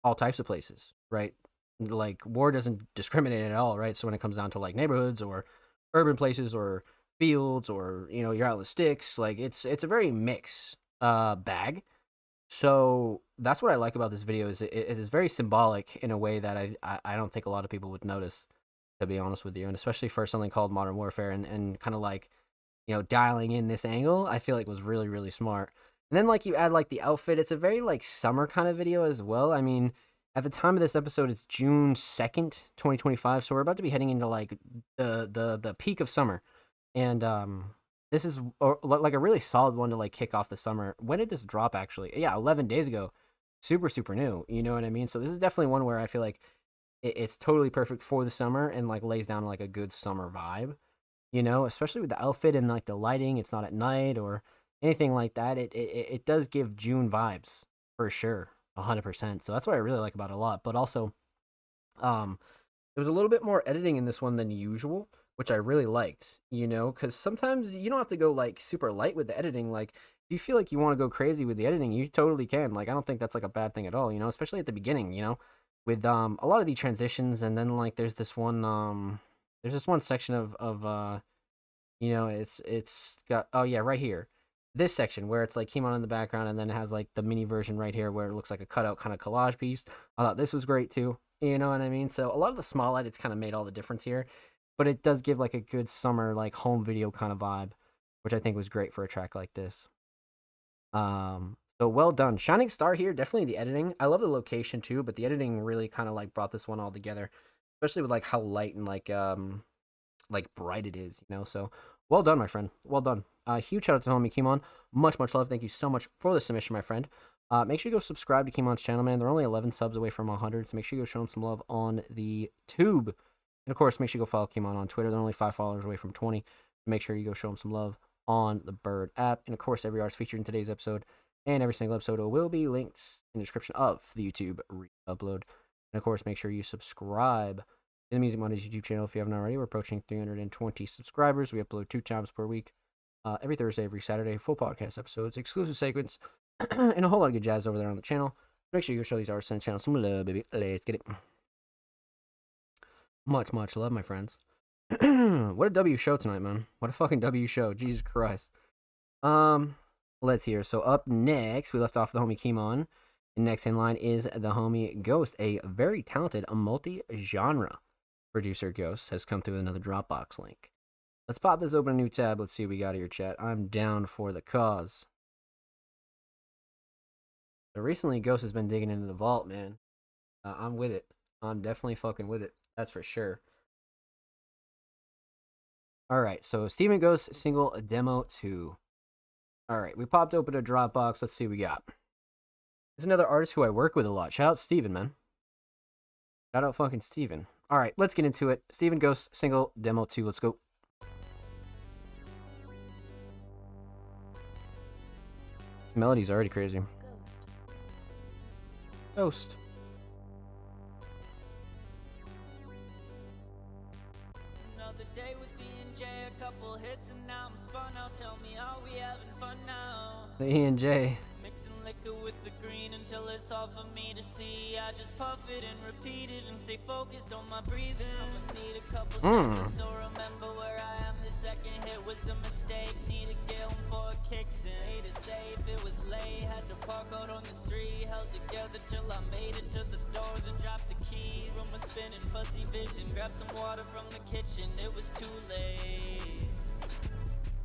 Speaker 1: all types of places, right? Like war doesn't discriminate at all, right? So when it comes down to like neighborhoods or urban places or fields or, you know, you're out in the sticks, like it's a very mixed bag. So that's what I like about this video is it's very symbolic in a way that I don't think a lot of people would notice, to be honest with you, and especially for something called Modern Warfare and kind of like, you know, dialing in this angle, I feel like was really, really smart. And then like you add like the outfit, it's a very like summer kind of video as well. I mean, At the time of this episode, it's June 2nd, 2025. So we're about to be heading into like the peak of summer. And this is like a really solid one to like kick off the summer. When did this drop actually? Yeah, 11 days ago. Super, super new. You know what I mean? So this is definitely one where I feel like it's totally perfect for the summer and like lays down like a good summer vibe. You know, especially with the outfit and like the lighting. It's not at night or anything like that. It does give June vibes for sure. 100%. So that's what I really like about it a lot. But also, there was a little bit more editing in this one than usual, which I really liked, you know, because sometimes you don't have to go like super light with the editing. Like, if you feel like you want to go crazy with the editing, you totally can. Like, I don't think that's like a bad thing at all, you know, especially at the beginning, you know, with a lot of the transitions. And then like there's this one section of you know, it's got, oh yeah, right here. This section where it's like Kimon in the background, and then it has like the mini version right here where it looks like a cutout kind of collage piece. I thought this was great too. You know what I mean? So a lot of the small edits kind of made all the difference here, but it does give like a good summer like home video kind of vibe, which I think was great for a track like this. So well done. Shining Star here, definitely the editing. I love the location too, but the editing really kind of like brought this one all together, especially with like how light and like bright it is, you know. So well done, my friend. Well done. Huge shout out to homie Kimon. Much love. Thank you so much for the submission, my friend. Make sure you go subscribe to Kimon's channel, man. They're only 11 subs away from 100, so make sure you go show them some love on the tube. And of course, make sure you go follow Kimon on Twitter. They're only 5 followers away from 20. Make sure you go show them some love on the Bird app. And of course, every artist featured in today's episode and every single episode will be linked in the description of the YouTube re-upload. And of course, make sure you subscribe to the Music Mondays YouTube channel if you haven't already. We're approaching 320 subscribers. We upload 2 times per week. Every Thursday, every Saturday, full podcast episodes, exclusive segments, and a whole lot of good jazz over there on the channel. Make sure you go show these artists on the channel some love, baby. Let's get it. Much love, my friends. What a W show tonight, man. What a fucking W show. Jesus Christ. Let's hear. So up next, we left off the homie Kimon. And next in line is the homie Ghost, a very talented, multi-genre producer. Ghost has come through with another Dropbox link. Let's pop this open, a new tab. Let's see what we got here, chat. I'm down for the cause. So recently, Ghost has been digging into the vault, man. I'm with it. I'm definitely fucking with it. That's for sure. Alright, so Steven Ghost single demo 2. Alright, we popped open a Dropbox. Let's see what we got. There's another artist who I work with a lot. Shout out Steven, man. Shout out fucking Steven. Alright, let's get into it. Steven Ghost single demo 2. Let's go. Melody's already crazy. Ghost.
Speaker 14: Another day with E&J, a couple hits and now I'm spun out. Tell me, are we having fun now?
Speaker 1: The E&J.
Speaker 14: Mixing liquor with the green until it's all for me to see. I just puff it and repeat it and stay focused on my breathing. I'ma need a couple seconds to remember where I am. The second hit was a mistake. Need to get home for a kicks in. Hate to say if it was late. Had to park out on the street. Held together till I made it to the door. Then dropped the keys. Room was spinning, fuzzy vision. Grabbed some water from the kitchen. It was too late.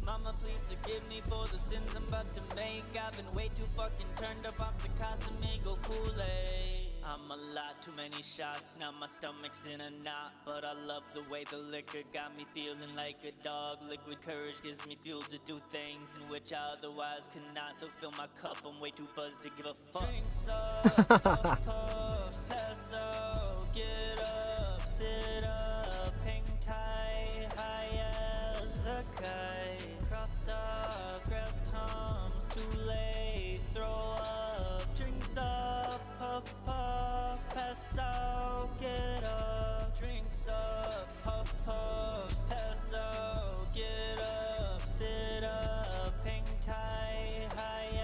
Speaker 14: Mama, please forgive me for the sins I'm about to make. I've been way too fucking turned up off the Casamigo Kool-Aid. I'm a lot too many shots, now my stomach's in a knot. But I love the way the liquor got me feeling like a dog. Liquid courage gives me fuel to do things in which I otherwise could not. So fill my cup, I'm way too buzzed to give a fuck. Drinks up, puff, puff, pass out, get up, sit up, hang tight, high as a kite. Crossed up, grab Tom's, too late, throw up, drinks up, puff, puff, pass out, get up, drinks up, puff, puff, pass out, get up, sit up, hang tight, high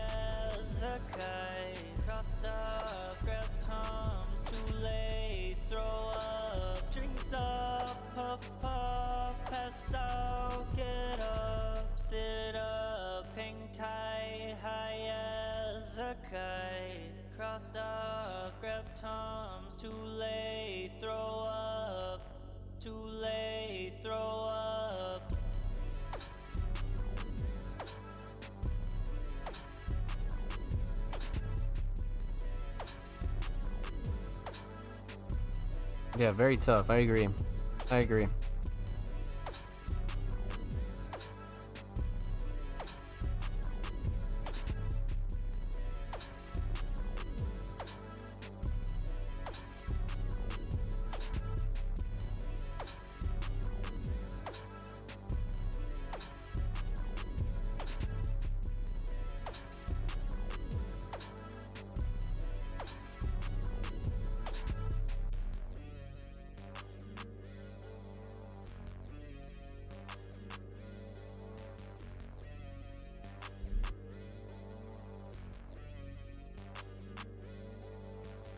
Speaker 14: as a kite. Crossed up, grab Tom's, too late, throw up, drinks up, puff, puff, pass out, get up, sit up, hang tight, high as a kite. Crossed up, grab Tom's, too late, throw up, too late, throw up.
Speaker 1: Yeah, very tough. I agree. I agree.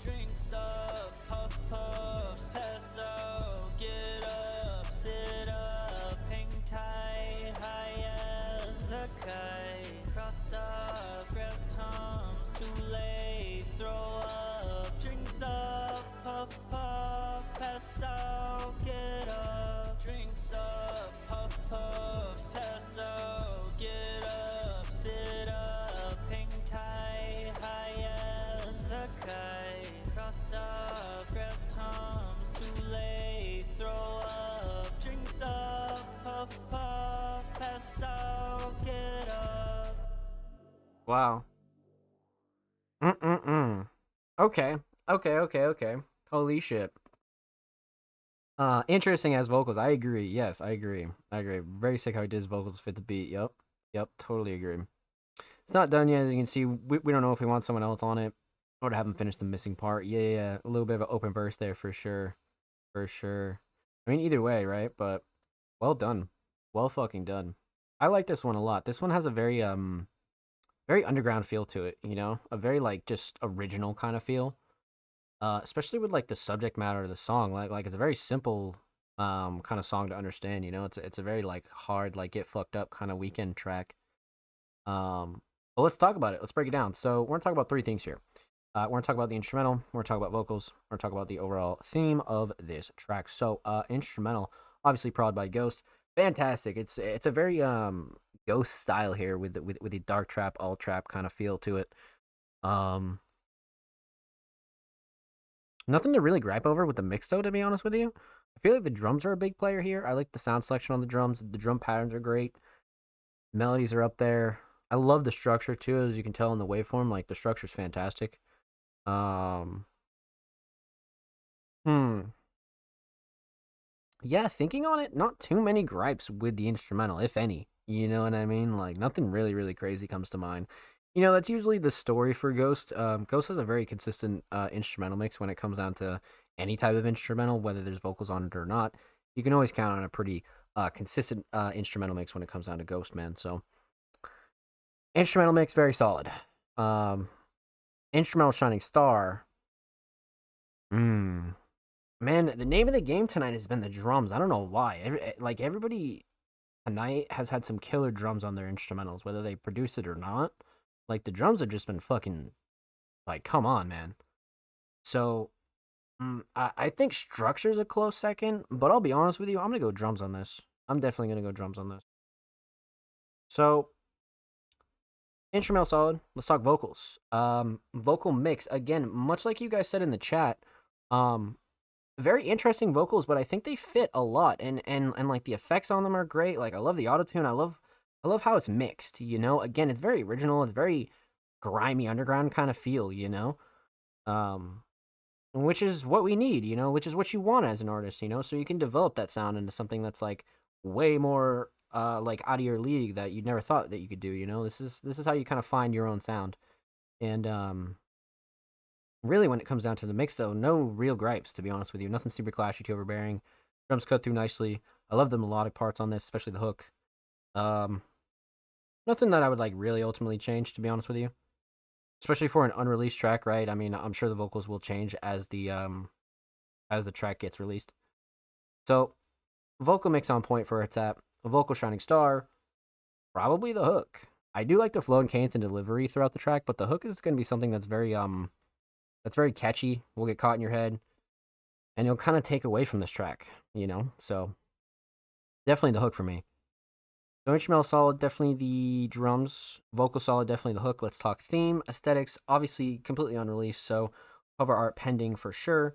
Speaker 14: Drinks up, puff puff, pass out, get up, sit up, hang tight, high as a kite, crossed up, grab Tom's, too late, throw up, drinks up, puff puff, pass out, get up, drinks up, puff puff, pass out, get up, sit up, hang tight, high as a kite. Crossed up, grab Tom's, too late, throw up, drinks up, puff puff, pass out, get up.
Speaker 1: Wow. Okay. Okay. Holy shit. Interesting as vocals. I agree. Yes, I agree. Very sick how he did his vocals fit the beat. Yep. Totally agree. It's not done yet, as you can see. We don't know if we want someone else on it or to have him finish the missing part. Yeah. A little bit of an open verse there for sure. I mean, either way, right? But well done. Well fucking done. I like this one a lot. This one has a very underground feel to it, you know? A very like just original kind of feel. Especially with like the subject matter of the song. Like it's a very simple kind of song to understand, you know? It's a very like hard, like get fucked up kind of weekend track. But let's talk about it. Let's break it down. So we're gonna talk about three things here. We're going to talk about the instrumental, we're going to talk about vocals, we're going to talk about the overall theme of this track. So, instrumental, obviously prod by Ghost. Fantastic. It's a very Ghost style here with the dark trap, alt trap kind of feel to it. Nothing to really gripe over with the mix though, to be honest with you. I feel like the drums are a big player here. I like the sound selection on the drums. The drum patterns are great. Melodies are up there. I love the structure too, as you can tell in the waveform. Like the structure's fantastic. Yeah, thinking on it, not too many gripes with the instrumental, if any. You know what I mean? Like nothing really crazy comes to mind. You know, that's usually the story for Ghost. Ghost has a very consistent instrumental mix when it comes down to any type of instrumental, whether there's vocals on it or not. You can always count on a pretty consistent instrumental mix when it comes down to Ghost, man. So instrumental mix, very solid. Instrumental Shining Star. Man, the name of the game tonight has been the drums. I don't know why. Everybody tonight has had some killer drums on their instrumentals, whether they produce it or not. Like, the drums have just been fucking, like, come on, man. So, I think Structure's a close second, but I'll be honest with you, I'm gonna go drums on this. I'm definitely gonna go drums on this. So, instrumental solid. Let's talk vocals. Vocal mix, again, much like you guys said in the chat, very interesting vocals, but I think they fit a lot, and like the effects on them are great. Like I love the autotune. I love how it's mixed, you know? Again, it's very original. It's very grimy underground kind of feel, you know? Which is what we need, you know? Which is what you want as an artist, you know? So you can develop that sound into something that's like way more like out of your league that you never thought that you could do, you know? This is how you kind of find your own sound. And really when it comes down to the mix though, no real gripes, to be honest with you. Nothing super clashy, too overbearing. Drums cut through nicely. I love the melodic parts on this, especially the hook. Nothing that I would like really ultimately change, to be honest with you. Especially for an unreleased track, right? I mean, I'm sure the vocals will change as the track gets released. So, vocal mix on point for a tap. A vocal Shining Star, probably the hook. I do like the flow and cadence and delivery throughout the track, but the hook is going to be something that's very catchy. Will get caught in your head, and you'll kind of take away from this track, you know? So, definitely the hook for me. So instrumental solid, definitely the drums. Vocal solid, definitely the hook. Let's talk theme. Aesthetics, obviously completely unreleased, so cover art pending for sure.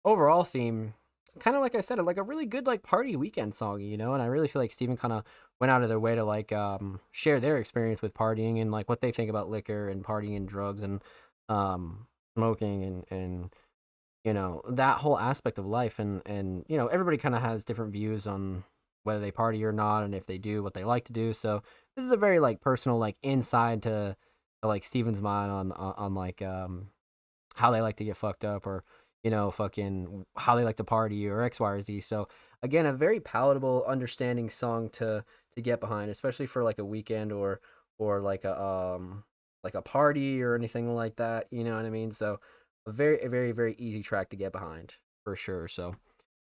Speaker 1: overall theme, kind of like I said, like a really good like party weekend song, you know. And I really feel like Steven kind of went out of their way to like share their experience with partying and like what they think about liquor and partying and drugs and smoking and you know, that whole aspect of life. And you know, everybody kind of has different views on whether they party or not, and if they do, what they like to do. So this is a very like personal, like inside to like Steven's mind on like how they like to get fucked up, or you know, fucking how they like to party, or X, Y, or Z. So again, a very palatable, understanding song to get behind, especially for like a weekend or like a party or anything like that. You know what I mean? So a very, very easy track to get behind for sure. So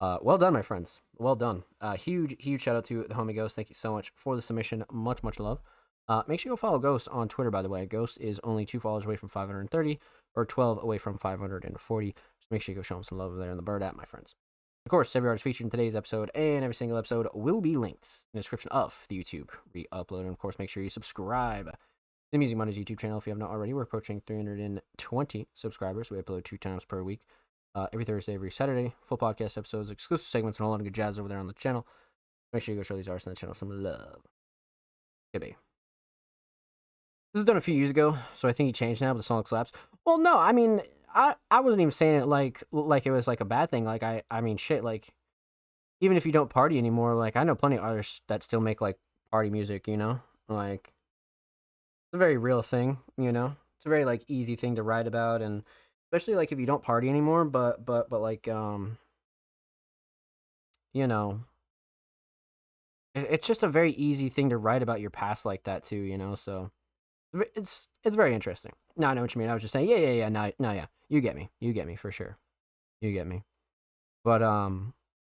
Speaker 1: well done, my friends. Well done. Huge shout out to the homie Ghost. Thank you so much for the submission. Much love. Make sure you go follow Ghost on Twitter, by the way. Ghost is only 2 followers away from 530 or 12 away from 540. So make sure you go show him some love there in the bird app, my friends. Of course, every artist featured in today's episode and every single episode will be linked in the description of the YouTube re-upload. And of course, make sure you subscribe to the Music Mondays YouTube channel if you have not already. We're approaching 320 subscribers. We upload 2 times per week. Every Thursday, every Saturday. Full podcast episodes, exclusive segments, and a lot of good jazz over there on the channel. Make sure you go show these artists on the channel some love. Good be. This was done a few years ago, so I think he changed now, but the song slaps. Well, no, I mean, I wasn't even saying it like it was like a bad thing. Like I mean shit, like even if you don't party anymore, like I know plenty of artists that still make like party music, you know? Like it's a very real thing, you know? It's a very like easy thing to write about, and especially like if you don't party anymore, but like you know, it's just a very easy thing to write about your past like that too, you know? So it's very interesting. No, I know what you mean. I was just saying, yeah, no, yeah. You get me for sure. You get me. But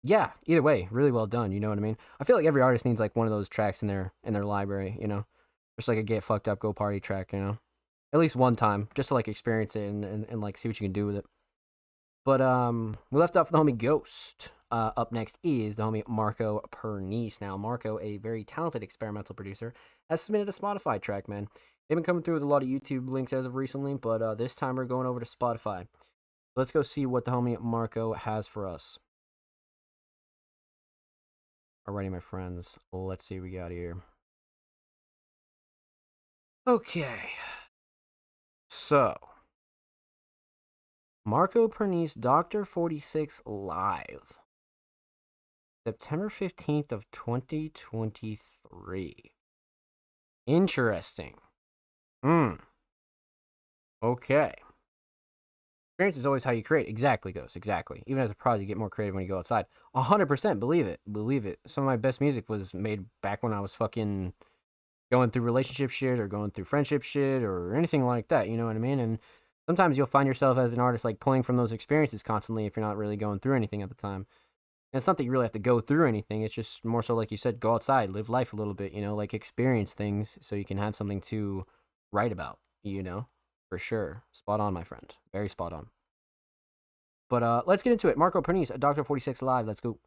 Speaker 1: yeah, either way, really well done, you know what I mean? I feel like every artist needs like one of those tracks in their library, you know? Just like a get fucked up, go party track, you know? At least one time, just to like experience it and like see what you can do with it. But we left off with the homie Ghost. Up next is the homie Marco Pernice. Now, Marco, a very talented experimental producer, has submitted a Spotify track, man. They've been coming through with a lot of YouTube links as of recently, but this time we're going over to Spotify. Let's go see what the homie Marco has for us. Alrighty, my friends. Let's see what we got here. Okay. So, Marco Pernice, Dr. 46 Live. September 15th of 2023. Interesting. Okay. Experience is always how you create. Exactly, Ghost. Exactly. Even as a prod, you get more creative when you go outside. 100%. Believe it. Believe it. Some of my best music was made back when I was fucking going through relationship shit or going through friendship shit or anything like that. You know what I mean? And sometimes you'll find yourself as an artist like pulling from those experiences constantly if you're not really going through anything at the time. And it's not that you really have to go through anything. It's just more so, like you said, go outside, live life a little bit, you know, like experience things so you can have something to write about, you know, for sure. Spot on, my friend. Very spot on. But let's get into it. Marco Pernice, Dr. 46 Live. Let's go.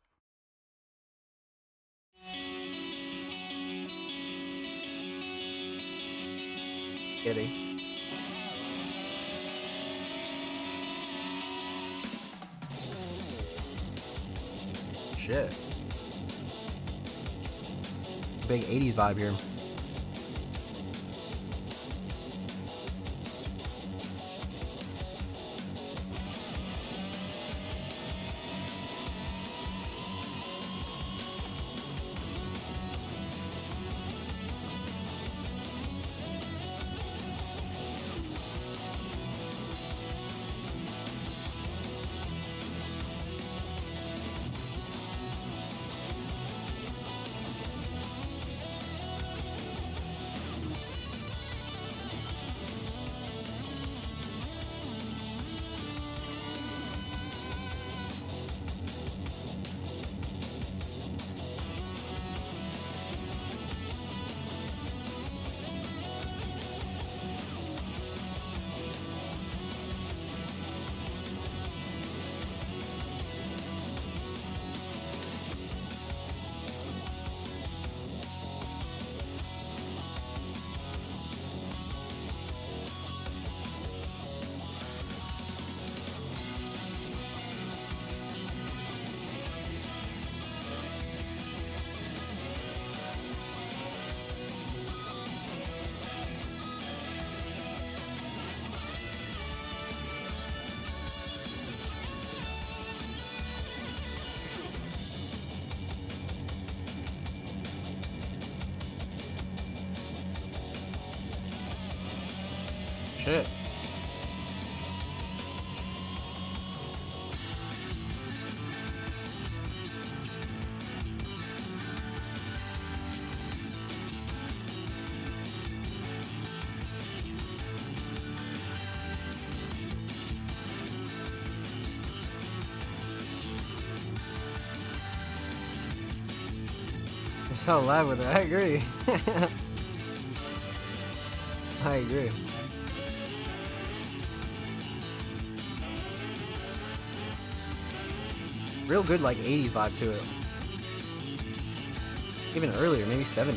Speaker 1: Kitty. Shit. Big 80s vibe here. shit. It's so loud with it. I agree. I agree. Real good, like 80s vibe to it. Even earlier, maybe 70s.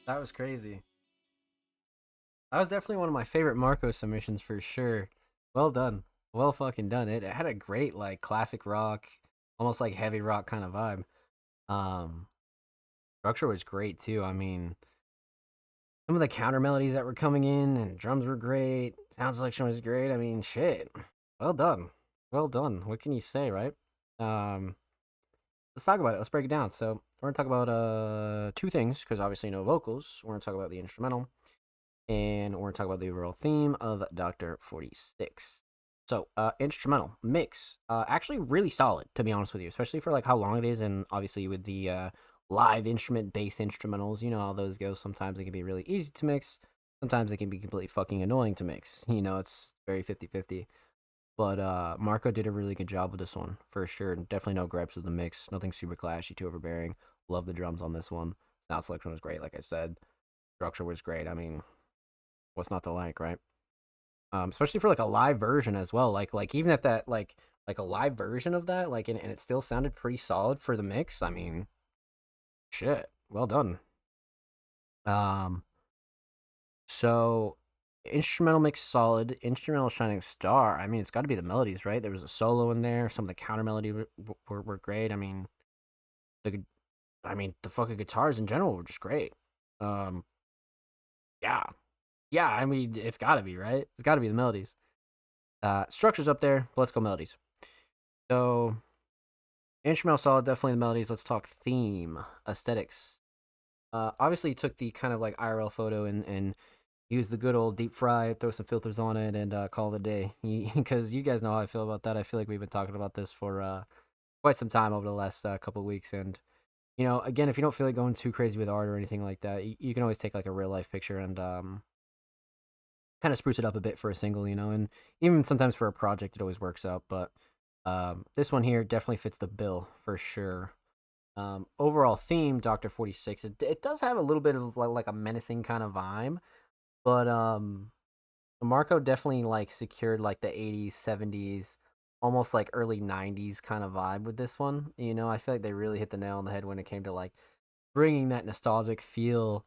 Speaker 1: That was crazy. That was definitely one of my favorite Marco submissions for sure. Well done. Well fucking done. It had a great like classic rock, almost like heavy rock kind of vibe. Um Structure was great too. I mean, some of the counter melodies that were coming in and drums were great. Sound selection was great. I mean, shit. Well done. Well done. What can you say, right? Um let's talk about it. Let's break it down. So we're gonna talk about two things because obviously no vocals. We're gonna talk about the instrumental, and we're gonna talk about the overall theme of Dr. 46. So instrumental mix, actually really solid to be honest with you, especially for like how long it is, and obviously with the live instrument based instrumentals, you know how those go. Sometimes they can be really easy to mix. Sometimes they can be completely fucking annoying to mix. You know, it's very 50-50. But Marco did a really good job with this one, for sure. Definitely no gripes with the mix. Nothing super clashy, too overbearing. Love the drums on this one. Sound selection was great, like I said. Structure was great. I mean, what's not to like, right? Especially for like a live version as well. Like even at that like a live version of that, like and it still sounded pretty solid for the mix. I mean, shit. Well done. So instrumental mix solid, instrumental shining star. I mean, it's got to be the melodies, right? There was a solo in there. Some of the counter melody were great. I mean, the fucking guitars in general were just great. Yeah, yeah. I mean, it's got to be right. It's got to be the melodies. Structure's up there. But let's go melodies. So instrumental solid, definitely the melodies. Let's talk theme aesthetics. Obviously, you took the kind of like IRL photo and use the good old deep fry, throw some filters on it, and call it a day. Because you guys know how I feel about that. I feel like we've been talking about this for quite some time over the last couple of weeks. And, you know, again, if you don't feel like going too crazy with art or anything like that, you can always take like a real life picture and kind of spruce it up a bit for a single, you know, and even sometimes for a project, it always works out. But this one here definitely fits the bill for sure. Overall theme, Doctor 46. It does have a little bit of like a menacing kind of vibe, but Marco definitely like secured like the 80s, 70s, almost like early 90s kind of vibe with this one. You know, I feel like they really hit the nail on the head when it came to like bringing that nostalgic feel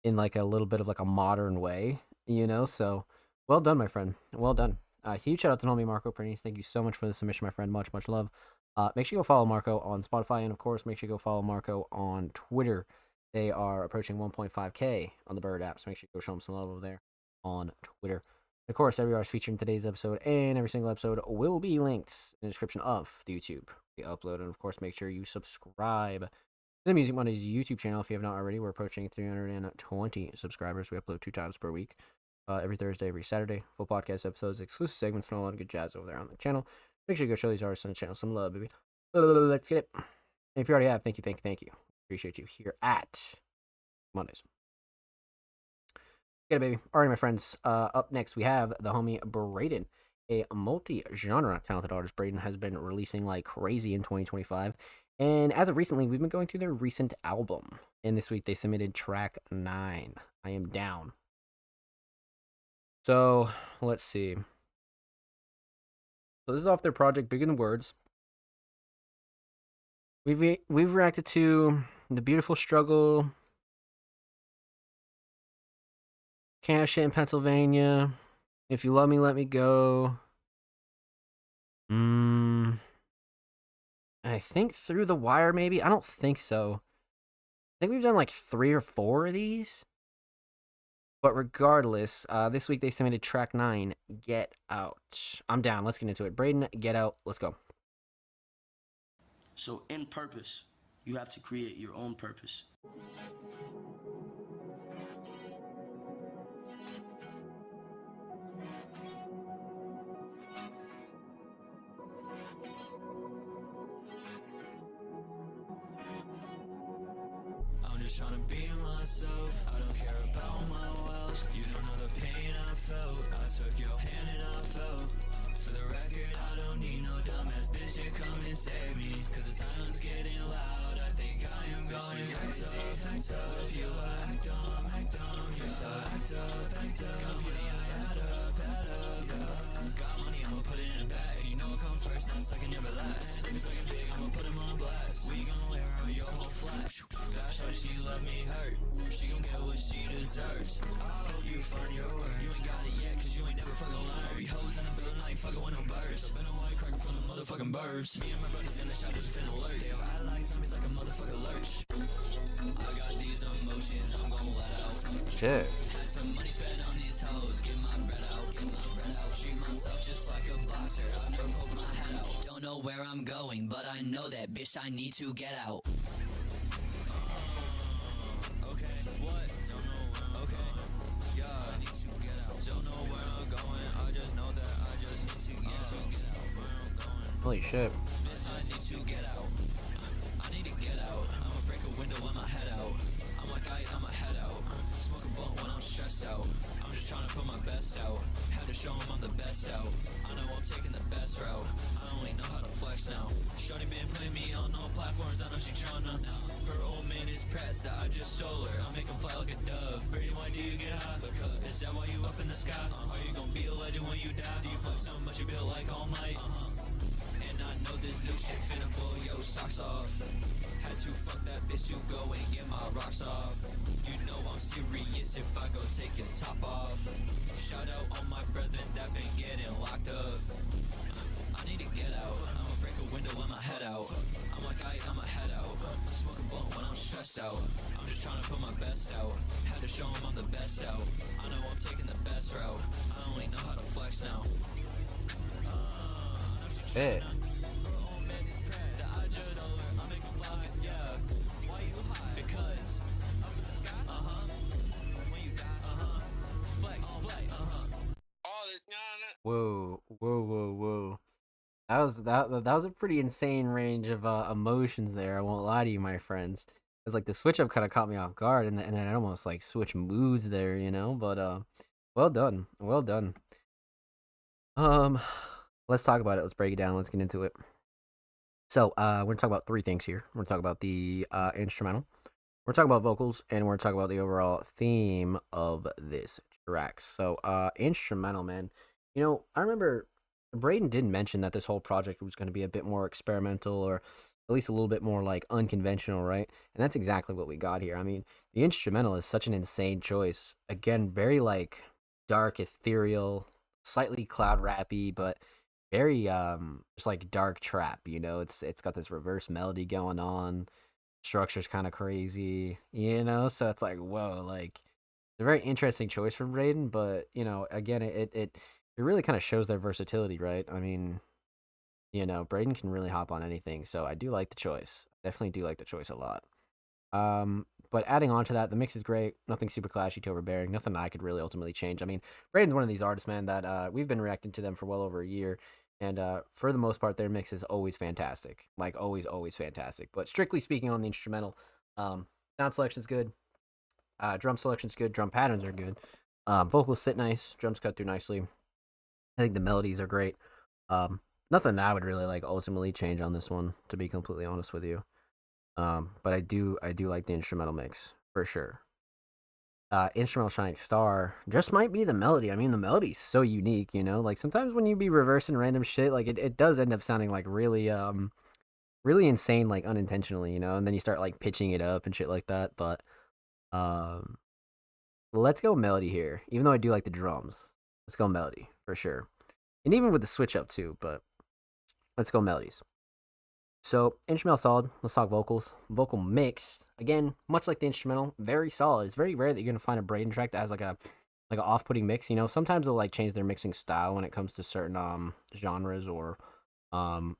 Speaker 1: in like a little bit of like a modern way, you know? So well done, my friend. Well done. Huge shout out to homie Marco Pernice. Thank you so much for the submission, my friend. Much, much love. Make sure you go follow Marco on Spotify, and of course, make sure you go follow Marco on Twitter. They are approaching 1.5K on the Bird app, so make sure you go show them some love over there on Twitter. Of course, every artist featured in today's episode and every single episode will be linked in the description of the YouTube we upload. And of course, make sure you subscribe to the Music Mondays YouTube channel if you have not already. We're approaching 320 subscribers. We upload 2 times per week, every Thursday, every Saturday. Full podcast episodes, exclusive segments, and a lot of good jazz over there on the channel. Make sure you go show these artists on the channel some love, baby. Let's get it. And if you already have, thank you. Appreciate you here at Mondays. Get it, baby. All right, my friends. Up next, we have the homie Braden, a multi-genre talented artist. Braden has been releasing like crazy in 2025. And as of recently, we've been going through their recent album. And this week, they submitted track 9, I Am Down. So, let's see. So this is off their project, Bigger Than Words. We've reacted to The Beautiful Struggle, Can't Shit in Pennsylvania, If You Love Me, Let Me Go. I think Through the Wire, maybe? I don't think so. I think we've done like 3 or 4 of these. But regardless, this week they submitted track 9, Get Out. I'm down. Let's get into it. Braden, Get Out. Let's go.
Speaker 15: So in purpose, you have to create your own purpose.
Speaker 16: I'm just trying to be myself. I don't care about my wealth. You don't know the pain I felt. I took your hand and I fell. For the record, I don't need no dumbass bitch to come and save me. Cause the silence getting loud. I think I am going crazy. Act up, if you act dumb, you're so act up. Got money, I add up, yeah. Got money, I'ma put it in a bag. You know it come first, not second, never last. If it's looking big, I'ma put him on blast. We gon' wear out your whole flash. That's why she let me hurt. She gon' get what she deserves. I hope you find your words. You ain't got it yet, cause you ain't never fucking learned. Every hoes in the building, I ain't fucking with no birds. Been a white cracker from the motherfucking birds. Me and my brothers in the shot just finna alert. They all act like zombies like a motherfucking lurch. I got these emotions, I'm gon' let out.
Speaker 1: Shit.
Speaker 16: Had some money spent on these hoes, get my bread out, treat myself just like a boxer, I've never poked my head out. Don't know where I'm going, but I know that bitch I need to get out. Okay, what? Don't know, okay, yeah, I need to get out. Don't know where I'm going, I just know that I just need to get out. Where I'm going.
Speaker 1: Holy shit.
Speaker 16: Bitch, I need to get out. I need to get out. I'ma break a window with my head out. I'm like I'ma head out. Smoke a blunt when I'm stressed out. I'm just trying to put my best out. Had to show 'em I'm the best out. I know I'm taking the best route. I only know how to flex now. Shorty been playing me on all platforms. I know she tryna. Her old man is pressed that I just stole her. I make him fly like a dove. Brady, why do you get high? Because is that why you up in the sky? Are you gonna be a legend when you die? Do you flex so much you built like All Might? And I know this new shit finna blow your socks off. Had to fuck that bitch to go and get my rocks off. You know I'm serious if I go take your top off. Shout out all my brethren that been getting locked up. I need to get out. I'ma break a window with my head out. I'm like I'ma head out. Smoke a blunt when I'm stressed out. I'm just trying to put my best out. Had to show 'em I'm the best out. I know I'm taking the best route. I only know how to flex now.
Speaker 1: Shit. Whoa. That was a pretty insane range of emotions there. I won't lie to you, my friends. It's like the switch up kind of caught me off guard, and then I almost like switch moods there, you know. But Well done. Well done. Um, let's talk about it. Let's break it down. Let's get into it. So, we're gonna talk about three things here. We're gonna talk about the instrumental. We're talking about vocals, and we're talking about the overall theme of this track. So, instrumental, man. You know, I remember Braden did mention that this whole project was going to be a bit more experimental, or at least a little bit more like unconventional, right? And that's exactly what we got here. I mean, the instrumental is such an insane choice. Again, very like dark, ethereal, slightly cloud rappy, but very just like dark trap. You know, it's got this reverse melody going on. Structure's kind of crazy, you know. So it's like, whoa, like a very interesting choice from Braden. But you know, again, it really kind of shows their versatility, right? I mean, you know, Braden can really hop on anything. So I do like the choice. Definitely do like the choice a lot. But adding on to that, the mix is great. Nothing super clashy to overbearing. Nothing I could really ultimately change. I mean, Braden's one of these artists, man, that we've been reacting to them for well over a year. And for the most part, their mix is always fantastic. Like, always, always fantastic. But strictly speaking on the instrumental, sound selection's good. Drum selection's good. Drum patterns are good. Vocals sit nice. Drums cut through nicely. I think the melodies are great. Nothing I would really like ultimately change on this one, to be completely honest with you. But I do like the instrumental mix for sure. Instrumental Shining Star just might be the melody. I mean, the melody's so unique, you know. Like sometimes when you be reversing random shit, like it does end up sounding like really really insane, like unintentionally, you know. And then you start like pitching it up and shit like that. But um, let's go melody here. Even though I do like the drums, let's go melody for sure. And even with the switch up too. But let's go melodies. So, instrumental solid. Let's talk vocals. Vocal mix, again, much like the instrumental, very solid. It's very rare that you're gonna find a Braden track that has like an off-putting mix. You know, sometimes they'll like change their mixing style when it comes to certain genres or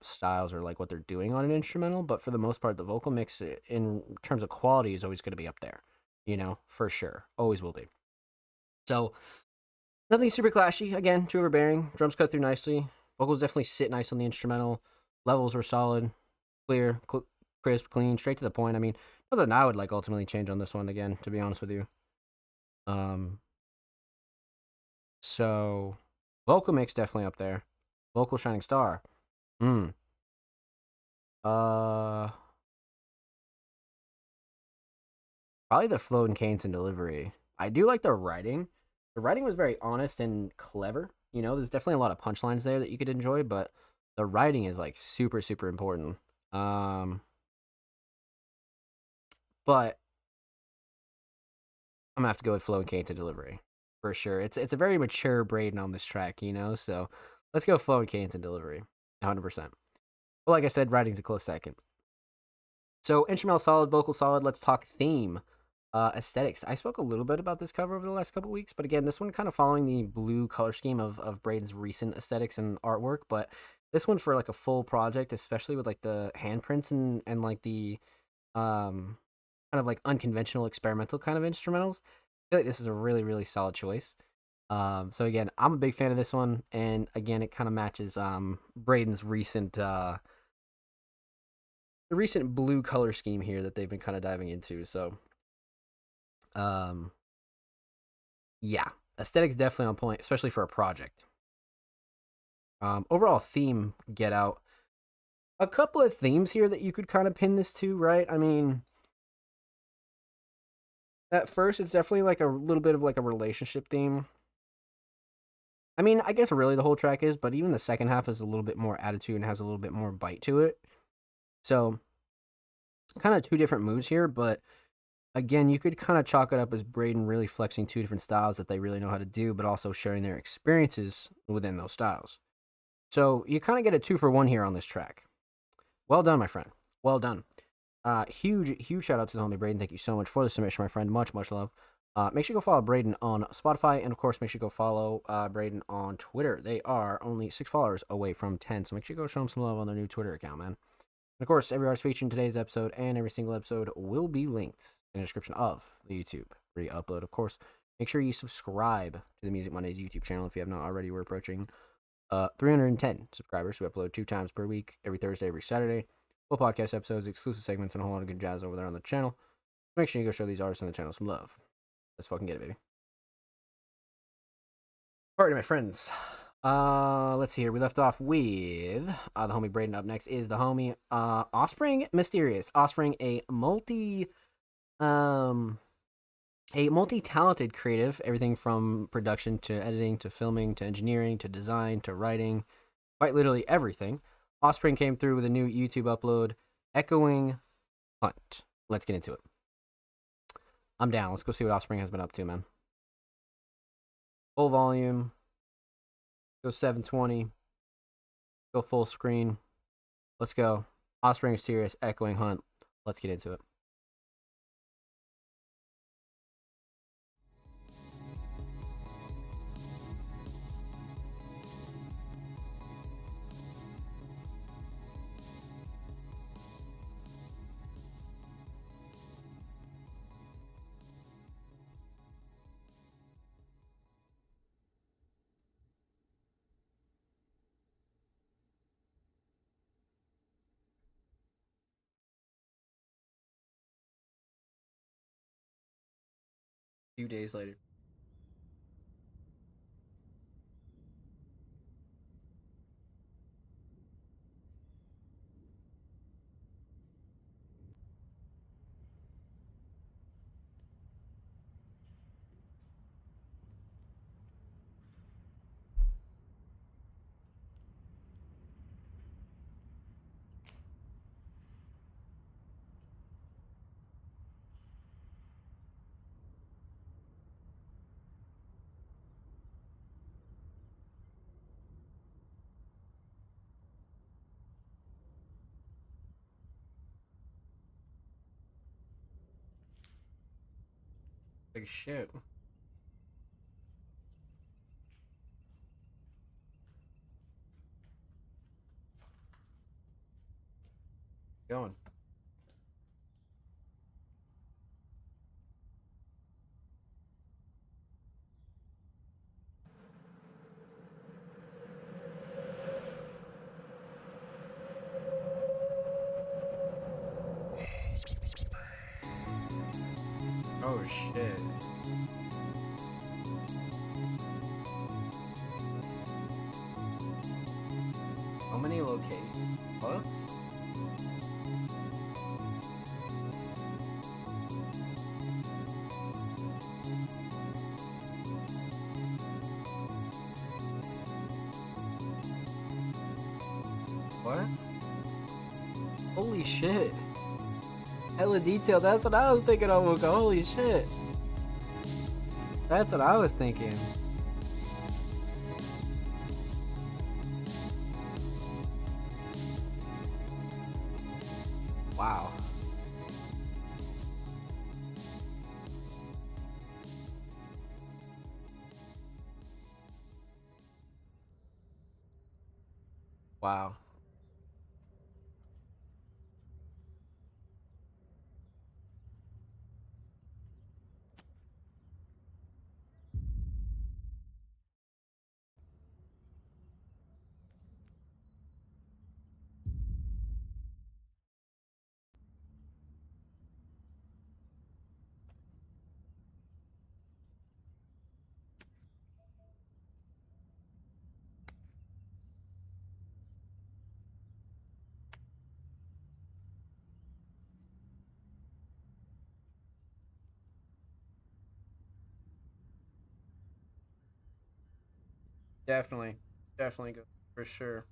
Speaker 1: styles or like what they're doing on an instrumental. But for the most part, the vocal mix in terms of quality is always gonna be up there. You know, for sure, always will be. So, nothing super clashy. Again, too overbearing. Drums cut through nicely. Vocals definitely sit nice on the instrumental. Levels were solid. Clear, crisp, clean, straight to the point. I mean, nothing I would like ultimately change on this one again, to be honest with you. So vocal mix definitely up there. Vocal Shining Star. Probably the flow and cadence and delivery. I do like the writing. The writing was very honest and clever. You know, there's definitely a lot of punchlines there that you could enjoy, but the writing is like super, super important. But I'm gonna have to go with flow and cadence and delivery for sure. It's a very mature Braden on this track, you know. So let's go flow and cadence and delivery, 100%. But like I said, writing's a close second. So instrumental solid, vocal solid. Let's talk theme. Aesthetics. I spoke a little bit about this cover over the last couple weeks, but again, this one kind of following the blue color scheme of Braden's recent aesthetics and artwork, but this one for like a full project, especially with like the handprints and like the kind of like unconventional experimental kind of instrumentals. I feel like this is a really, really solid choice. So again, I'm a big fan of this one, and again, it kind of matches Braden's recent the recent blue color scheme here that they've been kind of diving into. So yeah, aesthetics definitely on point, especially for a project. Overall theme, Get Out. A couple of themes here that you could kind of pin this to, right? I mean, at first, it's definitely like a little bit of like a relationship theme. I mean, I guess really the whole track is, but even the second half is a little bit more attitude and has a little bit more bite to it. So, kind of two different moods here, but again, you could kind of chalk it up as Braden really flexing two different styles that they really know how to do, but also sharing their experiences within those styles. So you kind of get a 2-for-1 here on this track. Well done, my friend. Well done. Huge shout out to the homie Braden. Thank you so much for the submission, my friend. Much love. Make sure you go follow Braden on Spotify, and of course, make sure you go follow Braden on Twitter. They are only 6 followers away from 10, so make sure you go show them some love on their new Twitter account, man. And of course, every artist featured in today's episode and every single episode will be linked in the description of the YouTube re-upload. Of course, make sure you subscribe to the Music Mondays YouTube channel if you have not already. We're approaching 310 subscribers. We upload 2 times per week, every Thursday, every Saturday. Full podcast episodes, exclusive segments, and a whole lot of good jazz over there on the channel. Make sure you go show these artists on the channel some love. Let's fucking get it, baby. Alright, my friends. Let's see here. We left off with the homie Braden. Up next is the homie Offspring Mysterious. Offspring, a multi-talented creative, everything from production to editing to filming to engineering to design to writing, quite literally everything. Offspring came through with a new YouTube upload, Echoing Hunt. Let's get into it. I'm down. Let's go see what Offspring has been up to, man. Full volume. Go 720. Go full screen. Let's go. Offspring Mysterious, Echoing Hunt. Let's get into it. Few days later. Like shit. Going. Oh shit. How many locations? What? What? Holy shit. Hella detail. That's what I was thinking of, Luca. Holy shit. That's what I was thinking. Wow. Wow. Definitely. Definitely go for sure.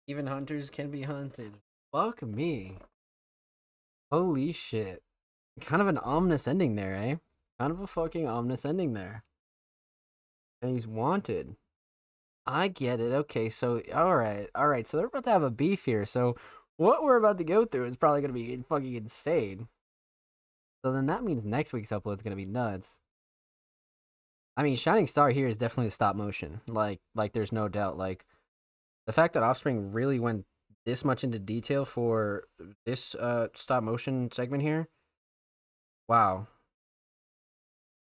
Speaker 1: Even hunters can be hunted. Fuck me. Holy shit. Kind of an ominous ending there, eh? Kind of a fucking ominous ending there. And he's wanted. I get it. Okay, so alright. So they're about to have a beef here. So what we're about to go through is probably gonna be fucking insane. So then that means next week's upload is gonna be nuts. I mean, Shining Star here is definitely the stop motion. Like there's no doubt. Like the fact that Offspring really went this much into detail for this stop motion segment here. Wow.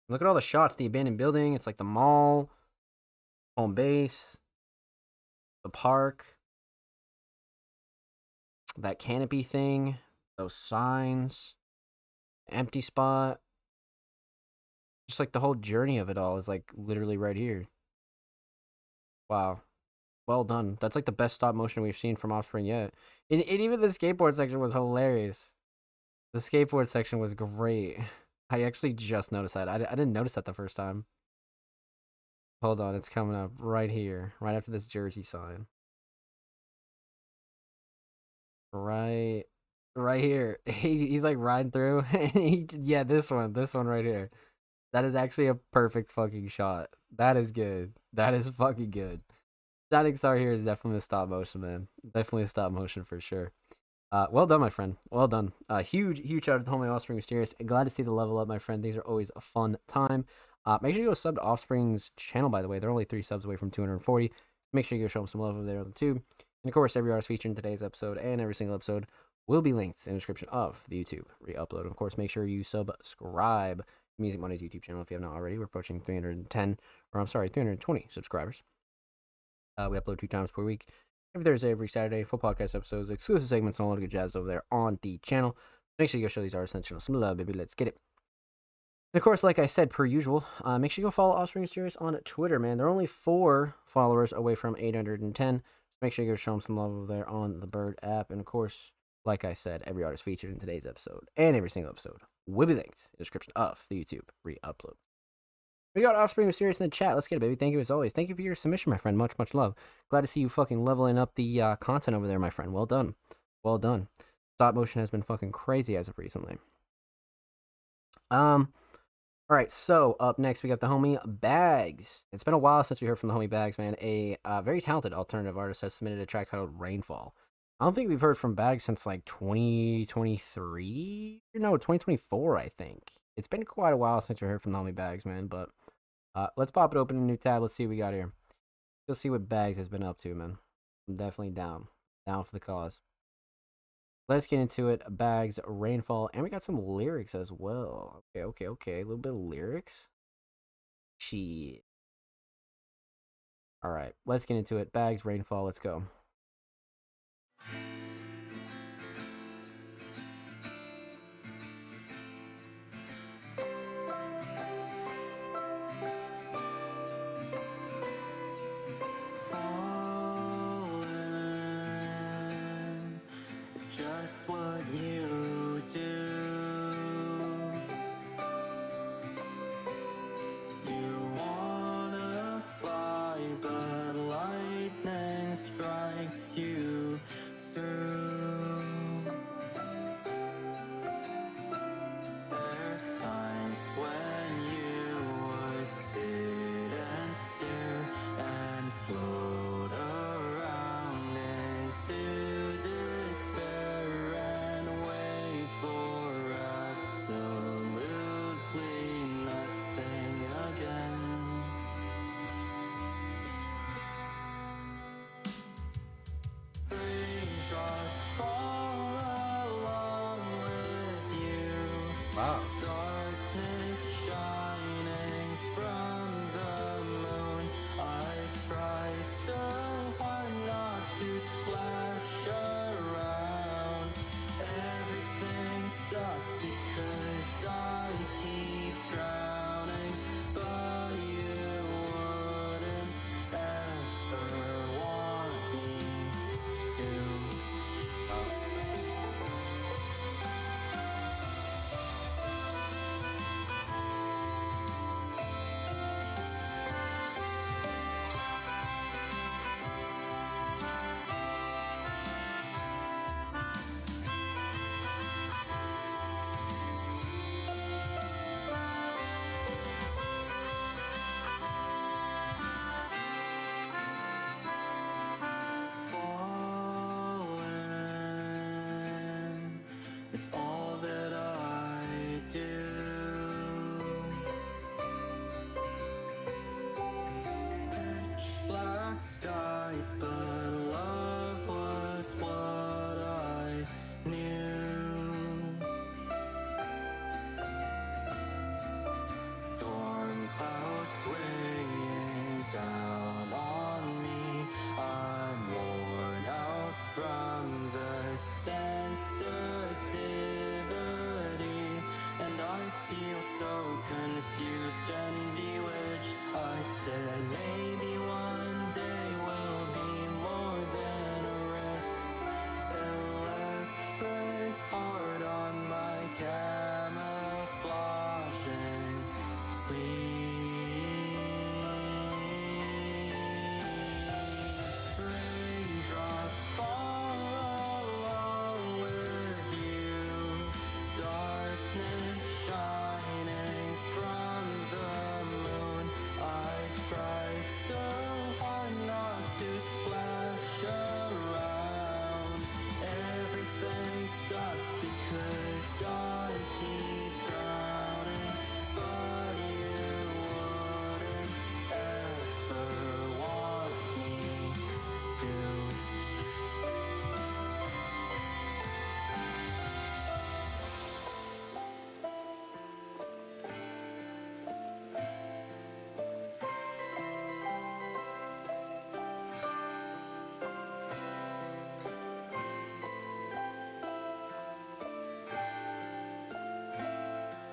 Speaker 1: Look at all the shots, the abandoned building, it's like the mall. home base, the park, that canopy thing, those signs, empty spot. Just like the whole journey of it all is like literally right here. Wow. Well done. That's like the best stop motion we've seen from Offspring yet. And even the skateboard section was hilarious. The skateboard section was great. I actually just noticed that. I didn't notice that the first time. Hold on, it's coming up right here, right after this Jersey sign. Right here. He's like riding through. And yeah, this one right here. That is actually a perfect fucking shot. That is good. That is fucking good. Shining Star here is definitely a stop motion, man. Definitely a stop motion for sure. Well done, my friend. Well done. Huge shout out to Homie Offspring Mysterious. Glad to see the level up, my friend. These are always a fun time. Make sure you go sub to Offspring's channel, by the way. They're only 3 subs away from 240. Make sure you go show them some love over there on the tube. And of course, every artist featured in today's episode and every single episode will be linked in the description of the YouTube re-upload. Of course, make sure you subscribe to Music Money's YouTube channel if you have not already. We're approaching 320 subscribers. We upload 2 times per week. Every Thursday, every Saturday, full podcast episodes, exclusive segments, and all the good jazz over there on the channel. Make sure you go show these artists on the channel some love, baby. Let's get it. And of course, like I said, per usual, make sure you go follow Offspring Mysterious on Twitter, man. They're only 4 followers away from 810. So make sure you go show them some love over there on the Bird app. And of course, like I said, every artist featured in today's episode and every single episode will be linked in the description of the YouTube re-upload. We got Offspring Mysterious in the chat. Let's get it, baby. Thank you as always. Thank you for your submission, my friend. Much love. Glad to see you fucking leveling up the content over there, my friend. Well done. Well done. Stop motion has been fucking crazy as of recently. Alright, so up next we got the homie Bags. It's been a while since we heard from the homie Bags, man. A very talented alternative artist has submitted a track titled Rainfall. I don't think we've heard from Bags since like 2023? No, 2024, I think. It's been quite a while since we heard from the homie Bags, man, but let's pop it open in a new tab. Let's see what we got here. You'll see what Bags has been up to, man. I'm definitely down for the cause. Let's get into it. Bags, Rainfall, and we got some lyrics as well. Okay. A little bit of lyrics. Shit. All right, let's get into it. Bags, Rainfall, let's go.
Speaker 2: Just what you do. You wanna fly, but lightning strikes you through. There's times when you would sit and stare and float around into despair and wait for absolutely nothing again. Raindrops fall along with you.
Speaker 1: Wow.
Speaker 2: Darkness shining from the moon. I try so hard not to splash around. Everything sucks because I keep drowning, but you wouldn't ever want me to.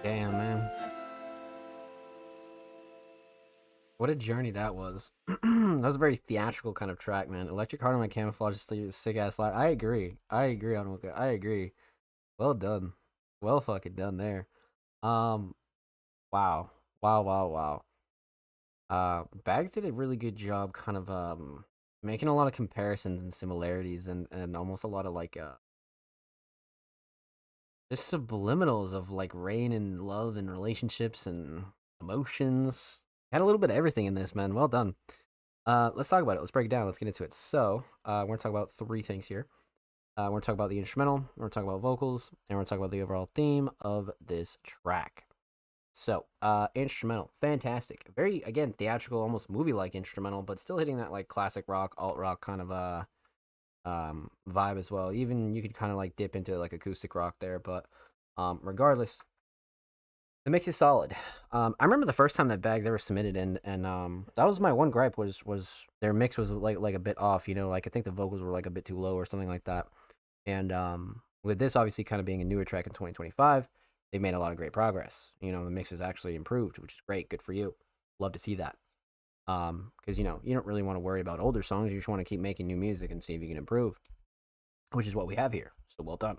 Speaker 1: Damn, man. What a journey that was. That was a very theatrical kind of track, man. Electric Heart on My Camouflage is a sick ass line. I agree. I agree. Well done. Well fucking done there. Um, wow. Wow. Bags did a really good job kind of making a lot of comparisons and similarities and almost a lot of like just subliminals of like rain and love and relationships and emotions. Had a little bit of everything in this, man. Well done. Let's talk about it. Let's break it down. Let's get into it. So, we're gonna talk about three things here. We're gonna talk about the instrumental. We're gonna talk about vocals, and we're gonna talk about the overall theme of this track. So, instrumental, fantastic. Very, again, theatrical, almost movie-like instrumental, but still hitting that like classic rock, alt rock kind of vibe as well. Even you could kind of like dip into like acoustic rock there, but regardless, the mix is solid. I remember the first time that Bags ever submitted, and that was my one gripe was their mix was like a bit off. You know, like I think the vocals were like a bit too low or something like that. And with this obviously kind of being a newer track in 2025, they've made a lot of great progress. You know, the mix has actually improved, which is great. Good for you. Love to see that. Because you know you don't really want to worry about older songs. You just want to keep making new music and see if you can improve, which is what we have here. So well done.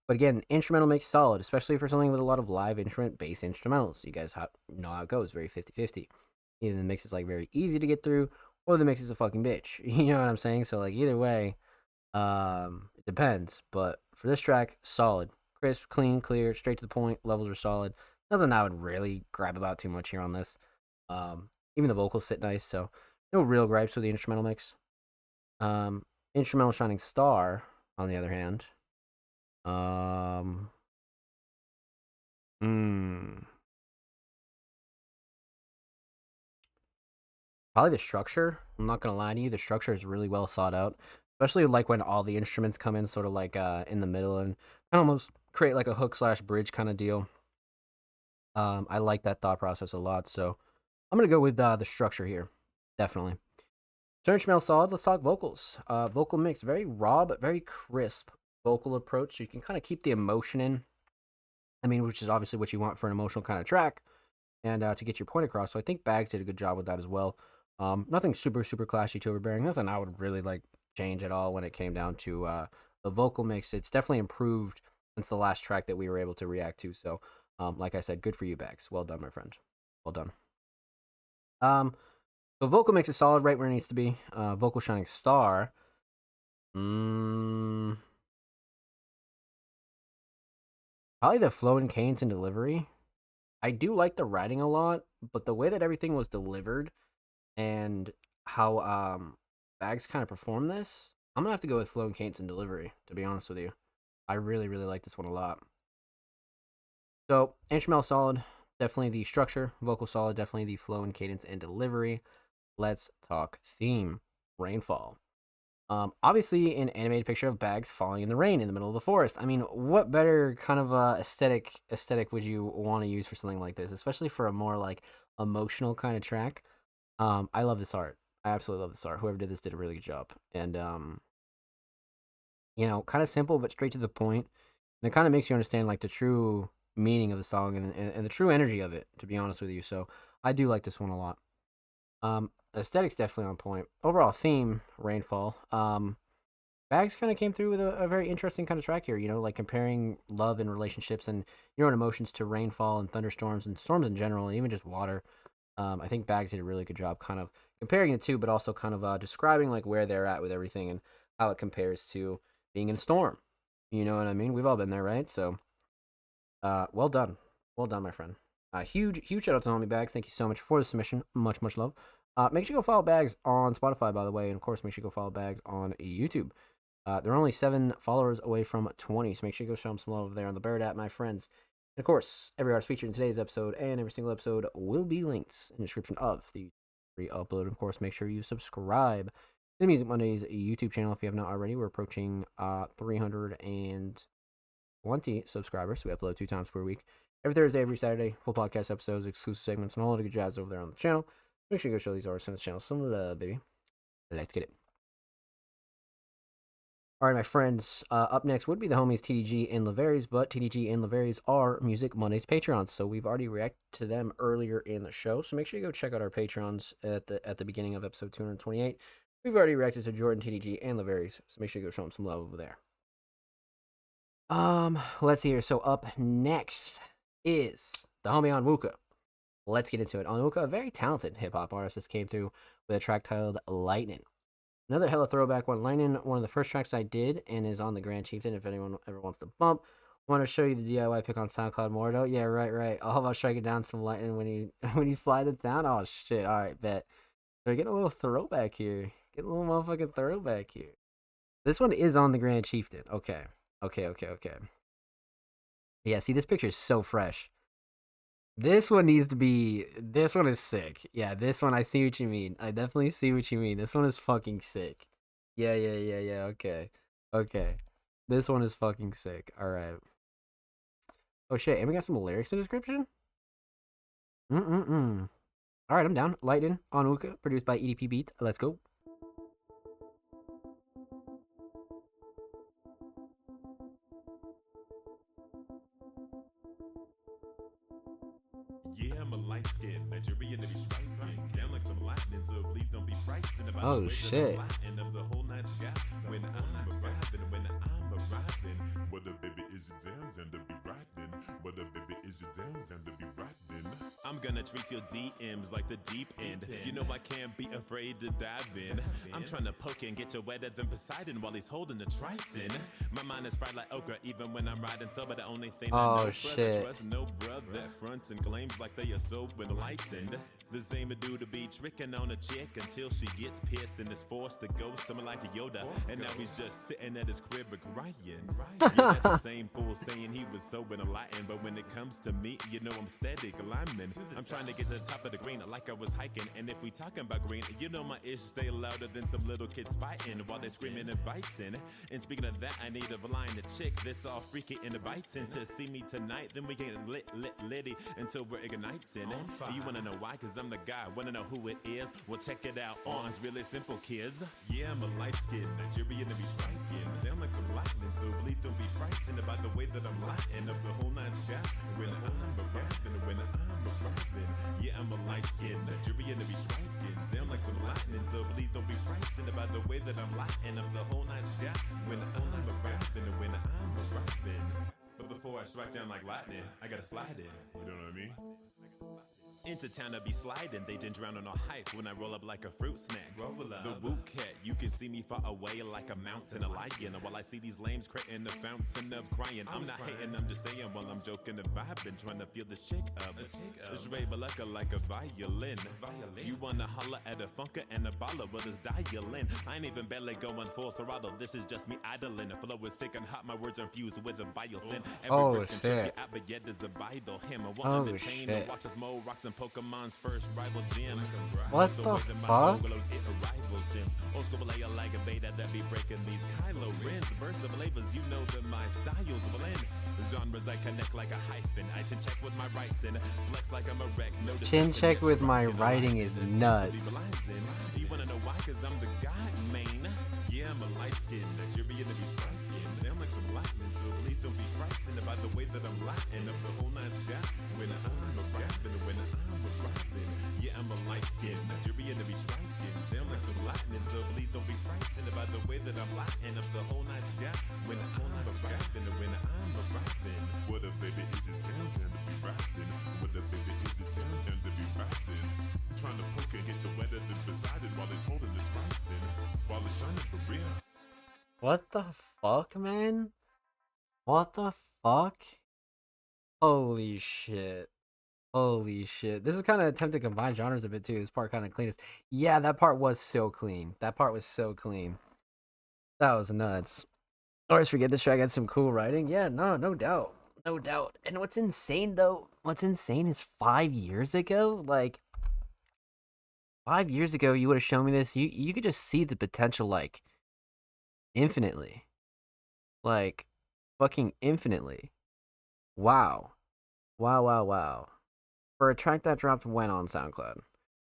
Speaker 1: But again, instrumental mix solid, especially for something with a lot of live instrument bass instrumentals. You guys know how it goes, very 50-50. Either the mix is like very easy to get through, or the mix is a fucking bitch. You know what I'm saying? So like either way, it depends. But for this track, solid, crisp, clean, clear, straight to the point. Levels are solid. Nothing I would really grab about too much here on this. Even the vocals sit nice, so no real gripes with the instrumental mix. Instrumental Shining Star, on the other hand. Probably the structure. I'm not gonna lie to you, the structure is really well thought out. Especially like when all the instruments come in sort of like in the middle and almost create like a hook / bridge kind of deal. I like that thought process a lot, so I'm gonna go with the structure here, definitely. So instrumental solid. Let's talk vocals. Vocal mix, very raw but very crisp vocal approach, so you can kind of keep the emotion in. I mean, which is obviously what you want for an emotional kind of track, and to get your point across. So I think Bags did a good job with that as well. Nothing super clashy to overbearing. Nothing I would really like change at all when it came down to the vocal mix. It's definitely improved since the last track that we were able to react to. So, like I said, good for you, Bags. Well done, my friend. Well done. So vocal mix is solid, right where it needs to be. Vocal Shining Star. Probably the flow and cadence and delivery. I do like the writing a lot, but the way that everything was delivered and how Bags kind of performed this, I'm gonna have to go with flow and cadence and delivery, to be honest with you. I really like this one a lot. So instrumental solid, definitely the structure. Vocal solid, definitely the flow and cadence and delivery. Let's talk theme. Rainfall. Obviously an animated picture of Bags falling in the rain in the middle of the forest. I mean, what better kind of aesthetic would you want to use for something like this, especially for a more like emotional kind of track? I love this art. I absolutely love this art. Whoever did this did a really good job. And you know, kind of simple but straight to the point. And it kind of makes you understand like the true meaning of the song and the true energy of it, to be honest with you. So I do like this one a lot. Aesthetics definitely on point. Overall theme, Rainfall. Bags kind of came through with a very interesting kind of track here, you know, like comparing love and relationships and your own emotions to rainfall and thunderstorms and storms in general, and even just water. I think Bags did a really good job kind of comparing the two, but also kind of describing like where they're at with everything and how it compares to being in a storm. You know what I mean? We've all been there, right? So, well done. Well done, my friend. Huge shout out to Homie Bags. Thank you so much for the submission. Much love. Make sure you go follow Bags on Spotify, by the way, and of course, make sure you go follow Bags on YouTube. They're only 7 followers away from 20, so make sure you go show them some love over there on the Bird app, my friends. And of course, every artist featured in today's episode and every single episode will be linked in the description of the re-upload. Of course, make sure you subscribe to the Music Mondays YouTube channel if you have not already. We're approaching 320 subscribers, so we upload 2 times per week. Every Thursday, every Saturday, full podcast episodes, exclusive segments, and all the good jazz over there on the channel. Make sure you go show these artists on the channel some love, baby. Let's get it. All right, my friends. Up next would be the homies TDG and Laveries, but TDG and Laveries are Music Mondays Patreons, so we've already reacted to them earlier in the show. So make sure you go check out our Patreons at the beginning of episode 228. We've already reacted to Jordan, TDG, and Laveries, so make sure you go show them some love over there. Let's see here. So up next is the homie Onwuka. Let's get into it. Onwuka, a very talented hip hop artist, just came through with a track titled Lightning. Another hella throwback one. Lightning, one of the first tracks I did, and is on the Grand Chieftain. If anyone ever wants to bump, want to show you the DIY pick on SoundCloud more though. Yeah, right. All about striking down some lightning when you slide it down. Oh shit! All right, bet. So we're getting a little throwback here. Getting a little motherfucking throwback here. This one is on the Grand Chieftain. Okay. Yeah, see, this picture is so fresh. This one needs to be. This one is sick. Yeah, this one, I see what you mean. I definitely see what you mean. This one is fucking sick. Yeah. Okay. This one is fucking sick. All right. Oh shit, and we got some lyrics in the description? All right, I'm down. Lightning, Onwuka, produced by EDP Beats. Let's go.
Speaker 17: Yeah, I'm a light skinned Nigerian to be striking down like some lightning, so please don't be frightened about
Speaker 1: Oh,
Speaker 17: the way
Speaker 1: shit.
Speaker 17: that I'm of the whole night sky. When I'm arriving, what a baby is it down to be riding. What a baby is it down to be riding. I'm gonna treat your DMs like the deep end. You know I can't be afraid to dive in. I'm trying to poke and get you wetter than Poseidon while he's holding the Triton. My mind is fried like okra even when I'm riding sober. The only thing I
Speaker 1: Oh,
Speaker 17: know
Speaker 1: shit.
Speaker 17: I trust no brother that fronts and claims like they are so enlightened. The same dude to be tricking on a chick until she gets pissed and is forced to go somewhere like a Yoda. And now he's just sitting at his crib crying. Yeah, that's the same fool saying he was so enlightened. But when it comes to me, you know I'm steady climbing. I'm trying to get to the top of the green like I was hiking. And if we talking about green, you know my ish stay louder than some little kids fighting while they screaming and biting. And speaking of that, I need a blind chick that's all freaky and biting to see me tonight. Then we get litty until we're igniting. You wanna know why? Cause I'm the guy. Wanna know who it is? Well, check it out. It's really simple, kids. Yeah, I'm a light skinned Nigerian to be striking. Sound like some lightning, so please don't be frightened about the way that I'm lighting up the whole night sky. When I'm arriving. Yeah, I'm a light skinned Nigerian to be striking. Down like some lightning, so please don't be frightened about the way that I'm lighting up the whole night sky. When I'm arriving. But before I strike down like lightning, I gotta slide in. You know what I mean? Into town I be sliding, they didn't drown on a hype when I roll up like a fruit snack. The woo cat, you can see me far away like a mountain, a lion. While I see these lames creating the fountain of crying. I'm not hating, I'm just saying while I'm joking and vibing, trying to feel the chick up. It's Ray Balaka like a violin. You wanna holler at a funker and a baller, well it's dialing. I ain't even barely going full throttle, this is just me idling. The flow is sick and hot, my words are infused with a biosyn. Every
Speaker 1: Oh,
Speaker 17: verse can trip you
Speaker 1: shit.
Speaker 17: out, but yet there's a vital him. I
Speaker 1: Oh,
Speaker 17: want the chain and
Speaker 1: shit.
Speaker 17: watch with Mo rocks and Pokemon's first rival gym.
Speaker 1: What
Speaker 17: The
Speaker 1: the
Speaker 17: way that my
Speaker 1: fuck?
Speaker 17: soul glows, it arrivals gems. Old school layer like a beta that be breaking these Kylo Rens. Burst of flavors, you know that my styles blend. Genres I connect like a hyphen. I chin check with my rights and flex like I'm a wreck. No
Speaker 1: Chin
Speaker 17: deception,
Speaker 1: check
Speaker 17: yes,
Speaker 1: with my
Speaker 17: rockin'
Speaker 1: writing
Speaker 17: like
Speaker 1: is
Speaker 17: it's a
Speaker 1: nuts.
Speaker 17: blinds in. You wanna know why? Cause I'm the god, man. Yeah, I'm a light skinned Nigerian to be striking. Sound like some lightning, so please don't be frightened about the way that I'm lighting up the whole night sky. When I'm arriving. Yeah, I'm a light skinned Nigerian to be striking. Sound like some lightning, so please don't be frightened about the way that I'm lighting up the whole night sky. When I'm arriving. What a baby is it downtown to be riding. What a baby is it downtown to be riding. Trying to poke and get you wetter than Poseidon while he's holding the Triton. While it's shining for real.
Speaker 1: What the fuck, man? What the fuck? Holy shit. Holy shit. This is kind of attempt to combine genres a bit too. This part kind of clean. That part was so clean. That part was so clean. That was nuts. Always forget this track had some cool writing. Yeah, no doubt. No doubt. And what's insane though, is 5 years ago, like 5 years ago you would have shown me this. You could just see the potential like infinitely. Like fucking infinitely. Wow. Wow. For a track that dropped when on SoundCloud?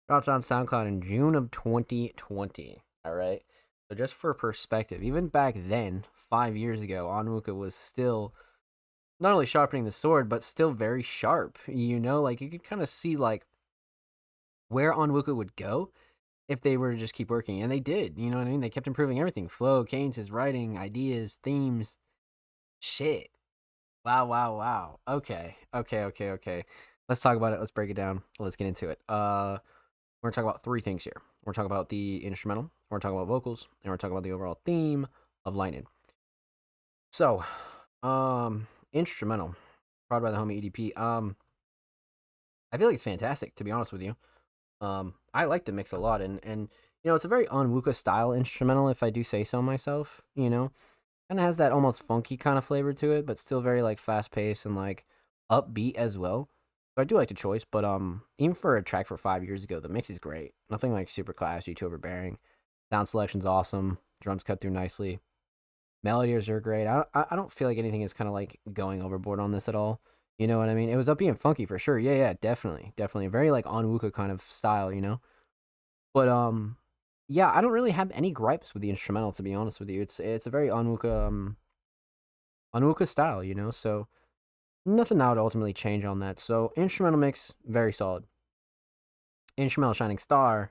Speaker 1: Dropped on SoundCloud in June of 2020. Alright? So just for perspective, even back then, 5 years ago, Onwuka was still not only sharpening the sword, but still very sharp. You know, like you could kind of see like where Onwuka would go if they were to just keep working, and they did. You know what I mean? They kept improving everything: flow, cadence, his writing, ideas, themes. Shit. Wow, wow, wow. Okay. Let's talk about it. Let's break it down. Let's get into it. We're gonna talk about three things here. We're gonna talk about the instrumental, we're gonna talk about vocals, and we're gonna talk about the overall theme of Lightning. So, instrumental, brought by the homie EDP. I feel like it's fantastic, to be honest with you. I like the mix a lot, and you know, it's a very Onwuka style instrumental, if I do say so myself. You know, kind of has that almost funky kind of flavor to it, but still very like fast paced and like upbeat as well. So I do like the choice, but even for a track for 5 years ago, the mix is great. Nothing like super classy, too overbearing. Sound selection's awesome. Drums cut through nicely. Melodies are great. I don't feel like anything is kind of like going overboard on this at all. You know what I mean? It was upbeat and funky for sure. Yeah, definitely. Very like Onwuka kind of style, you know? But yeah, I don't really have any gripes with the instrumental, to be honest with you. It's a very Onwuka style, you know? So nothing I would ultimately change on that. So instrumental mix, very solid. Instrumental Shining Star.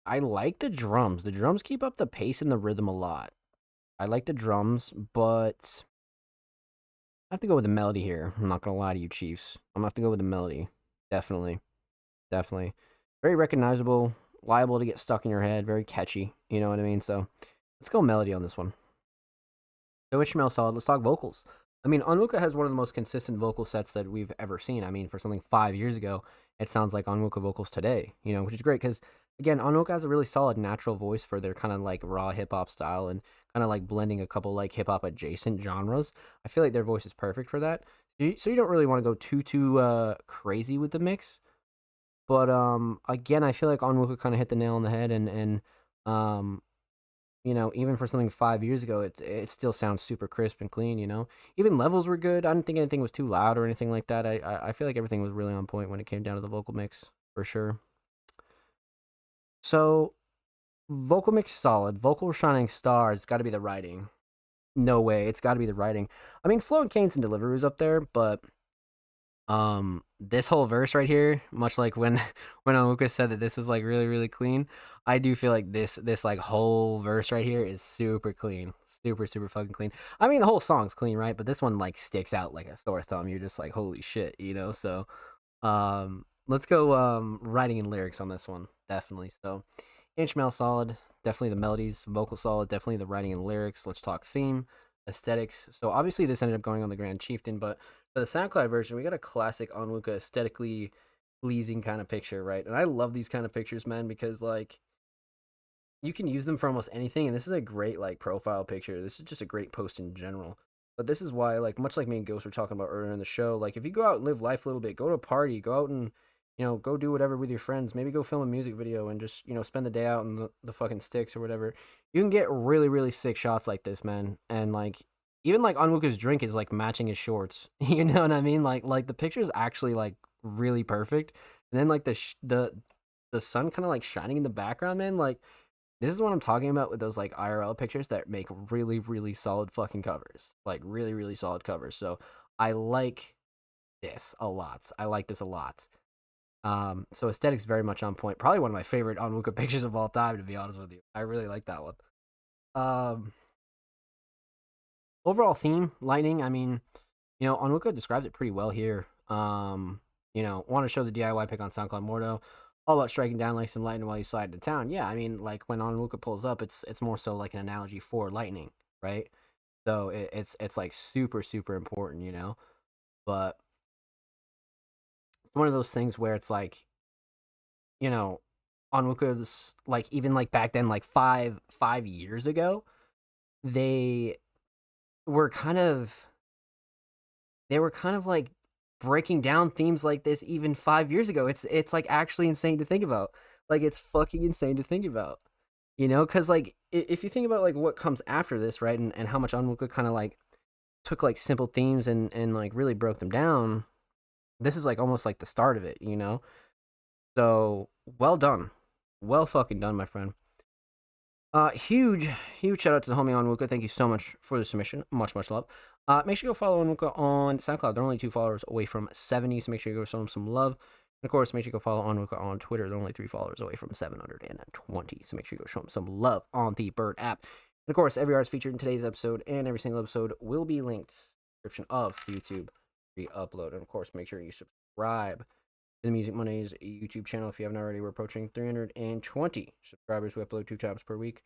Speaker 1: I like the drums. The drums keep up the pace and the rhythm a lot. I like the drums, but I have to go with the melody here. I'm not gonna lie to you, Chiefs. I'm gonna have to go with the melody. Definitely. Very recognizable, liable to get stuck in your head, very catchy. You know what I mean? So let's go melody on this one. So instrumental solid. Let's talk vocals. I mean, Onwuka has one of the most consistent vocal sets that we've ever seen. I mean, for something 5 years ago, it sounds like Onwuka vocals today, you know, which is great because, again, Onwuka has a really solid natural voice for their kind of like raw hip hop style and kind of like blending a couple like hip hop adjacent genres. I feel like their voice is perfect for that. So you don't really want to go too crazy with the mix. But again, I feel like Onwuka kind of hit the nail on the head, and you know, even for something 5 years ago, it still sounds super crisp and clean. You know, even levels were good. I didn't think anything was too loud or anything like that. I feel like everything was really on point when it came down to the vocal mix for sure. So, vocal mix solid. Vocal shining star. It's got to be the writing. No way, it's got to be the writing. I mean, flow and cadence and delivery was up there, but this whole verse right here, much like when Onwuka said that this was like really really clean, I do feel like this like whole verse right here is super clean, super fucking clean. I mean, the whole song's clean, right? But this one like sticks out like a sore thumb. You're just like, holy shit, you know. So let's go writing and lyrics on this one. Definitely. So instrumental solid, definitely the melodies. Vocal solid, definitely the writing and lyrics. Let's talk theme, aesthetics. So obviously this ended up going on the Grand Chieftain, but for the SoundCloud version, we got a classic Onwuka aesthetically pleasing kind of picture, right? And I love these kind of pictures, man, because like you can use them for almost anything, and this is a great like profile picture. This is just a great post in general. But this is why, like, much like me and Ghost were talking about earlier in the show, like if you go out and live life a little bit, go to a party, go out and, you know, go do whatever with your friends, maybe go film a music video and just, you know, spend the day out in the fucking sticks or whatever. You can get really, really sick shots like this, man. And like even like Onwuka's drink is like matching his shorts. You know what I mean? Like the picture's actually like really perfect. And then like the sun kind of like shining in the background, man. Like this is what I'm talking about with those like IRL pictures that make really, really solid fucking covers. Like really, really solid covers. So I like this a lot. I like this a lot. So aesthetics very much on point. Probably one of my favorite Onwuka pictures of all time, to be honest with you. I really like that one. Overall theme, lightning. I mean, you know, Onwuka describes it pretty well here. You know, want to show the DIY pick on SoundCloud Mordo. All about striking down like some lightning while you slide into town. Yeah, I mean, like when Onwuka pulls up, it's more so like an analogy for lightning, right? So it's like super, super important, you know? But it's one of those things where it's like, you know, Onwuka's like even like back then, like five years ago, they were kind of like breaking down themes like this even 5 years ago. It's like actually insane to think about. Like it's fucking insane to think about, you know? Because like if you think about like what comes after this, right, and how much Onwuka kind of like took like simple themes and like really broke them down, this is like almost like the start of it, you know? So well done, well fucking done, my friend. Huge shout out to the homie Onwuka. Thank you so much for the submission. Much love. Make sure you go follow Onwuka on SoundCloud. They're only 2 followers away from 70, so make sure you go show them some love. And of course, make sure you go follow Onwuka on Twitter. They're only 3 followers away from 720, so make sure you go show them some love on the Bird app. And of course, every artist featured in today's episode and every single episode will be linked in the description of the YouTube re-upload. And of course, make sure you subscribe to the Music Mondays YouTube channel if you haven't already. We're approaching 320 subscribers. We upload 2 times per week.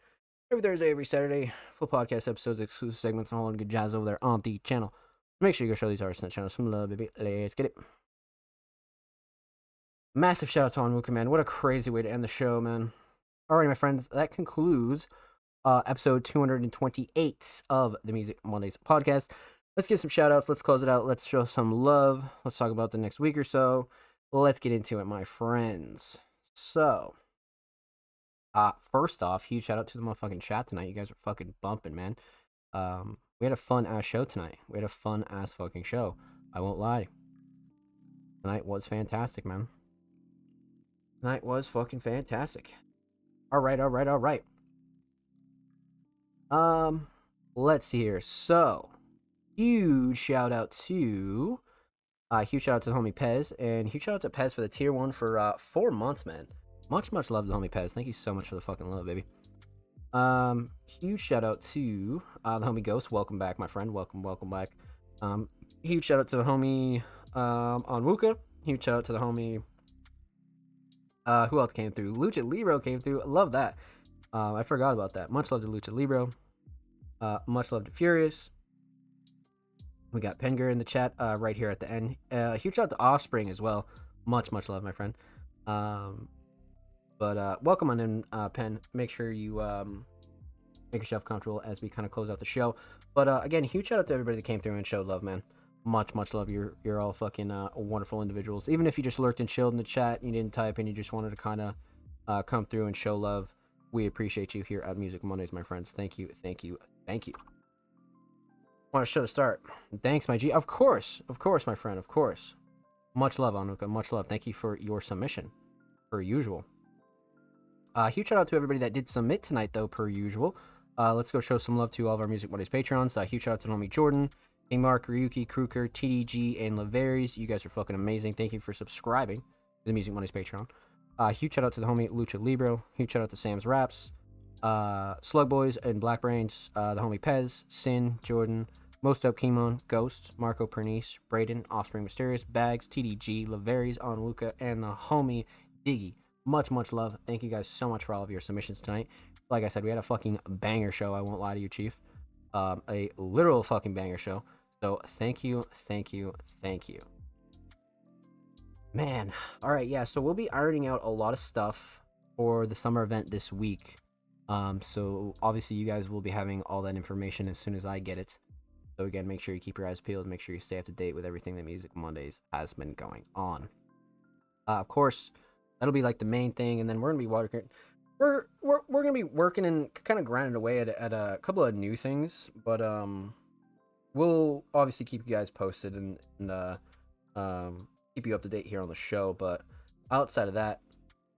Speaker 1: Every Thursday, every Saturday. Full podcast episodes, exclusive segments, and all that good jazz over there on the channel. Make sure you go show these artists on the channel some love, baby. Let's get it. Massive shout out to Onwuka, man. What a crazy way to end the show, man. Alrighty, my friends. That concludes episode 228 of the Music Mondays podcast. Let's give some shout outs. Let's close it out. Let's show some love. Let's talk about the next week or so. Let's get into it, my friends. So, first off, huge shout out to the motherfucking chat tonight. You guys are fucking bumping, man. We had a fun ass show tonight. We had a fun ass fucking show. I won't lie. Tonight was fantastic, man. Tonight was fucking fantastic. Alright. Let's see here. So, huge shout out to the homie Pez, and huge shout out to Pez for the tier 1 for 4 months, man. Much love to the homie Pez. Thank you so much for the fucking love, baby. Huge shout out to the homie Ghost. Welcome back, my friend. Welcome back. Huge shout out to the homie Onwuka. Huge shout out to the homie. Who else came through? Lucha Libro came through. Love that. I forgot about that. Much love to Lucha Libro. Much love to Furious. We got Penger in the chat right here at the end. Huge shout out to Offspring as well. Much love, my friend. But welcome on in, Pen. Make sure you make yourself comfortable as we kind of close out the show. But again, huge shout out to everybody that came through and showed love, man. Much love. You're all fucking wonderful individuals. Even if you just lurked and chilled in the chat, you didn't type, and you just wanted to kind of come through and show love, we appreciate you here at Music Mondays, my friends. Thank you. Want a show to start? Thanks, my G. Of course, my friend. Of course. Much love, Onwuka. Much love. Thank you for your submission, per usual. Huge shout out to everybody that did submit tonight, though, per usual. Let's go show some love to all of our Music Mondays Patrons. Huge shout out to Nomi Jordan, King Mark, Ryuki, Kruker, TDG, and Laveries. You guys are fucking amazing. Thank you for subscribing to the Music Mondays Patreon. Huge shout out to the homie Lucha Libro. Huge shout out to Sam's Raps, Slug Boys and Black Brains, the homie Pez, Sin, Jordan, Most Up Kimon, Ghost, Marco Pernice, Braden, Offspring Mysterious, Bags, TDG, Laveries, Onwuka, and the homie Diggy. Much love. Thank you guys so much for all of your submissions tonight. Like I said, we had a fucking banger show. I won't lie to you, Chief. A literal fucking banger show. So thank you. Man. Alright, yeah, so we'll be ironing out a lot of stuff for the summer event this week. So obviously you guys will be having all that information as soon as I get it. So again, make sure you keep your eyes peeled. Make sure you stay up to date with everything that Music Mondays has been going on. Of course, that'll be like the main thing, and then we're gonna be working. We're gonna be working and kind of grinding away at a couple of new things, but we'll obviously keep you guys posted and keep you up to date here on the show. But outside of that,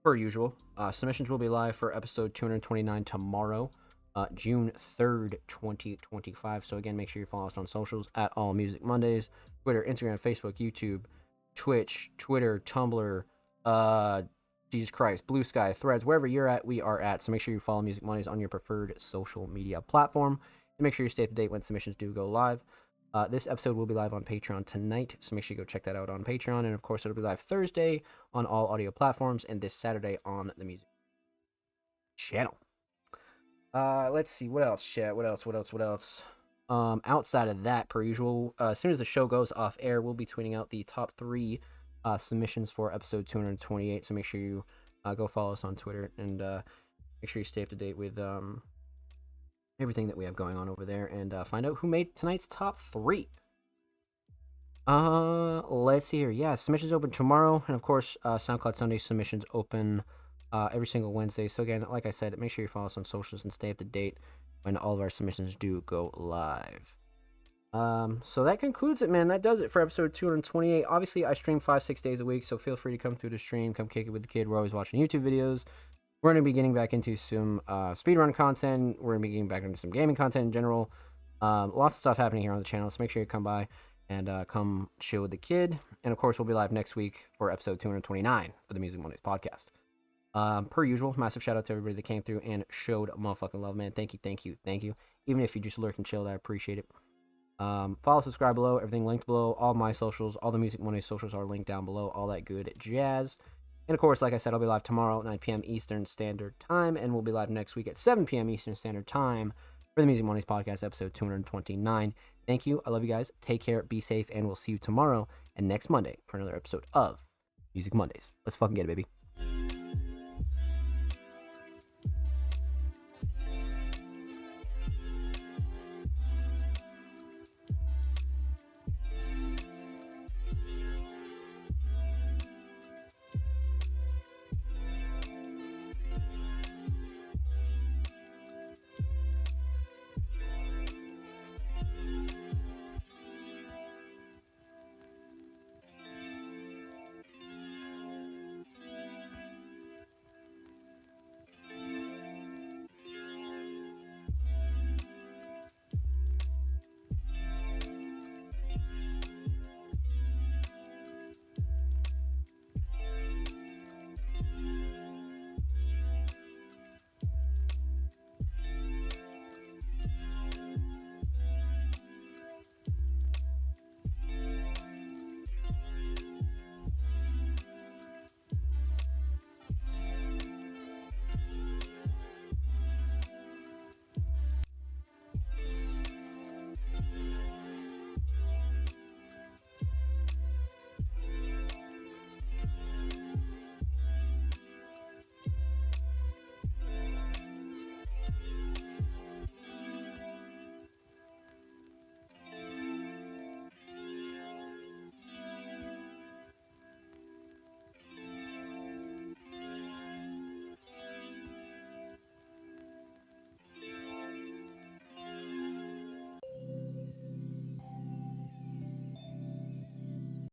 Speaker 1: per usual, submissions will be live for episode 229 tomorrow, June 3rd, 2025. So again, make sure you follow us on socials at All Music Mondays, Twitter, Instagram, Facebook, YouTube, Twitch, Twitter, Tumblr, Jesus Christ, Blue Sky, Threads, wherever you're at, we are at. So make sure you follow Music Mondays on your preferred social media platform. And make sure you stay up to date when submissions do go live. This episode will be live on Patreon tonight, so make sure you go check that out on Patreon. And of course, it'll be live Thursday on all audio platforms, and this Saturday on the Music channel. Let's see, what else, chat? What else? Outside of that, per usual, as soon as the show goes off air, we'll be tweeting out the top 3 submissions for episode 228. So make sure you go follow us on Twitter and make sure you stay up to date with everything that we have going on over there, and find out who made tonight's top 3. Let's see here. Yeah, submissions open tomorrow, and of course, SoundCloud Sunday submissions open every single Wednesday. So again, like I said, make sure you follow us on socials and stay up to date when all of our submissions do go live. So that concludes it, man. That does it for episode 228. Obviously, I stream 5-6 days a week, so feel free to come through the stream, come kick it with the kid. We're always watching YouTube videos. we're going to be getting back into some speedrun content. We're going to be getting back into some gaming content in general. Lots of stuff happening here on the channel, so make sure you come by and come chill with the kid. And of course, we'll be live next week for episode 229 of the Music Mondays podcast. Per usual, massive shout out to everybody that came through and showed motherfucking love, man. Thank you. Even if you just lurk and chilled, I appreciate it. Follow, subscribe below, everything linked below. All my socials, all the Music Mondays socials are linked down below, all that good jazz. And of course, like I said, I'll be live tomorrow at 9 p.m. Eastern Standard Time, and we'll be live next week at 7 p.m. Eastern Standard Time for the Music Mondays podcast, episode 229. Thank you. I love you guys. Take care. Be safe. And we'll see you tomorrow and next Monday for another episode of Music Mondays. Let's fucking get it, baby.